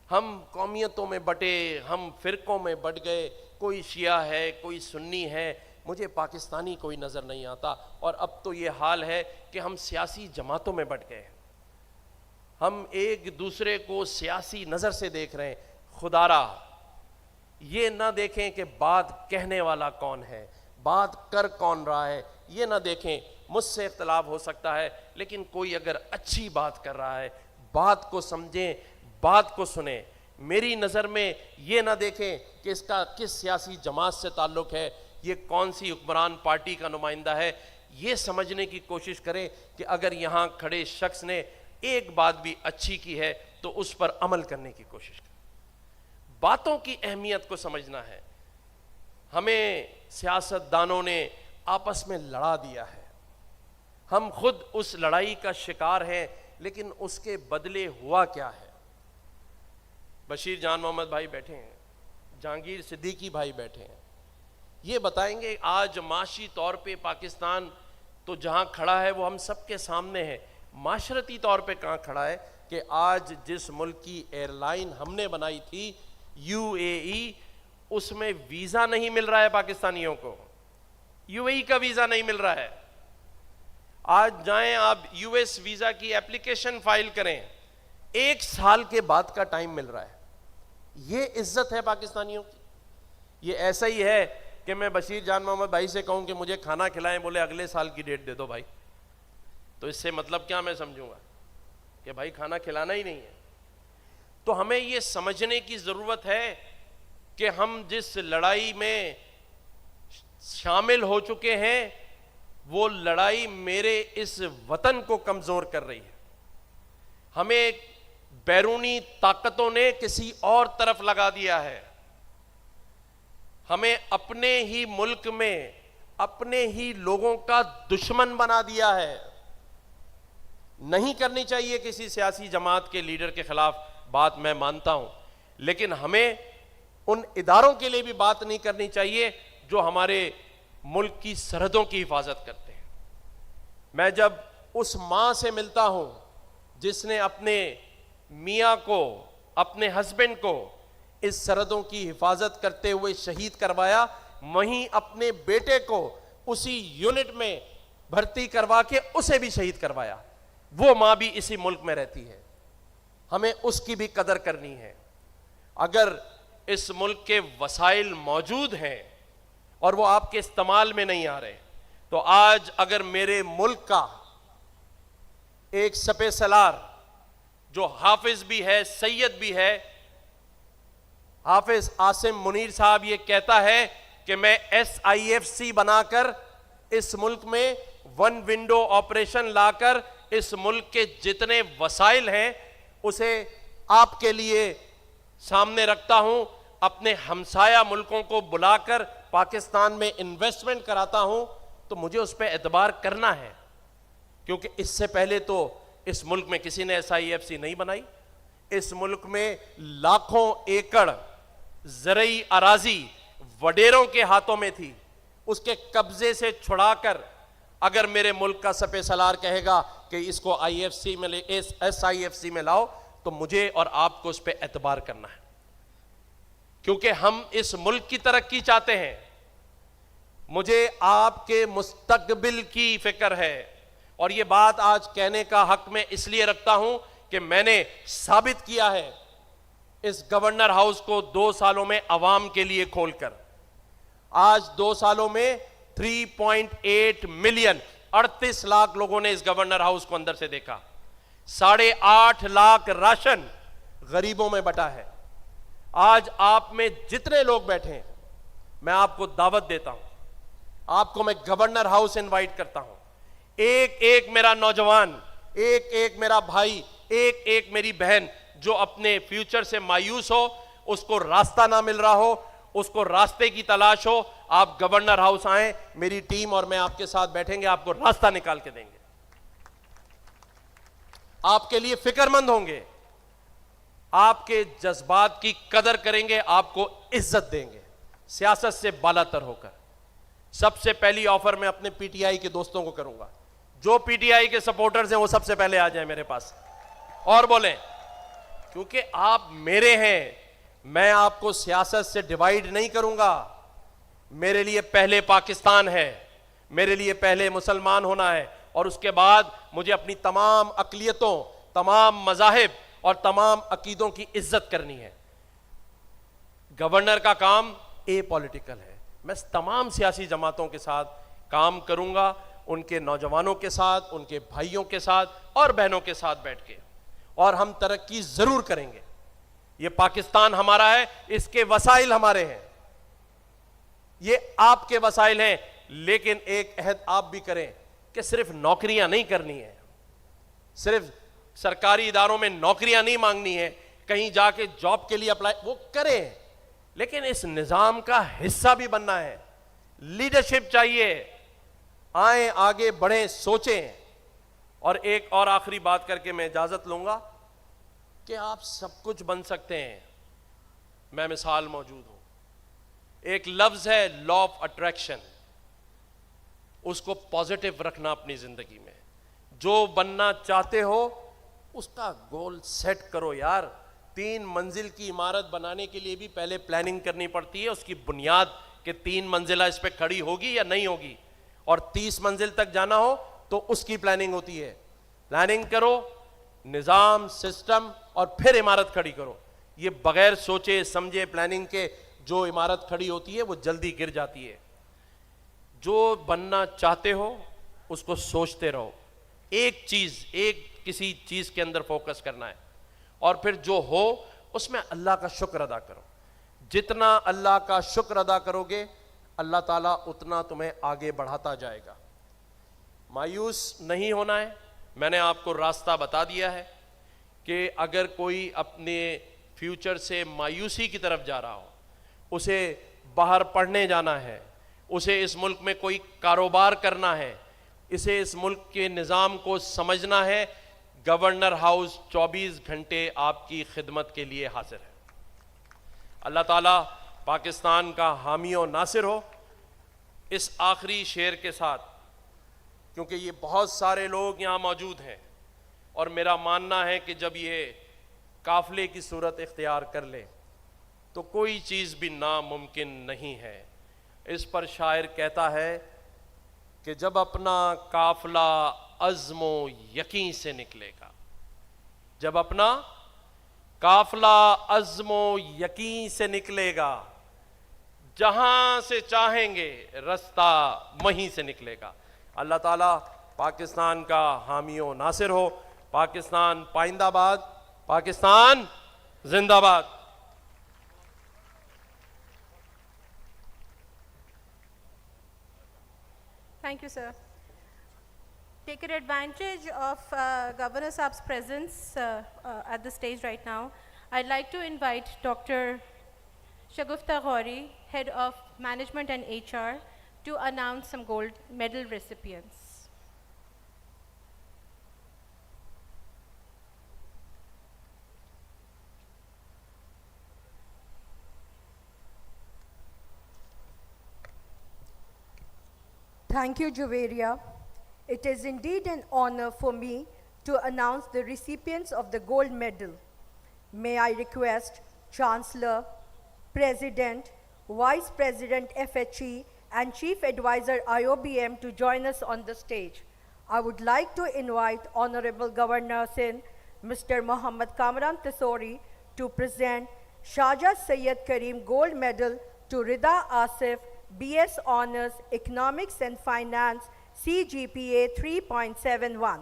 ہم قومیتوں میں بٹے, ہم فرقوں میں بٹ گئے. کوئی شیعہ ہے, کوئی سنی ہے, مجھے پاکستانی کوئی نظر نہیں آتا. اور اب تو یہ حال ہے کہ ہم سیاسی جماعتوں میں بٹ گئے. ہم ایک دوسرے کو سیاسی نظر سے دیکھ رہے ہیں. خدا را یہ نہ دیکھیں کہ بات کہنے والا کون ہے, بات کر کون رہا ہے, یہ نہ دیکھیں. مجھ سے اختلاف ہو سکتا ہے, لیکن کوئی اگر اچھی بات کر رہا ہے, بات کو سمجھیں, بات کو سنیں. میری نظر میں یہ نہ دیکھیں کہ اس کا کس سیاسی جماعت سے تعلق ہے, یہ کون سی حکمران پارٹی کا نمائندہ ہے. یہ سمجھنے کی کوشش کریں کہ اگر یہاں کھڑے شخص نے ایک بات بھی اچھی کی ہے تو اس پر عمل کرنے کی کوشش کریں. باتوں کی اہمیت کو سمجھنا ہے. ہمیں سیاستدانوں نے آپس میں لڑا دیا ہے, ہم خود اس لڑائی کا شکار ہیں, لیکن اس کے بدلے ہوا کیا ہے؟ بشیر جان محمد بھائی بیٹھے ہیں, جہانگیر صدیقی بھائی بیٹھے ہیں, یہ بتائیں گے آج معاشی طور پہ پاکستان تو جہاں کھڑا ہے وہ ہم سب کے سامنے ہے. معاشرتی طور پہ کہاں کھڑا ہے کہ آج جس ملک کی ایئر لائن ہم نے بنائی تھی UAE, اس میں ویزا نہیں مل رہا ہے پاکستانیوں کو. UAE کا ویزا نہیں مل رہا ہے. آج جائیں آپ US ویزا کی اپلیکیشن فائل کریں, 1 سال کے بعد کا ٹائم مل رہا ہے. یہ عزت ہے پاکستانیوں کی. یہ ایسا ہی ہے کہ میں بشیر جان محمد بھائی سے کہوں کہ مجھے کھانا کھلائیں, بولے اگلے سال کی ڈیٹ دے دو بھائی, تو اس سے مطلب کیا میں سمجھوں گا کہ بھائی کھانا کھلانا ہی نہیں ہے. تو ہمیں یہ سمجھنے کی ضرورت ہے کہ ہم جس لڑائی میں شامل ہو چکے ہیں وہ لڑائی میرے اس وطن کو کمزور کر رہی ہے. ہمیں بیرونی طاقتوں نے کسی اور طرف لگا دیا ہے. ہمیں اپنے ہی ملک میں اپنے ہی لوگوں کا دشمن بنا دیا ہے. نہیں کرنی چاہیے کسی سیاسی جماعت کے لیڈر کے خلاف بات، میں مانتا ہوں، لیکن ہمیں ان اداروں کے لیے بھی بات نہیں کرنی چاہیے جو ہمارے ملک کی سرحدوں کی حفاظت کرتے ہیں. میں جب اس ماں سے ملتا ہوں جس نے اپنے میاں کو، اپنے ہسبینڈ کو اس سرحدوں کی حفاظت کرتے ہوئے شہید کروایا، وہیں اپنے بیٹے کو اسی یونٹ میں بھرتی کروا کے اسے بھی شہید کروایا، وہ ماں بھی اسی ملک میں رہتی ہے. ہمیں اس کی بھی قدر کرنی ہے. اگر اس ملک کے وسائل موجود ہیں اور وہ آپ کے استعمال میں نہیں آ رہے، تو آج اگر میرے ملک کا ایک سپہ سالار جو حافظ بھی ہے، سید بھی ہے، حافظ عاصم منیر صاحب یہ کہتا ہے کہ میں SIFC بنا کر اس ملک میں ون ونڈو آپریشن لا کر اس ملک کے جتنے وسائل ہیں اسے آپ کے لیے سامنے رکھتا ہوں، اپنے ہمسایہ ملکوں کو بلا کر پاکستان میں انویسٹمنٹ کراتا ہوں، تو مجھے اس پہ اعتبار کرنا ہے، کیونکہ اس سے پہلے تو اس ملک میں کسی نے SIFC نہیں بنائی. اس ملک میں لاکھوں ایکڑ زرعی اراضی وڈیروں کے ہاتھوں میں تھی، اس کے قبضے سے چھڑا کر اگر میرے ملک کا سپہ سالار کہے گا کہ اس کو SIFC میں لاؤ، تو مجھے اور آپ کو اس پہ اعتبار کرنا ہے، کیونکہ ہم اس ملک کی ترقی چاہتے ہیں. مجھے آپ کے مستقبل کی فکر ہے، اور یہ بات آج کہنے کا حق میں اس لیے رکھتا ہوں کہ میں نے ثابت کیا ہے اس گورنر ہاؤس کو 2 سالوں میں عوام کے لیے کھول کر. آج 2 سالوں میں 3.8 ملین 38 لاکھ لوگوں نے اس گورنر ہاؤس کو اندر سے دیکھا. 8.5 لاکھ راشن غریبوں میں بٹا ہے. آج آپ میں جتنے لوگ بیٹھے ہیں میں آپ کو دعوت دیتا ہوں، آپ کو میں گورنر ہاؤس انوائٹ کرتا ہوں. ایک ایک میرا نوجوان، ایک ایک میرا بھائی، ایک ایک میری بہن جو اپنے فیوچر سے مایوس ہو، اس کو راستہ نہ مل رہا ہو، اس کو راستے کی تلاش ہو، آپ گورنر ہاؤس آئیں، میری ٹیم اور میں آپ کے ساتھ بیٹھیں گے، آپ کو راستہ نکال کے دیں گے، آپ کے لیے فکر مند ہوں گے، آپ کے جذبات کی قدر کریں گے، آپ کو عزت دیں گے سیاست سے بالا تر ہو کر. سب سے پہلی آفر میں اپنے PTI کے دوستوں کو کروں گا، جو PTI کے سپورٹرز ہیں وہ سب سے پہلے آ جائیں میرے پاس اور بولیں، کیونکہ آپ میرے ہیں. میں آپ کو سیاست سے ڈیوائیڈ نہیں کروں گا. میرے لیے پہلے پاکستان ہے، میرے لیے پہلے مسلمان ہونا ہے، اور اس کے بعد مجھے اپنی تمام اقلیتوں، تمام مذاہب اور تمام عقیدوں کی عزت کرنی ہے. گورنر کا کام پولیٹیکل ہے. میں تمام سیاسی جماعتوں کے ساتھ کام کروں گا، ان کے نوجوانوں کے ساتھ، ان کے بھائیوں کے ساتھ اور بہنوں کے ساتھ بیٹھ کے، اور ہم ترقی ضرور کریں گے. یہ پاکستان ہمارا ہے، اس کے وسائل ہمارے ہیں، یہ آپ کے وسائل ہیں، لیکن ایک عہد آپ بھی کریں کہ صرف نوکریاں نہیں کرنی ہیں، صرف سرکاری اداروں میں نوکریاں نہیں مانگنی ہیں، کہیں جا کے جاب کے لیے اپلائی وہ کریں، لیکن اس نظام کا حصہ بھی بننا ہے. لیڈرشپ چاہیے، آئیں آگے بڑھیں، سوچیں. اور ایک اور آخری بات کر کے میں اجازت لوں گا کہ آپ سب کچھ بن سکتے ہیں. میں مثال موجود ہوں. ایک لفظ ہے لا آف اٹریکشن، اس کو پازیٹیو رکھنا اپنی زندگی میں. جو بننا چاہتے ہو اس کا گول سیٹ کرو یار. 3 منزل کی عمارت بنانے کے لیے بھی پہلے پلاننگ کرنی پڑتی ہے، اس کی بنیاد کہ 3 منزلہ اس پہ کھڑی ہوگی یا نہیں ہوگی، اور 30 منزل تک جانا ہو تو اس کی پلاننگ ہوتی ہے. پلاننگ کرو، نظام، سسٹم، اور پھر عمارت کھڑی کرو. یہ بغیر سوچے سمجھے پلاننگ کے جو عمارت کھڑی ہوتی ہے وہ جلدی گر جاتی ہے. جو بننا چاہتے ہو اس کو سوچتے رہو، ایک کسی چیز کے اندر فوکس کرنا ہے، اور پھر جو ہو اس میں اللہ کا شکر ادا کرو. جتنا اللہ کا شکر ادا کرو گے اللہ تعالیٰ اتنا تمہیں آگے بڑھاتا جائے گا. مایوس نہیں ہونا ہے. میں نے آپ کو راستہ بتا دیا ہے کہ اگر کوئی اپنے فیوچر سے مایوسی کی طرف جا رہا ہو، اسے बाहर पढ़ने जाना है, उसे इस मुल्क में कोई कारोबार करना है, इसे इस मुल्क के निज़ाम को समझना है, गवर्नर हाउस 24 घंटे आपकी खिदमत के लिए हाजिर है। अल्लाह ताला पाकिस्तान का हामी और नासिर हो। इस आखिरी शेर के साथ, क्योंकि ये बहुत सारे लोग यहाँ मौजूद हैं और मेरा मानना है कि जब ये काफ़िले की सूरत इख्तियार कर ले तो कोई चीज़ भी नामुमकिन नहीं है। इस पर शायर कहता है कि जब अपना काफ़िला अज़्मो यकीन से निकलेगा, जब अपना काफ़िला अज़्मो यकीन से निकलेगा, जहां से चाहेंगे रास्ता वहीं से निकलेगा। अल्लाह ताला पाकिस्तान का हामी और नासिर हो। पाकिस्तान पाइंदाबाद, पाकिस्तान जिंदाबाद।
Thank you, sir. Taking advantage of Governor Saab's presence at the stage right now, I'd like to invite Dr. Shagufta Ghori, Head of Management and HR, to announce some gold medal recipients.
Thank you, Javeria. It is indeed an honor for me to announce the recipients of the gold medal. May I request Chancellor, President, Vice President FHE, and Chief Advisor IoBM to join us on the stage. I would like to invite Honorable Governor Sindh, Mr. Muhammad Kamran Tessori, to present Shahjaz Syed Karim Gold Medal to Rida Asif, BS Honours, Economics and Finance, CGPA 3.71.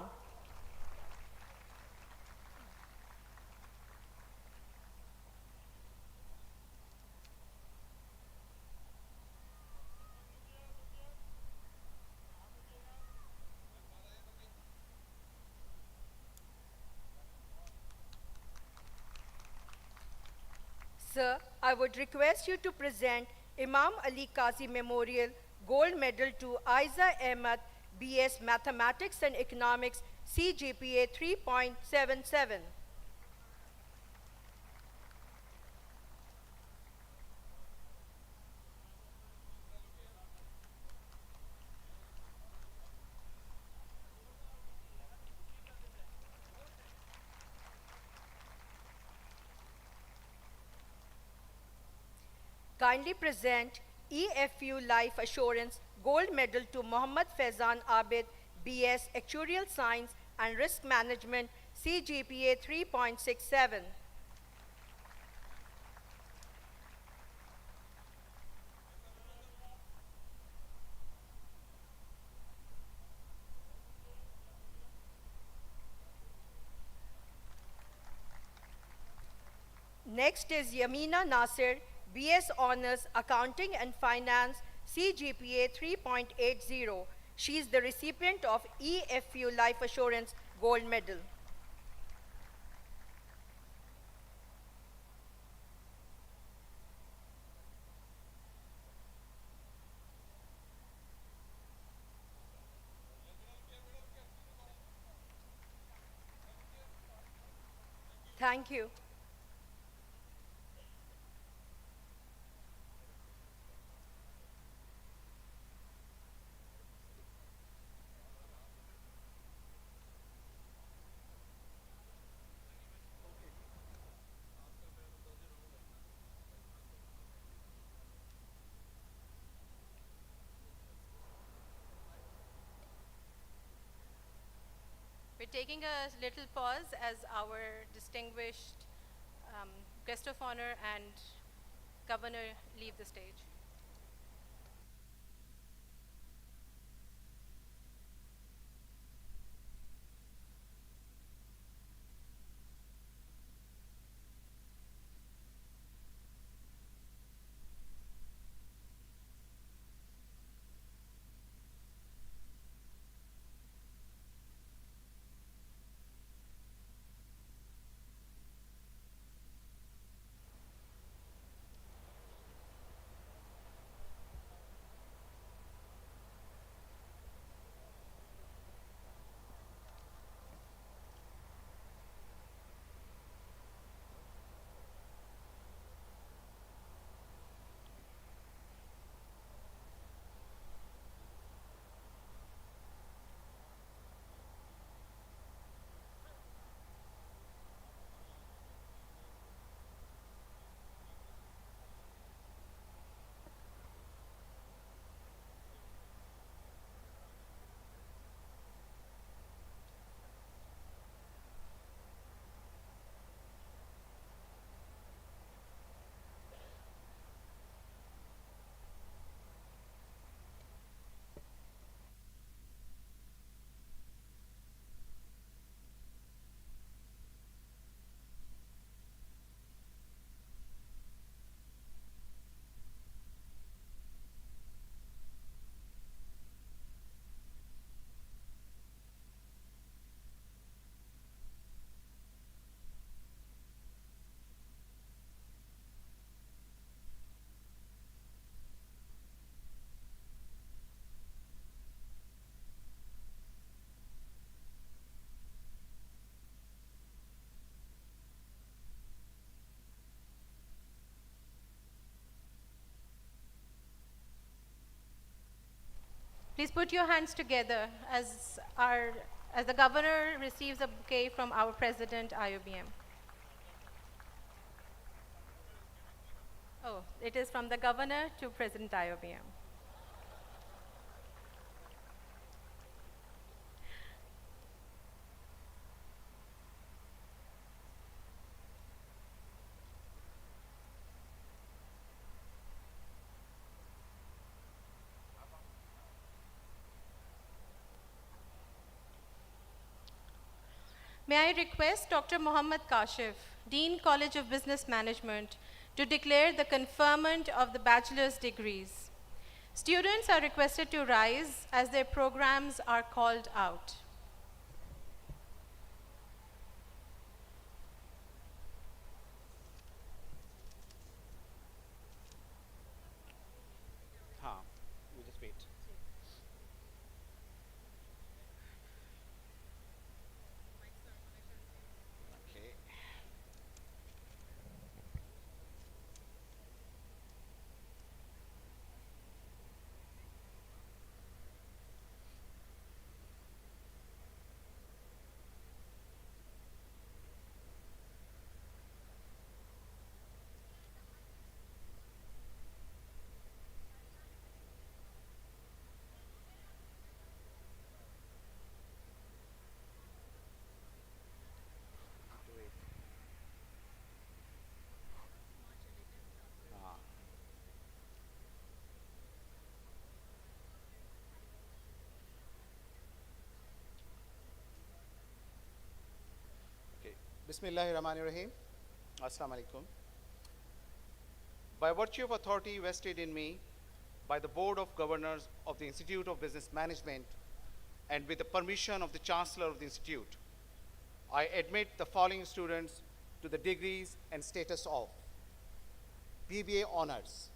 Sir, I would request you to present Imam Ali Qazi Memorial Gold Medal to Aiza Ahmed, BS Mathematics and Economics, CGPA 3.77. Kindly present EFU Life Assurance Gold Medal to Muhammad Faizan Abid, BS Actuarial Science and Risk Management, CGPA 3.67. Next is Yamina Nasir, BS Honours Accounting and Finance, CGPA 3.80. She is the recipient of EFU Life Assurance Gold Medal. Thank you.
We're taking a little pause as our distinguished guest of honor and governor leave the stage. Please put your hands together as the governor receives a bouquet from our president, IoBM. Oh, it is from the governor to President IoBM. May I request Dr. Mohammad Kashif, Dean College of Business Management, to declare the conferment of the bachelor's degrees. Students are requested to rise as their programs are called out.
You just wait. Okay.
Bismillahirrahmanirrahim. Assalamu alaikum. By virtue of authority vested in me by the Board of Governors of the Institute of Business Management and with the permission of the Chancellor of the Institute, I admit the following students to the degrees and status of BBA Honors,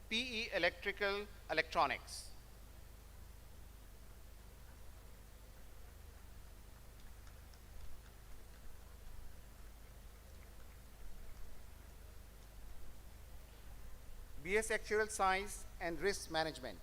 PE Electrical Electronics, BS Actuarial Science and Risk Management,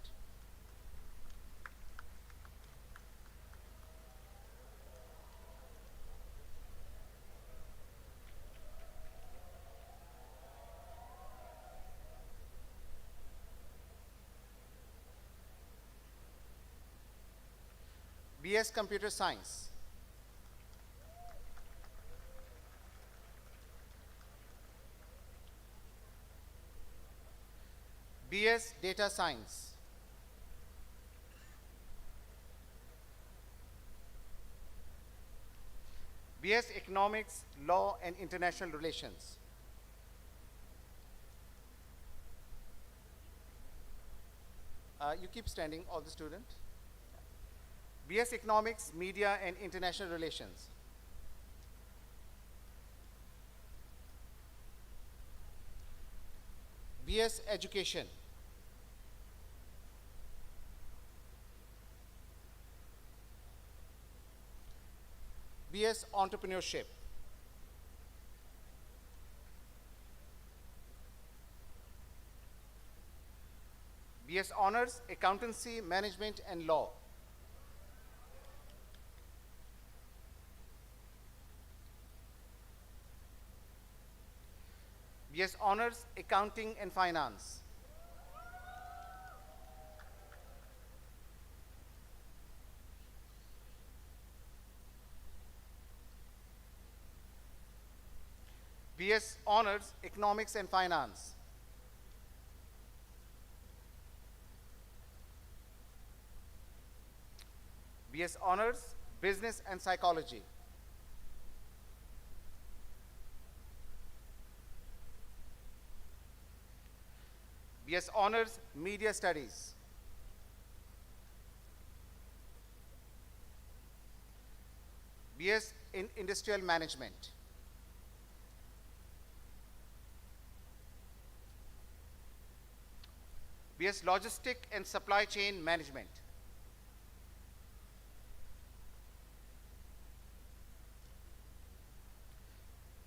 BS Computer Science, BS Data Science, BS Economics, Law and International Relations, you keep standing, all the students. BS Economics, Media and International Relations, BS Education, BS Entrepreneurship, BS Honors, Accountancy, Management and Law, BS Honors, Accounting and Finance, BS Honors, Economics and Finance, BS Honors, Business and Psychology, BS Honors, Media Studies, BS in Industrial Management, BS Logistic and Supply Chain Management,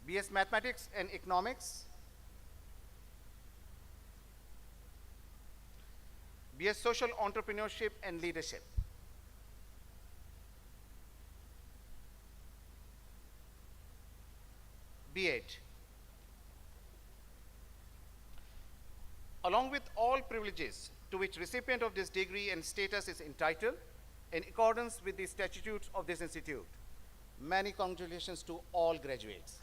BS Mathematics and Economics, BS Social Entrepreneurship and Leadership, B.Ed. Along with all privileges to which recipient of this degree and status is entitled in accordance with the statutes of this institute. Many congratulations to all graduates.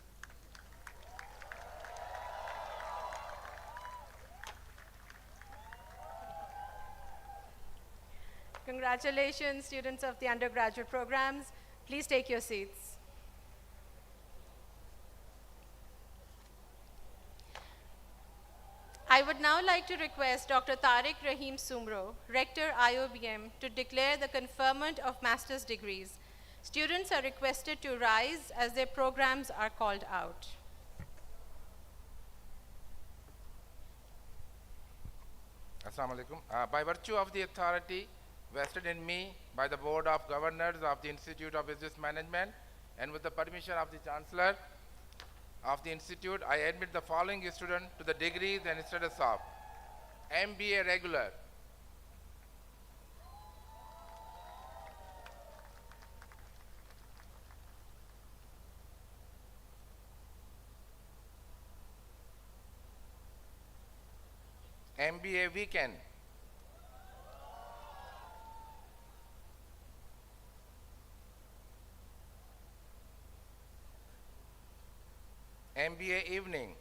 Congratulations, students of the undergraduate programs. Please take your seats. I would now like to request Dr. Tariq Rahim Sumro, Rector IoBM, to declare the conferment of master's degrees. Students are requested to rise as their programs are called out.
Assalamu alaikum. By virtue of the authority vested in me by the Board of Governors of the Institute of Business Management and with the permission of the Chancellor of the Institute, I admit the following students to the degrees and status of MBA Regular, MBA Weekend, MBA Evening,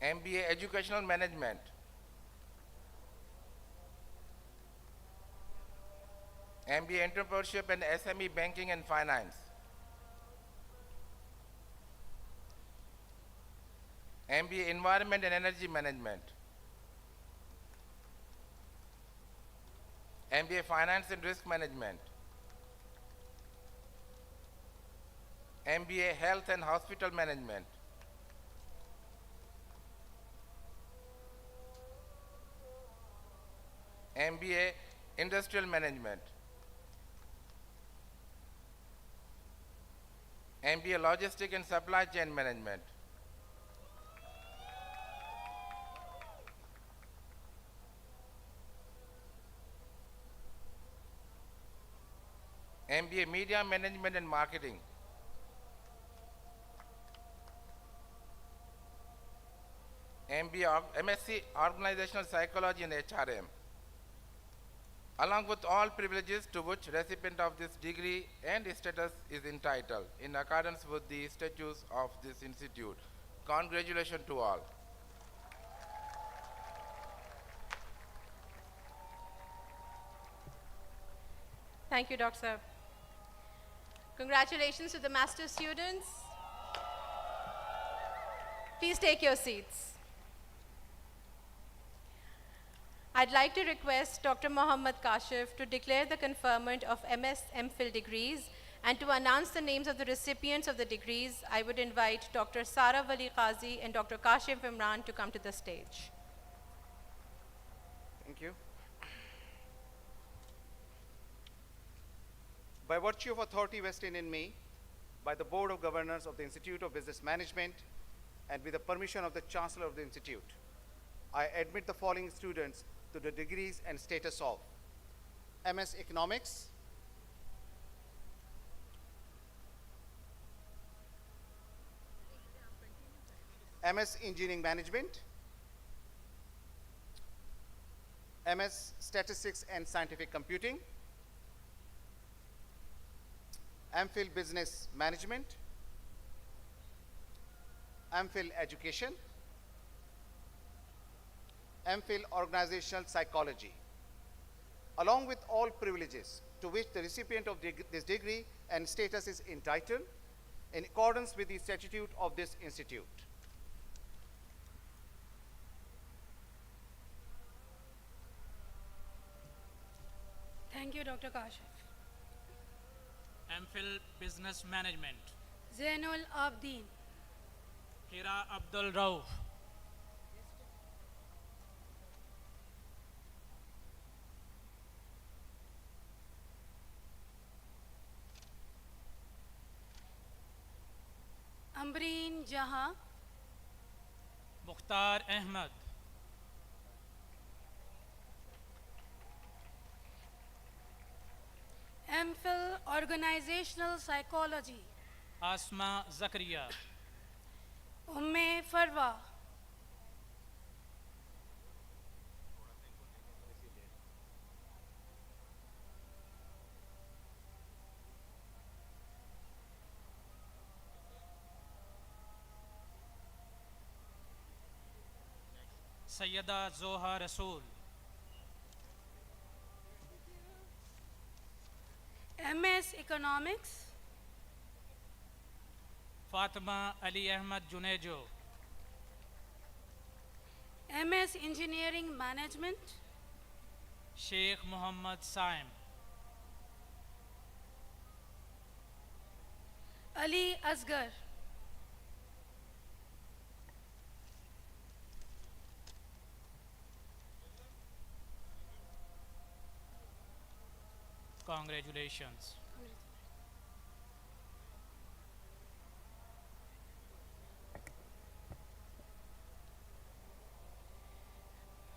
MBA Educational Management, MBA Entrepreneurship and SME Banking and Finance, MBA Environment and Energy Management, MBA Finance and Risk Management, MBA Health and Hospital Management, MBA Industrial Management, MBA Logistic and Supply Chain Management, MBA Media Management and Marketing, MSc Organizational Psychology and HRM, along with all privileges to which recipient of this degree and status is entitled in accordance with the statutes of this institute. Congratulations to all.
Thank you, Dr. Saab. Congratulations to the master students. Please take your seats. I'd like to request Dr. Mohammad Kashif to declare the conferment of MS MPhil degrees and to announce the names of the recipients of the degrees. I would invite Dr. Sara Wali Qazi and Dr. Kashif Imran to come to the stage.
Thank you. By virtue of authority vested in me by the Board of Governors of the Institute of Business Management and with the permission of the Chancellor of the Institute, I admit the following students to the degrees and status of MS Economics, MS Engineering Management, MS Statistics and Scientific Computing, MPhil Business Management, MPhil Education, MPhil Organizational Psychology, along with all privileges to which the recipient of this degree and status is entitled in accordance with the statute of this institute.
Thank you, Dr. Kashif.
MPhil Business Management.
Zainul Abdin.
Hira Abdul Rauf.
Ambreen Jahan.
Mukhtar Ahmed.
MPhil Organizational Psychology.
Asma Zakaria.
Umme Farwa.
Sayyida Zoha Rasool.
MS Economics.
Fatima Ali Ahmed Junejo.
MS Engineering Management.
Sheikh Muhammad Saim.
Ali Asgar.
Congratulations.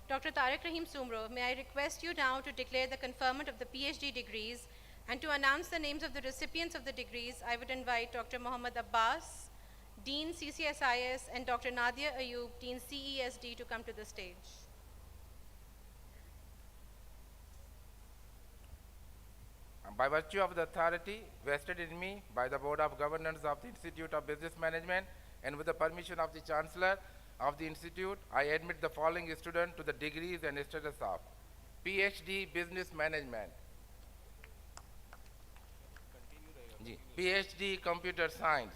Dr. Tariq Rahim Sumro, may I request you now to declare the conferment of the PhD degrees and to announce the names of the recipients of the degrees. I would invite Dr. Muhammad Abbas, Dean CCSIS, and Dr. Nadia Ayub, Dean CESD, to come to the stage.
By virtue of the authority vested in me by the Board of Governors of the Institute of Business Management and with the permission of the Chancellor of the Institute, I admit the following students to the degrees and status of PhD Business Management, PhD Computer Science,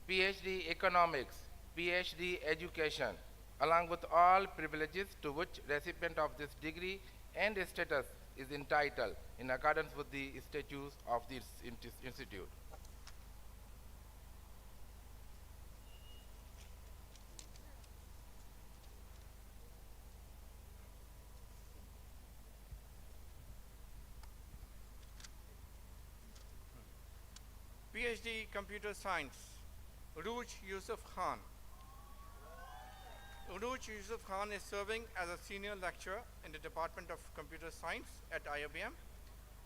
PhD Economics, PhD Education, along with all privileges to which recipient of this degree and status is entitled in accordance with the statutes of this institute.
PhD Computer Science, Uruj Yusuf Khan. Uruj Yusuf Khan is serving as a senior lecturer in the Department of Computer Science at IoBM.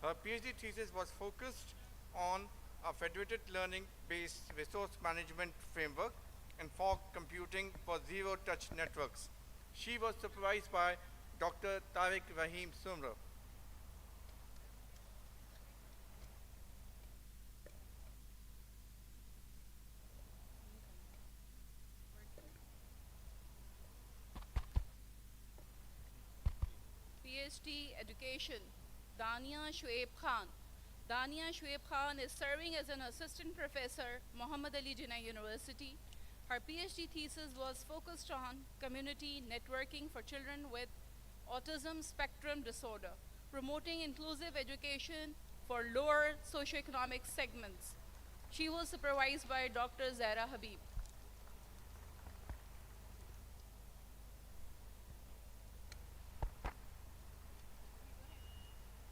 Her PhD thesis was focused on a federated learning-based resource management framework and fog computing for zero-touch networks. She was supervised by Dr. Tariq Rahim Sumro.
PhD Education, Dania Shoaib Khan. Dania Shoaib Khan is serving as an assistant professor, Muhammad Ali Jinnah University. Her PhD thesis was focused on community networking for children with autism spectrum disorder, promoting inclusive education for lower socioeconomic segments. She was supervised by Dr. Zaira Habib.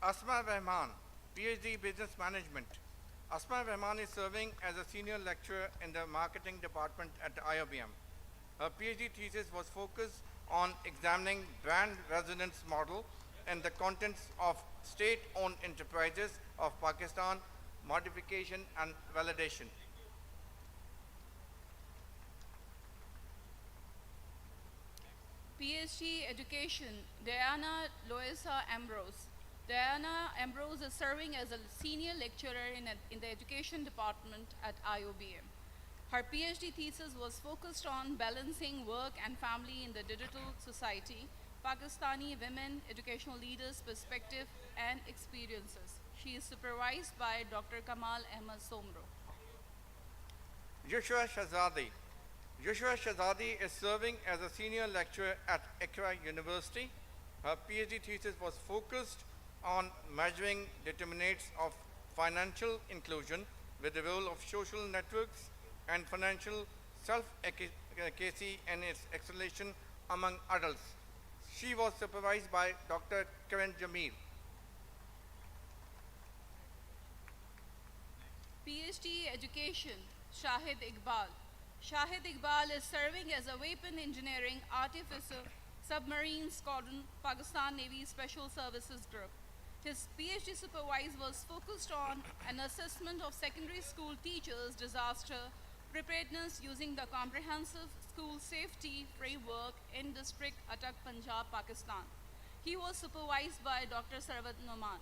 Asma Rahman, PhD Business Management. Asma Rahman is serving as a senior lecturer in the marketing department at IoBM. Her PhD thesis was focused on examining brand resonance model and the contents of state-owned enterprises of Pakistan, modification and validation.
PhD Education, Diana Loisa Ambrose. Diana Ambrose is serving as a senior lecturer in the education department at IoBM. Her PhD thesis was focused on balancing work and family in the digital society, Pakistani women educational leaders' perspective and experiences. She is supervised by Dr. Kamal Ahmed Somro.
Joshua Shahzadi. Joshua Shahzadi is serving as a senior lecturer at Accra University. Her PhD thesis was focused on measuring determinants of
financial inclusion with the role of social networks and financial self-efficacy and its acceleration among adults. She was supervised by Dr. Karim Jamil.
PhD Education, Shahid Iqbal. Shahid Iqbal is serving as a weapon engineering artificer, submarine squadron, Pakistan Navy Special Services Group. His PhD supervise was focused on an assessment of secondary school teachers' disaster preparedness using the comprehensive school safety framework in district Attak, Punjab, Pakistan. He was supervised by Dr. Sarwat Noman.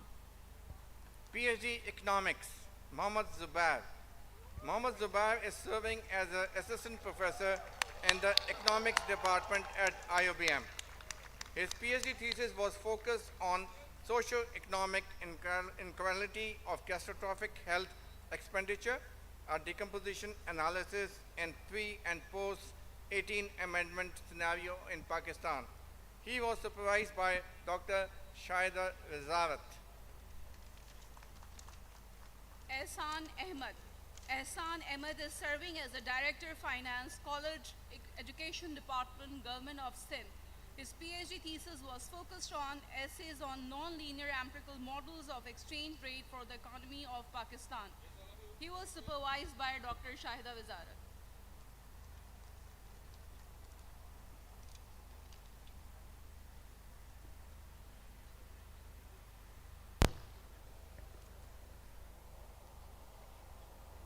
PhD Economics, Mohammad Zubair. Mohammad Zubair is serving as an assistant professor in the economics department at IoBM. His PhD thesis was focused on socio-economic inequality of catastrophic health expenditure, a decomposition analysis, and pre- and post-18 amendment scenario in Pakistan. He was supervised by Dr. Syed.
Ehsan Ahmed. Ehsan Ahmed is serving as the Director of Finance, College Education Department, Government of Sindh. His PhD thesis was focused on essays on non-linear empirical models of exchange rate for the economy of Pakistan. He was supervised by Dr. Shahida Wizara.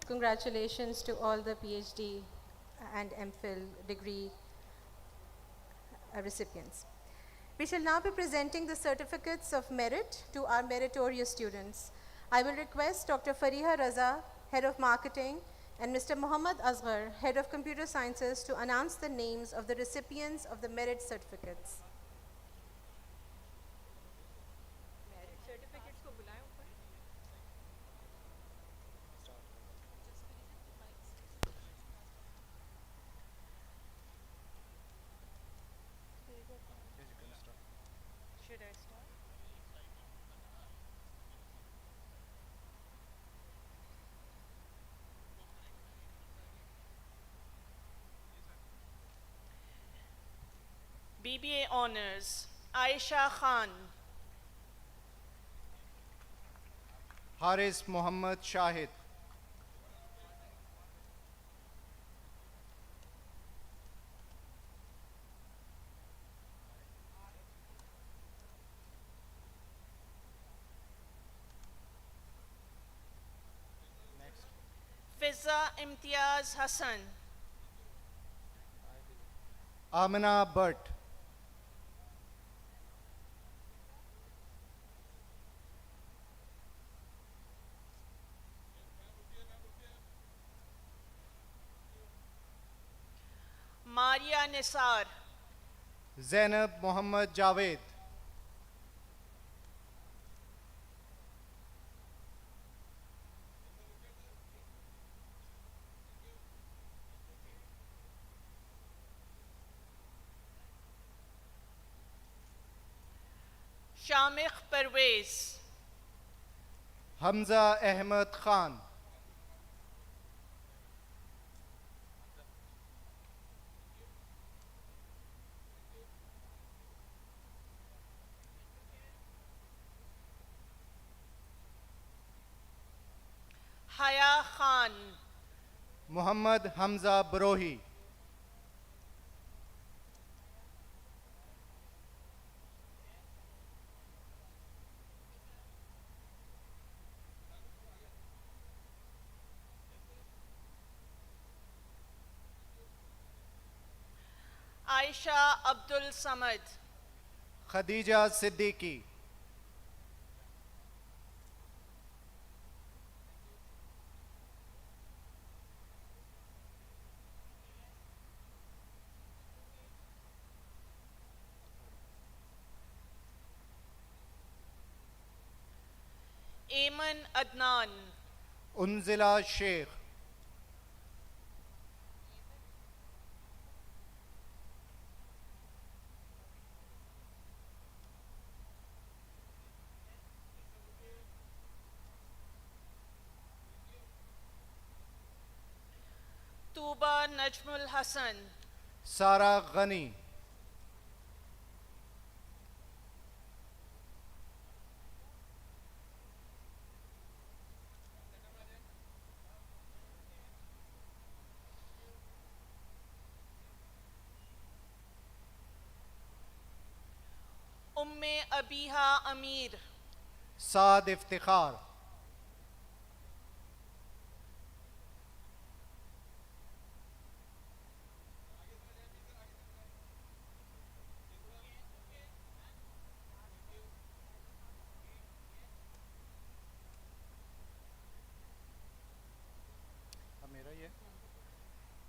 Congratulations to all the PhD and MPhil degree recipients. We shall now be presenting the certificates of merit to our meritorious students. I will request Dr. Fariha Raza, Head of Marketing, and Mr. Muhammad Asghar, Head of Computer Sciences, to announce the names of the recipients of the merit certificates.
Should I start?
BBA Honors, Aisha Khan.
Haris Muhammad Shahid.
Fizza Imtiaz Hassan.
Amina Bhatt.
Maria Nisar.
Zainab Muhammad Javed.
Shamikh Pervez.
Hamza Ahmed Khan.
Haya Khan.
Muhammad Hamza Barohi.
Aisha Abdul Samad.
Khadija Siddiqui.
Ayman Adnan.
Unzila Sheikh.
Maktuba Najmul Hassan,
Sara Ghani,
Umme Abiha Amir,
Saad Iftikhar,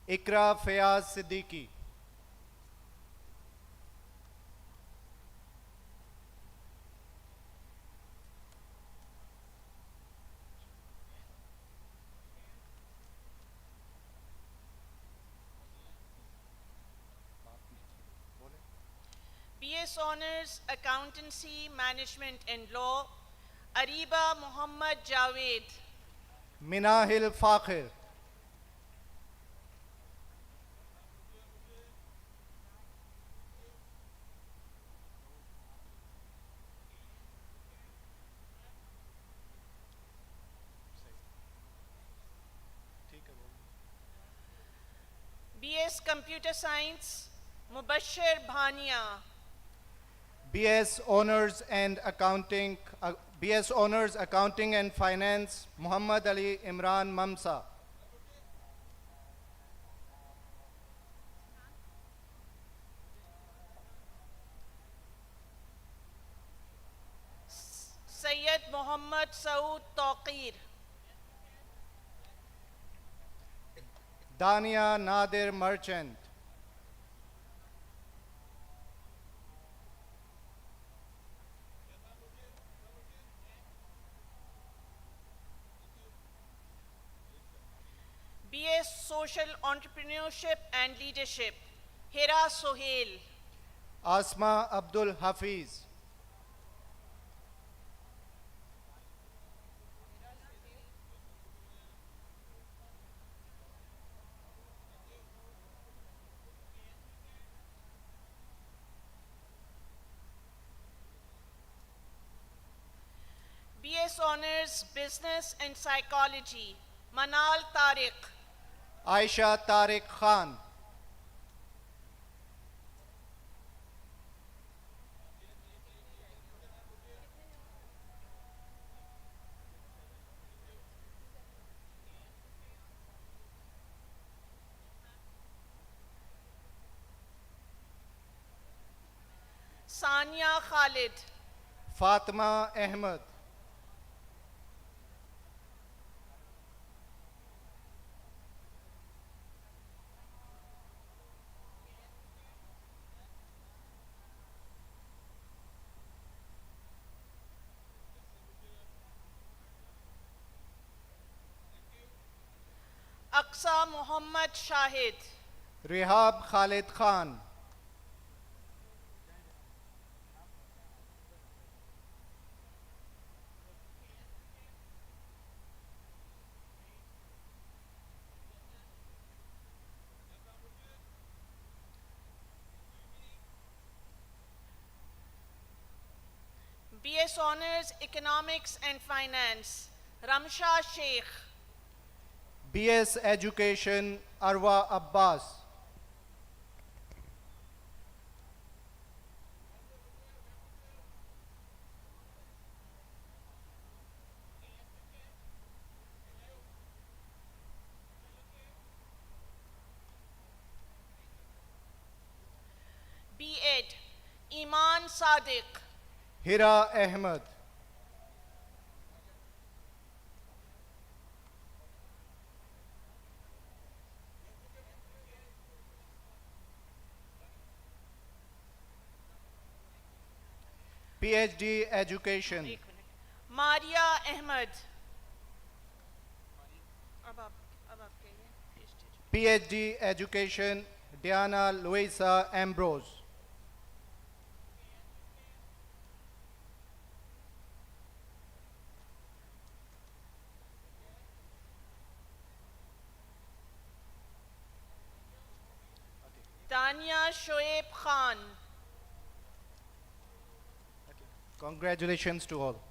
Ikra Fayaz Siddiqui,
BS Honors Accountancy, Management and Law, Ariba Muhammad Javed,
Minahil Fakhir,
BS Computer Science, Mubashir Bhania,
BS Honors and Accounting, BS Honors Accounting and Finance, Muhammad Ali Imran Mamsa,
Syed Muhammad Saud Taqir,
Dania Nadir Merchant,
BS Social Entrepreneurship and Leadership, Hira Sohail,
Asma Abdul Hafiz,
BS Honors Business and Psychology, Manal Tariq,
Aisha Tariq Khan,
Sania Khalid,
Fatima Ahmed,
Aqsa Muhammad Shahid,
Rihab Khalid Khan,
BS Honors Economics and Finance, Ramsha Sheikh,
BS Education Arwa Abbas,
B.Ed, Iman Sadiq,
Hira Ahmed, PhD Education,
Maria Ahmed,
PhD Education, Diana Luisa Ambrose,
Dania Shoaib Khan.
Congratulations to all.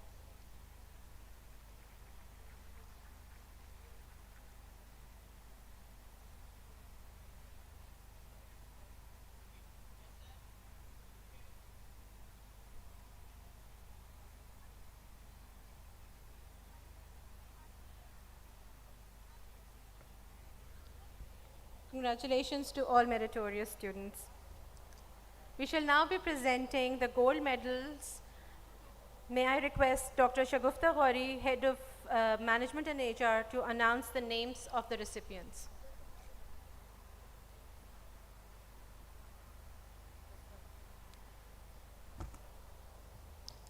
Congratulations to all meritorious students. We shall now be presenting the gold medals. May I request Dr. Shagufta Ghori, Head of Management and HR, to announce the names of the recipients.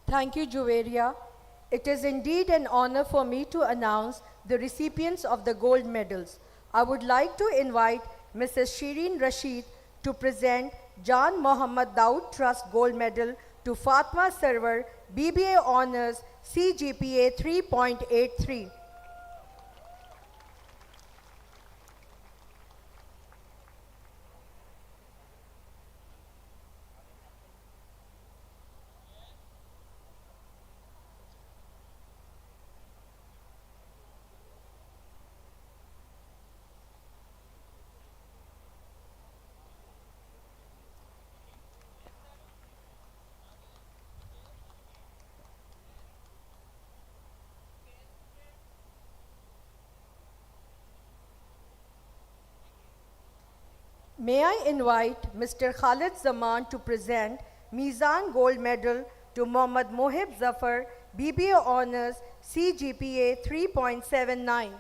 Thank you, Joveria. It is indeed an honor for me to announce the recipients of the gold medals. I would like to invite Mrs. Shireen Rashid to present Janmohammad Daud Trust Gold Medal to Fatma Sarwar, BBA Honours, CGPA 3.83. May I invite Mr. Khalid Zaman to present Mizan Gold Medal to Mohammad Mohib Zafar, BBA Honours, CGPA 3.79.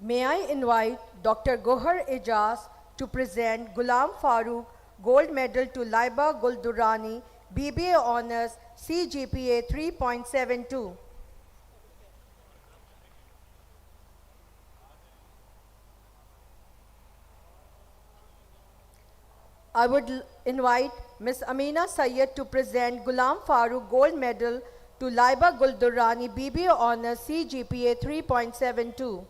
May I invite Dr. Gohar Ejaz to present Ghulam Farooq Gold Medal to Laiba Guldurani, BBA Honours, CGPA 3.72. I would invite Ms. Amina Syed to present Ghulam Farooq Gold Medal to Laiba Guldurani, BBA Honours, CGPA 3.72.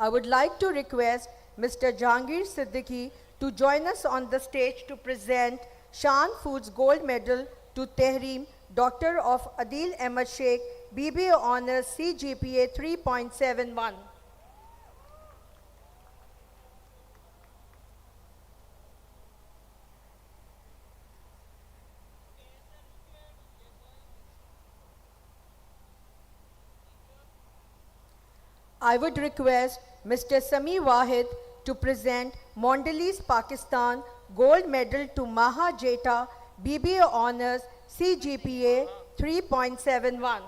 I would like to request Mr. Jahangir Siddiqui to join us on the stage to present Shan Foods Gold Medal to Tehreem, Doctor of Adil Ahmed Sheikh, BBA Honours, CGPA 3.71. I would request Mr. Sami Wahid to present Mondelez Pakistan Gold Medal to Maha Jeta, BBA Honours, CGPA 3.71.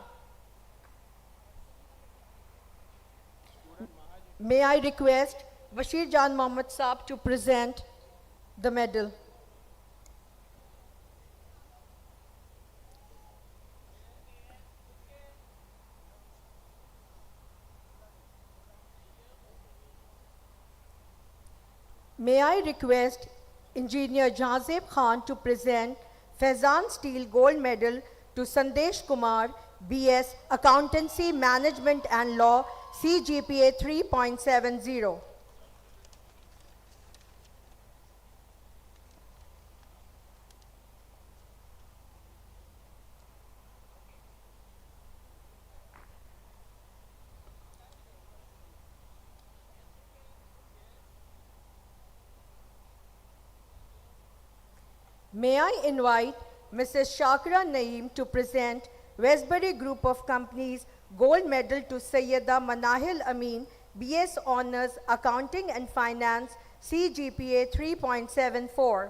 May I request Bashir Janmohammad Saab to present the medal. May I request Engineer Jazeb Khan to present Faizan Steel Gold Medal to Sandesh Kumar, BS Accountancy, Management and Law, CGPA 3.70. May I invite Mrs. Shakra Naeem to present Westbury Group of Companies Gold Medal to Sayyida Manahil Amin, BS Honours, Accounting and Finance, CGPA 3.74.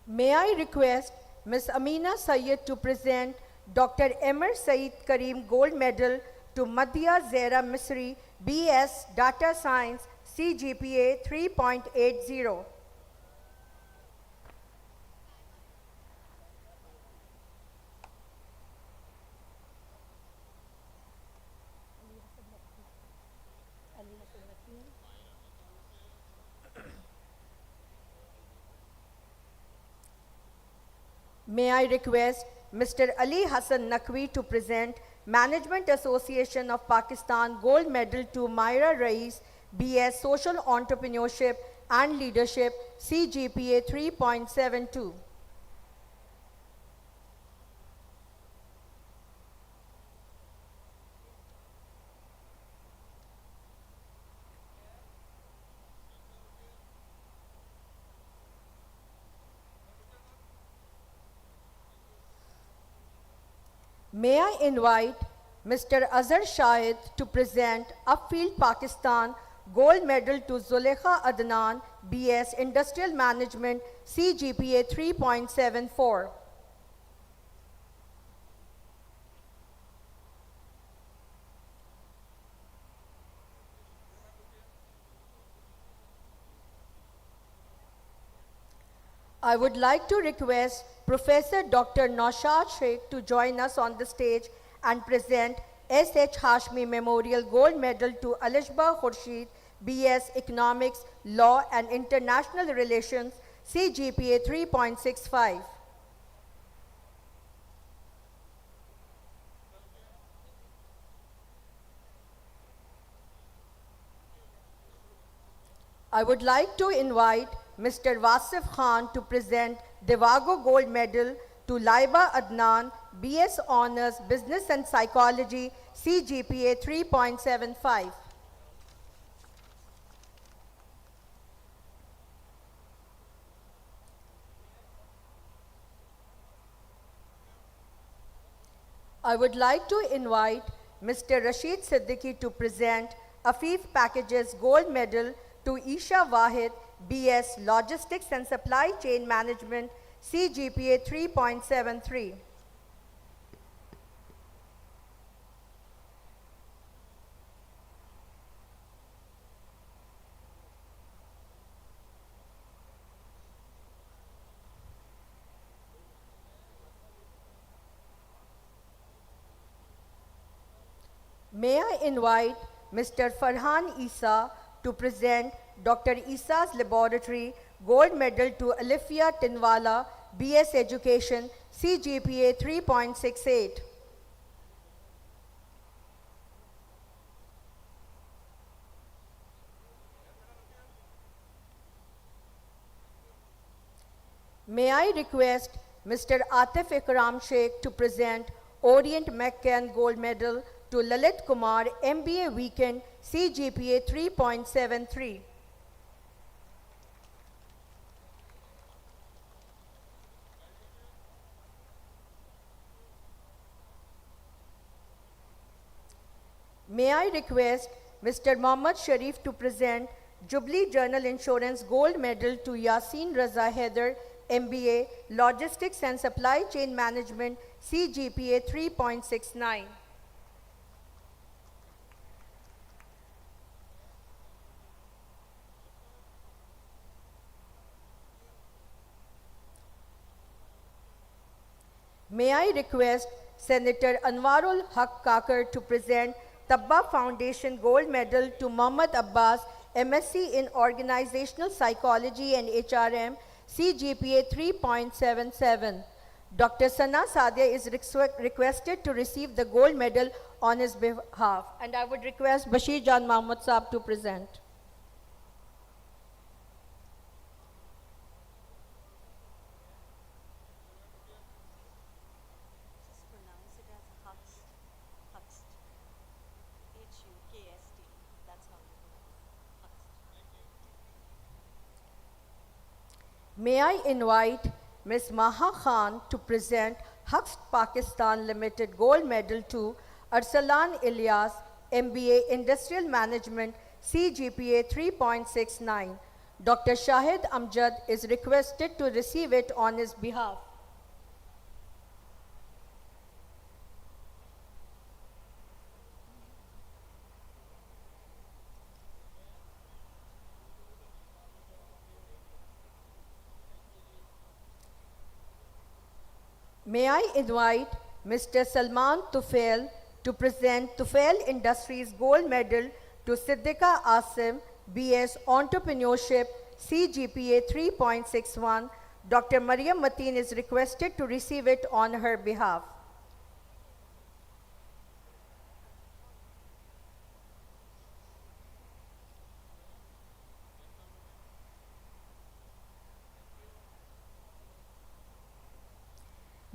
May I request Ms. Amina Syed to present Dr. Emir Saeed Karim Gold Medal to Madhya Zera Misri, BS Data Science, CGPA 3.80. May I request Mr. Ali Hassan Naqvi to present Management Association of Pakistan Gold Medal to Myra Rais, BS Social Entrepreneurship and Leadership, CGPA 3.72. May I invite Mr. Azhar Syed to present MPhil Pakistan Gold Medal to Zulekha Adnan, BS Industrial Management, CGPA 3.74. I would like to request Professor Dr. Naushad Sheikh to join us on the stage and present S.H. Hashmi Memorial Gold Medal to Alishba Khurshid, BS Economics, Law and International Relations, CGPA 3.65. I would like to invite Mr. Wasif Khan to present Devago Gold Medal to Laiba Adnan, BS Honours, Business and Psychology, CGPA 3.75. I would like to invite Mr. Rashid Siddiqui to present Afif Packages Gold Medal to Isha Wahid, BS Logistics and Supply Chain Management, CGPA 3.73. May I invite Mr. Farhan Isa to present Dr. Isa's Laboratory Gold Medal to Alifia Tinwala, BS Education, CGPA 3.68. May I request Mr. Atif Ikram Sheikh to present Orient McCann Gold Medal to Lalit Kumar, MBA Weekend, CGPA 3.73. May I request Mr. Mohammad Sharif to present Jubilee Journal Insurance Gold Medal to Yasin Raza Haider, MBA, Logistics and Supply Chain Management, CGPA 3.69. May I request Senator Anwaarul Haq Kakar to present Tabba Foundation Gold Medal to Muhammad Abbas, MSc in Organizational Psychology and HRM, CGPA 3.77. Dr. Sana Sadia is requested to receive the gold medal on his behalf. And I would request Bashir Janmohammad Saab to present. May I invite Ms. Maha Khan to present Huxt Pakistan Limited Gold Medal to Arsalan Ilyas, MBA Industrial Management, CGPA 3.69. Dr. Shahid Amjad is requested to receive it on his behalf. May I invite Mr. Salman Tufail to present Tufail Industries Gold Medal to Siddiqa Asim, BS Entrepreneurship, CGPA 3.61. Dr. Mariam Mateen is requested to receive it on her behalf.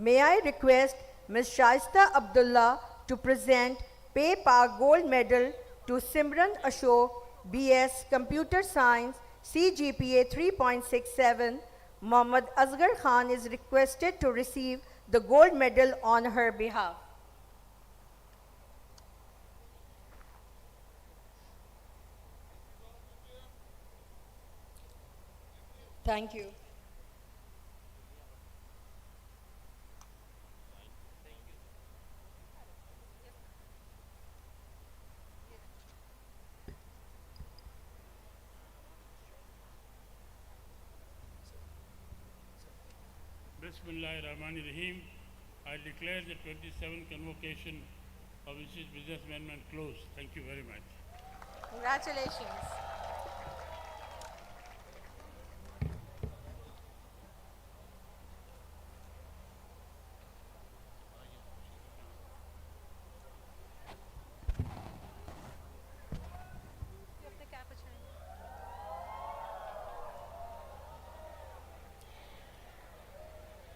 May I request Ms. Shaista Abdullah to present PayPal Gold Medal to Simran Ashok, BS Computer Science, CGPA 3.67. Mohammad Asghar Khan is requested to receive the gold medal on her behalf. Thank you.
Bismillahirrahmanirrahim. I declare the 27th convocation of Institute Business Management closed. Thank you very much.
Congratulations.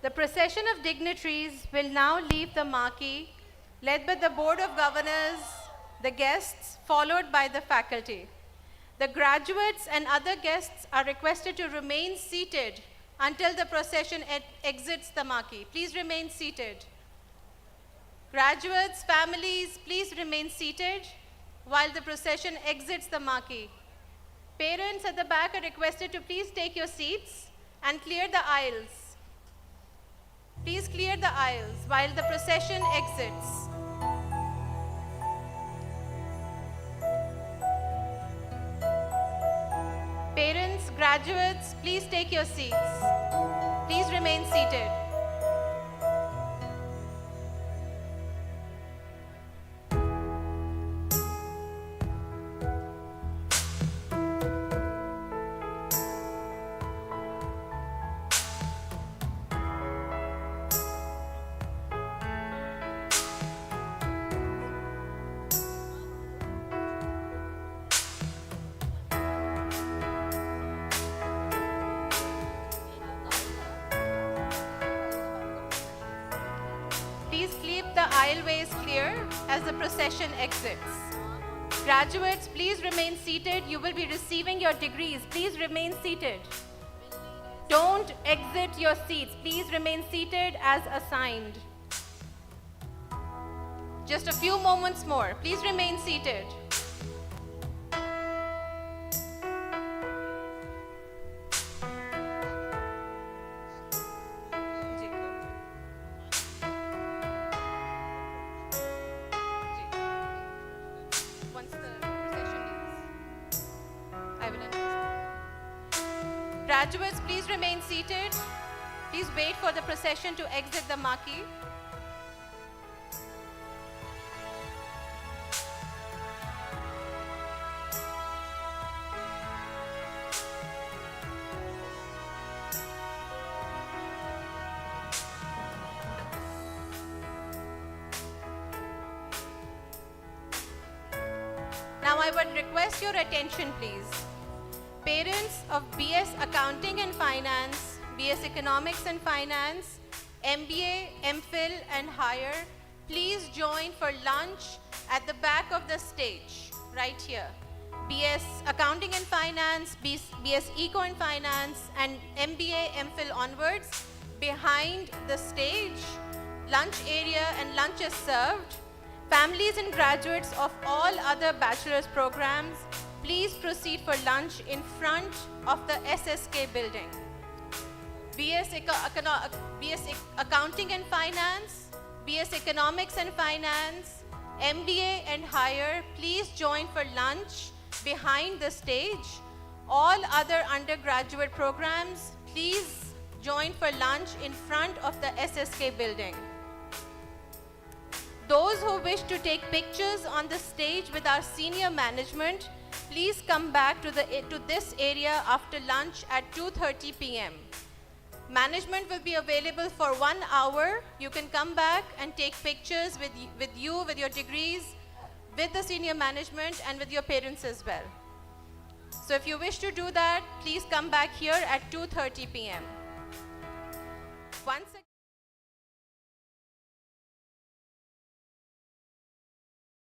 The procession of dignitaries will now leave the marquee, led by the Board of Governors, the guests, followed by the faculty. The graduates and other guests are requested to remain seated until the procession exits the marquee. Please remain seated. Graduates, families, please remain seated while the procession exits the marquee. Parents at the back are requested to please take your seats and clear the aisles. Please clear the aisles while the procession exits. Parents, graduates, please take your seats. Please remain seated. Aisleways clear as the procession exits. Graduates, please remain seated. You will be receiving your degrees. Please remain seated. Don't exit your seats. Please remain seated as assigned. Just a few moments more. Please remain seated. Graduates, please remain seated. Please wait for the procession to exit the marquee. Now I would request your attention, please. Parents of BS Accounting and Finance, BS Economics and Finance, MBA, MPhil and higher, please join for lunch at the back of the stage, right here. BS Accounting and Finance, BS Eco and Finance, and MBA, MPhil onwards, behind the stage, lunch area and lunch is served. Families and graduates of all other bachelor's programs, please proceed for lunch in front of the SSK building. BS Accounting and Finance, BS Economics and Finance, MBA and higher, please join for lunch behind the stage. All other undergraduate programs, please join for lunch in front of the SSK building. Those who wish to take pictures on the stage with our senior management, please come back to this area after lunch at 2:30 p.m. Management will be available for 1 hour. You can come back and take pictures with your degrees, with the senior management and with your parents as well. So if you wish to do that, please come back here at 2:30 p.m. Once again,